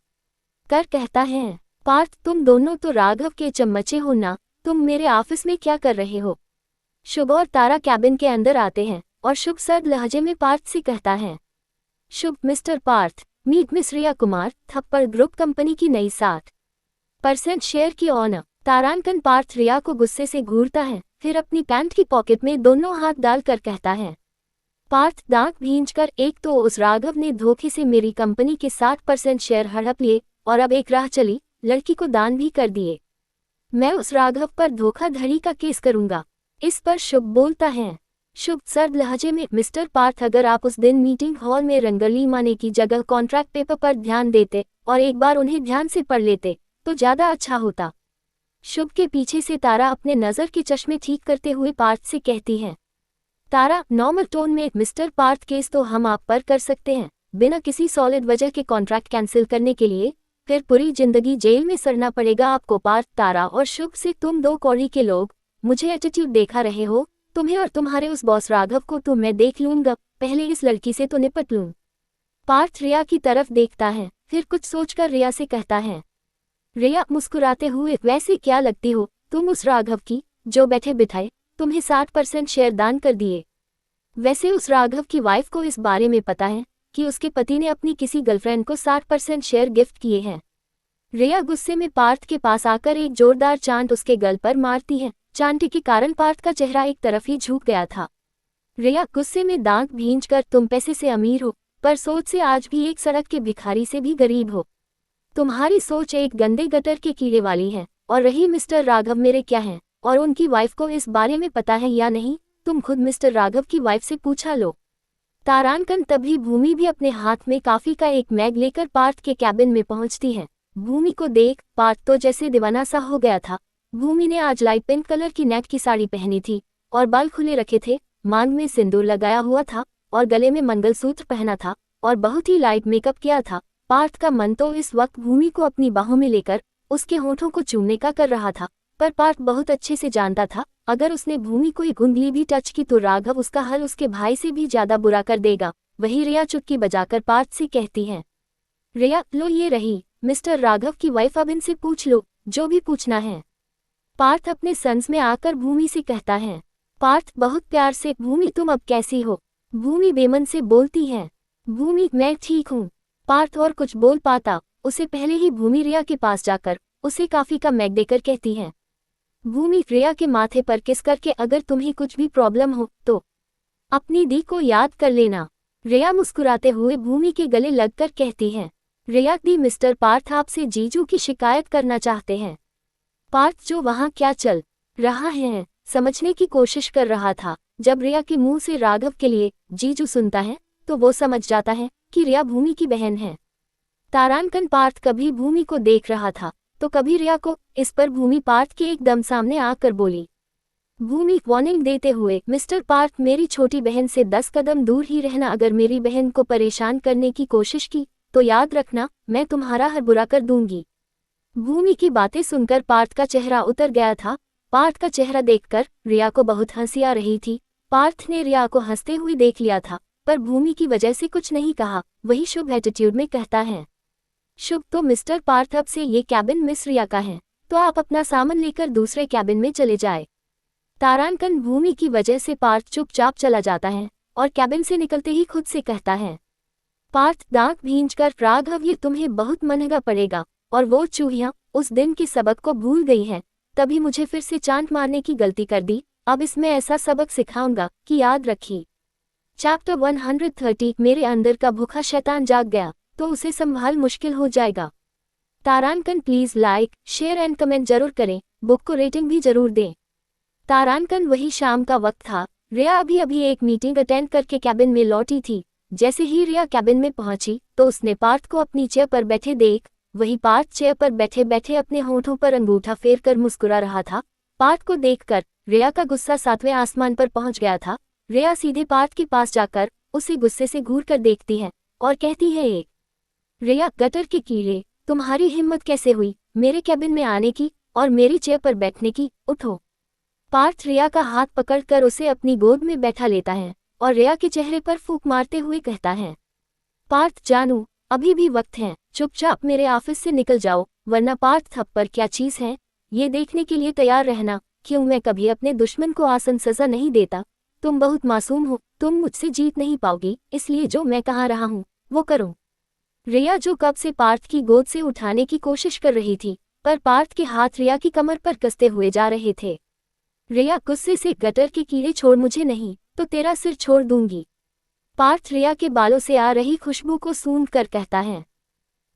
कर कहता है, पार्थ तुम दोनों तो राघव के चम्मचे हो ना, तुम मेरे ऑफिस में क्या कर रहे हो? शुभ और तारा कैबिन के अंदर आते हैं और शुभ सर्द लहजे में पार्थ से कहता है, शुभ, मिस्टर पार्थ, मीट मिस रिया कुमार, थप्पड़ ग्रुप कंपनी की नई 60% शेयर की ऑनर। तारांकन पार्थ रिया को गुस्से से घूरता है, फिर अपनी पैंट की पॉकेट में दोनों हाथ डालकर कहता है, पार्थ दांत भींचकर, एक तो उस राघव ने धोखे से मेरी कंपनी के 60% शेयर हड़प लिए और अब एक राह चली लड़की को दान भी कर दिए। मैं उस राघव पर धोखाधड़ी का केस करूंगा। इस पर शुभ बोलता है। शुभ सर्द लहजे में, मिस्टर पार्थ, अगर आप उस दिन मीटिंग हॉल में रंगली माने की जगह कॉन्ट्रैक्ट पेपर पर ध्यान देते और एक बार उन्हें ध्यान से पढ़ लेते तो ज्यादा अच्छा होता। शुभ के पीछे से तारा अपने नजर के चश्मे ठीक करते हुए पार्थ से कहती है। तारा नॉर्मल टोन में, मिस्टर पार्थ, केस तो हम आप पर कर सकते हैं बिना किसी सॉलिड वजह के कॉन्ट्रैक्ट कैंसिल करने के लिए, फिर पूरी जिंदगी जेल में सड़ना पड़ेगा आपको। पार्थ, तारा और शुभ से, तुम दो कौड़ी के लोग मुझे एटीट्यूड देखा रहे हो, तुम्हें और तुम्हारे उस बॉस राघव को तो मैं देख लूंगा, पहले इस लड़की से तो निपट लूं। पार्थ रिया की तरफ देखता है, फिर कुछ सोचकर रिया से कहता है। रिया मुस्कुराते हुए, वैसे क्या लगती हो तुम उस राघव की जो बैठे बिठाए तुम्हें 60% शेयर दान कर दिए? वैसे उस राघव की वाइफ को इस बारे में पता है कि उसके पति ने अपनी किसी गर्लफ्रेंड को 60% शेयर गिफ्ट किए हैं। रिया गुस्से में पार्थ के पास आकर एक जोरदार चांट उसके गल पर मारती है। चांटे के कारण पार्थ का चेहरा एक तरफ ही झुक गया था। रिया गुस्से में दांत भींचकर, तुम पैसे से अमीर हो पर सोच से आज भी एक सड़क के भिखारी से भी गरीब हो। तुम्हारी सोच एक गंदे गटर के कीड़े वाली है। और रही मिस्टर राघव मेरे क्या हैं और उनकी वाइफ को इस बारे में पता है या नहीं, तुम खुद मिस्टर राघव की वाइफ से पूछा लो। तारांकन तभी भूमि भी अपने हाथ में कॉफी का एक मैग लेकर पार्थ के कैबिन में पहुंचती है। भूमि को देख पार्थ तो जैसे दीवाना सा हो गया था। भूमि ने आज लाइट पिंक कलर की नेट की साड़ी पहनी थी और बाल खुले रखे थे, मांग में सिंदूर लगाया हुआ था और गले में मंगलसूत्र पहना था और बहुत ही लाइट मेकअप किया था। पार्थ का मन तो इस वक्त भूमि को अपनी बाहों में लेकर उसके होठों को चूमने का कर रहा था, पर पार्थ बहुत अच्छे से जानता था अगर उसने भूमि को एक उंगली भी टच की तो राघव उसका हल उसके भाई से भी ज्यादा बुरा कर देगा। वही रिया चुटकी बजाकर पार्थ से कहती है, रिया लो ये रही मिस्टर राघव की वाइफ, अब इनसे पूछ लो जो भी पूछना है। पार्थ अपने सन्स में आकर भूमि से कहता है। पार्थ बहुत प्यार से, भूमि तुम अब कैसी हो? भूमि बेमन से बोलती है। भूमि मैं ठीक हूँ। पार्थ और कुछ बोल पाता उसे पहले ही भूमि रिया के पास जाकर उसे कॉफी का मैग देकर कहती है। भूमि रिया के माथे पर किस करके, अगर तुम्हें कुछ भी प्रॉब्लम हो तो अपनी दी को याद कर लेना। रिया मुस्कुराते हुए भूमि के गले लगकर कहती है। रिया दी, मिस्टर पार्थ आपसे जीजू की शिकायत करना चाहते हैं। पार्थ जो वहाँ क्या चल रहा है समझने की कोशिश कर रहा था। जब रिया के मुंह से राघव के लिए जीजू सुनता है तो वो समझ जाता है कि रिया भूमि की बहन है। तारांकन पार्थ कभी भूमि को देख रहा था तो कभी रिया को। इस पर भूमि पार्थ के एकदम सामने आकर बोली। भूमि वार्निंग देते हुए, मिस्टर पार्थ मेरी छोटी बहन से 10 कदम दूर ही रहना। अगर मेरी बहन को परेशान करने की कोशिश की तो याद रखना मैं तुम्हारा हर बुरा कर दूंगी। भूमि की बातें सुनकर पार्थ का चेहरा उतर गया था। पार्थ का चेहरा देखकर रिया को बहुत हंसी आ रही थी। पार्थ ने रिया को हंसते हुए देख लिया था पर भूमि की वजह से कुछ नहीं कहा। वही शुभ एटीट्यूड में कहता है। शुभ तो मिस्टर पार्थ अब से ये कैबिन मिस रिया का है तो आप अपना सामान लेकर दूसरे कैबिन में चले जाए। तारांकन भूमि की वजह से पार्थ चुपचाप चला जाता है और कैबिन से निकलते ही खुद से कहता है। पार्थ दांत भींचकर, राघव ये तुम्हें बहुत महंगा पड़ेगा, और वो चूहियां उस दिन के सबक को भूल गई हैं, तभी मुझे फिर से चांट मारने की गलती कर दी। अब इसमें ऐसा सबक सिखाऊंगा कि याद रखी। चैप्टर 130 मेरे अंदर का भूखा शैतान जाग गया तो उसे संभाल मुश्किल हो जाएगा। तारांकन please like, share and comment जरूर करें, बुक को रेटिंग भी जरूर दें। तारांकन वही शाम का वक्त था। रिया अभी एक मीटिंग अटेंड करके कैबिन में लौटी थी। जैसे ही रिया कैबिन में पहुंची तो उसने पार्थ को अपनी चेयर पर बैठे देख, वही पार्थ चेयर पर बैठे बैठे अपने होठों पर अंगूठा फेर कर मुस्कुरा रहा था। पार्थ को देखकर रिया का गुस्सा 7वें आसमान पर पहुंच गया था। रिया सीधे पार्थ के पास जाकर उसे गुस्से से घूर कर देखती है और कहती है, एक रिया गटर के कीड़े, तुम्हारी हिम्मत कैसे हुई मेरे कैबिन में आने की और मेरी चेयर पर बैठने की, उठो। पार्थ रिया का हाथ पकड़कर उसे अपनी गोद में बैठा लेता है और रिया के चेहरे पर फूंक मारते हुए कहता है, पार्थ जानू, अभी भी वक्त है, चुपचाप मेरे ऑफिस से निकल जाओ, वरना पार्थ थप्पड़ क्या चीज है ये देखने के लिए तैयार रहना। क्यों मैं कभी अपने दुश्मन को आसान सजा नहीं देता। तुम बहुत मासूम हो, तुम मुझसे जीत नहीं पाओगी, इसलिए जो मैं कहा रहा हूँ वो करो। रिया जो कब से पार्थ की गोद से उठाने की कोशिश कर रही थी, पर पार्थ के हाथ रिया की कमर पर कसते हुए जा रहे थे। रिया गुस्से से, गटर के कीड़े छोड़, मुझे नहीं तो तेरा सिर छोड़ दूंगी। पार्थ रिया के बालों से आ रही खुशबू को सूंघ कर कहता है।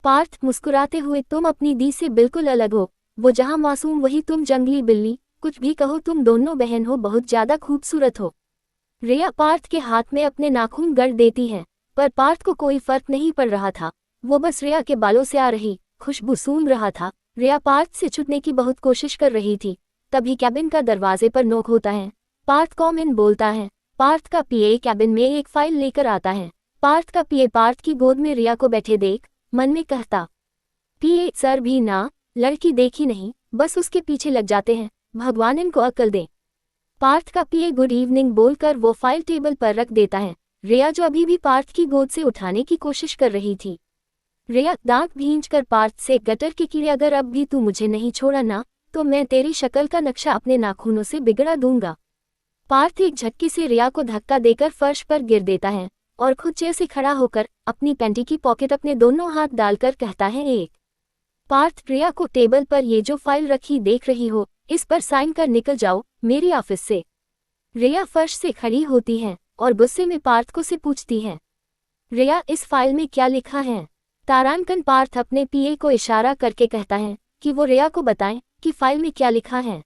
पार्थ मुस्कुराते हुए, तुम अपनी दी से बिल्कुल अलग हो, वो जहां मासूम वही तुम जंगली बिल्ली, कुछ भी कहो तुम दोनों बहन हो, बहुत ज्यादा खूबसूरत हो। रिया पार्थ के हाथ में अपने नाखून गड़ देती है, पर पार्थ को कोई फर्क नहीं पड़ रहा था। वो बस रिया के बालों से आ रही खुशबू सूंघ रहा था। रिया पार्थ से छुटने की बहुत कोशिश कर रही थी, तभी कैबिन का दरवाजे पर नॉक होता है। पार्थ कम इन बोलता है। पार्थ का पीए कैबिन में एक फाइल लेकर आता है। पार्थ का पीए पार्थ की गोद में रिया को बैठे देख मन में कहता, पीए सर भी ना, लड़की देखी नहीं, बस उसके पीछे लग जाते हैं, भगवान इनको अक्ल दे। पार्थ का पीए गुड इवनिंग बोलकर वो फाइल टेबल पर रख देता है। रिया जो अभी भी पार्थ की गोद से उठाने की कोशिश कर रही थी। रिया दांत भींचकर पार्थ से, गटर के कीड़े, अगर अब भी तू मुझे नहीं छोड़ा ना तो मैं तेरी शक्ल का नक्शा अपने नाखूनों से बिगड़ा दूंगा। पार्थ एक झटके से रिया को धक्का देकर फर्श पर गिर देता है और खुद चेयर से खड़ा होकर अपनी पैंटी की पॉकेट अपने दोनों हाथ डालकर कहता है, एक। पार्थ रिया को, टेबल पर ये जो फाइल रखी देख रही हो, इस पर साइन कर निकल जाओ मेरी ऑफिस से। रिया फर्श से खड़ी होती है और गुस्से में पार्थ को से पूछती है, रिया इस फाइल में क्या लिखा है। तारांकन पार्थ अपने पीए को इशारा करके कहता है कि वो रिया को बताएं कि फाइल में क्या लिखा है।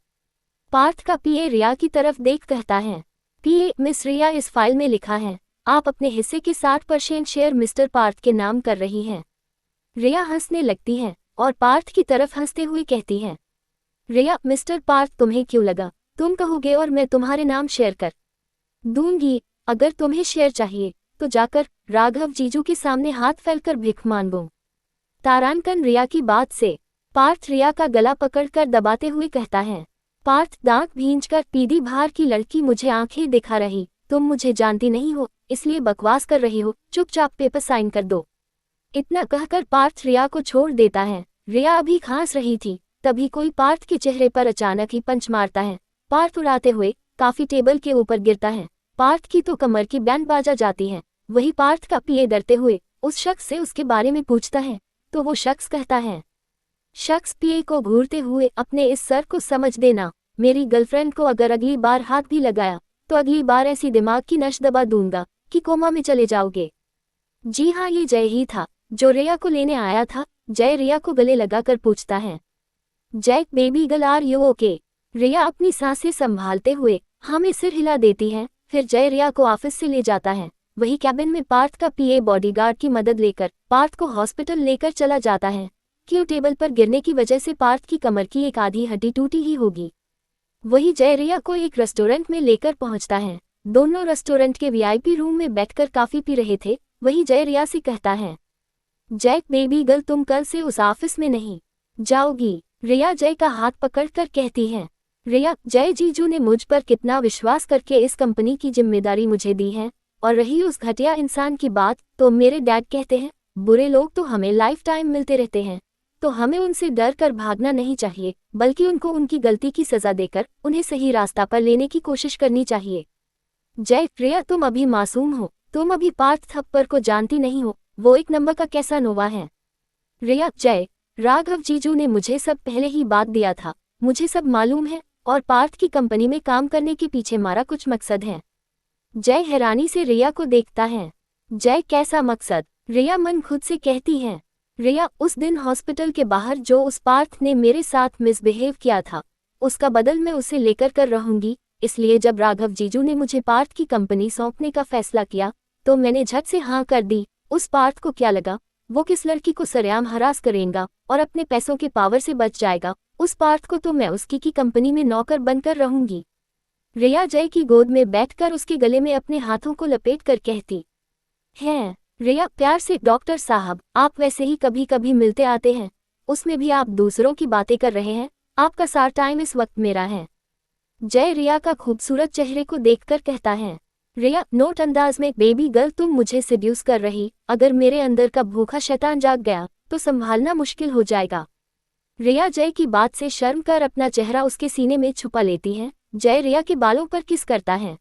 पार्थ का पीए रिया की तरफ देख कहता है, पीए मिस रिया, इस फाइल में लिखा है आप अपने हिस्से के 60% शेयर मिस्टर पार्थ के नाम कर रही हैं। रिया हंसने लगती है और पार्थ की तरफ हंसते हुए कहती है, रिया मिस्टर पार्थ तुम्हें क्यों लगा तुम कहोगे और मैं तुम्हारे नाम शेयर कर दूंगी। अगर तुम्हें शेयर चाहिए तो जाकर राघव जीजू के सामने हाथ फैलकर भिख मांगो। तारांकन रिया की बात से पार्थ रिया का गला पकड़कर दबाते हुए कहता है। पार्थ दांत भींचकर, पीदी भार की लड़की मुझे आंखें दिखा रही, तुम मुझे जानती नहीं हो इसलिए बकवास कर रही हो, चुपचाप पेपर साइन कर दो। इतना कहकर पार्थ रिया को छोड़ देता है। रिया अभी खांस रही थी, तभी कोई पार्थ के चेहरे पर अचानक ही पंच मारता है। पार्थ उड़ाते हुए काफी टेबल के ऊपर गिरता है। पार्थ की तो कमर की बैंड बाजा जाती है। वही पार्थ का पीए डरते हुए उस शख्स से उसके बारे में पूछता है तो वो शख्स कहता है। शख्स पीए को घूरते हुए, अपने इस सर को समझ देना, मेरी गर्लफ्रेंड को अगर अगली बार हाथ भी लगाया तो अगली बार ऐसी दिमाग की नस दबा दूंगा कि कोमा में चले जाओगे। जी हाँ, ये जय ही था जो रिया को लेने आया था। जय रिया को गले लगाकर पूछता है, Jay baby girl are you okay. Riya अपनी सांसें संभालते हुए हमें सिर हिला देती है। फिर जय रिया को ऑफिस से ले जाता है। वही कैबिन में पार्थ का पीए बॉडीगार्ड की मदद लेकर पार्थ को हॉस्पिटल लेकर चला जाता है। क्यों टेबल पर गिरने की वजह से पार्थ की कमर की एक आधी हड्डी टूटी ही होगी। वही जय रिया को एक रेस्टोरेंट में लेकर पहुंचता है। दोनों रेस्टोरेंट के वीआईपी रूम में बैठकर काफी पी रहे थे। वही जय रिया से कहता है, जय बेबी गर्ल, तुम कल से उस ऑफिस में नहीं जाओगी। रिया जय का हाथ पकड़कर कहती है, रिया, जय जीजू ने मुझ पर कितना विश्वास करके इस कंपनी की जिम्मेदारी मुझे दी है, और रही उस घटिया इंसान की बात, तो मेरे डैड कहते हैं बुरे लोग तो हमें लाइफ टाइम मिलते रहते हैं, तो हमें उनसे डर कर भागना नहीं चाहिए, बल्कि उनको उनकी गलती की सजा देकर उन्हें सही रास्ता पर लेने की कोशिश करनी चाहिए। जय, रिया तुम अभी मासूम हो, तुम अभी पार्थ थप्पड़ को जानती नहीं हो, वो एक नंबर का कैसा नोवा है। रिया, जय, राघव जीजू ने मुझे सब पहले ही बात दिया था, मुझे सब मालूम है, और पार्थ की कंपनी में काम करने के पीछे हमारा कुछ मकसद है। जय हैरानी से रिया को देखता है। जय, कैसा मकसद? रिया मन खुद से कहती है। रिया, उस दिन हॉस्पिटल के बाहर जो उस पार्थ ने मेरे साथ मिसबिहेव किया था, उसका बदल मैं उसे लेकर कर रहूंगी, इसलिए जब राघव जीजू ने मुझे पार्थ की कंपनी सौंपने का फैसला किया तो मैंने झट से हाँ कर दी। उस पार्थ को क्या लगा वो किस लड़की को सरेआम हरास करेगा और अपने पैसों के पावर से बच जाएगा, उस पार्थ को तो मैं उसकी की कंपनी में नौकर बनकर रहूंगी। रिया जय की गोद में बैठकर उसके गले में अपने हाथों को लपेट कर कहती है। रिया प्यार से, डॉक्टर साहब आप वैसे ही कभी कभी मिलते आते हैं, उसमें भी आप दूसरों की बातें कर रहे हैं, आपका सारा टाइम इस वक्त मेरा है। जय रिया का खूबसूरत चेहरे को देखकर कहता है। रिया नोट अंदाज में, बेबी गर्ल तुम मुझे सेड्यूस कर रही, अगर मेरे अंदर का भूखा शैतान जाग गया तो संभालना मुश्किल हो जाएगा। रिया जय की बात से शर्म कर अपना चेहरा उसके सीने में छुपा लेती है। जय रिया के बालों पर किस करता है।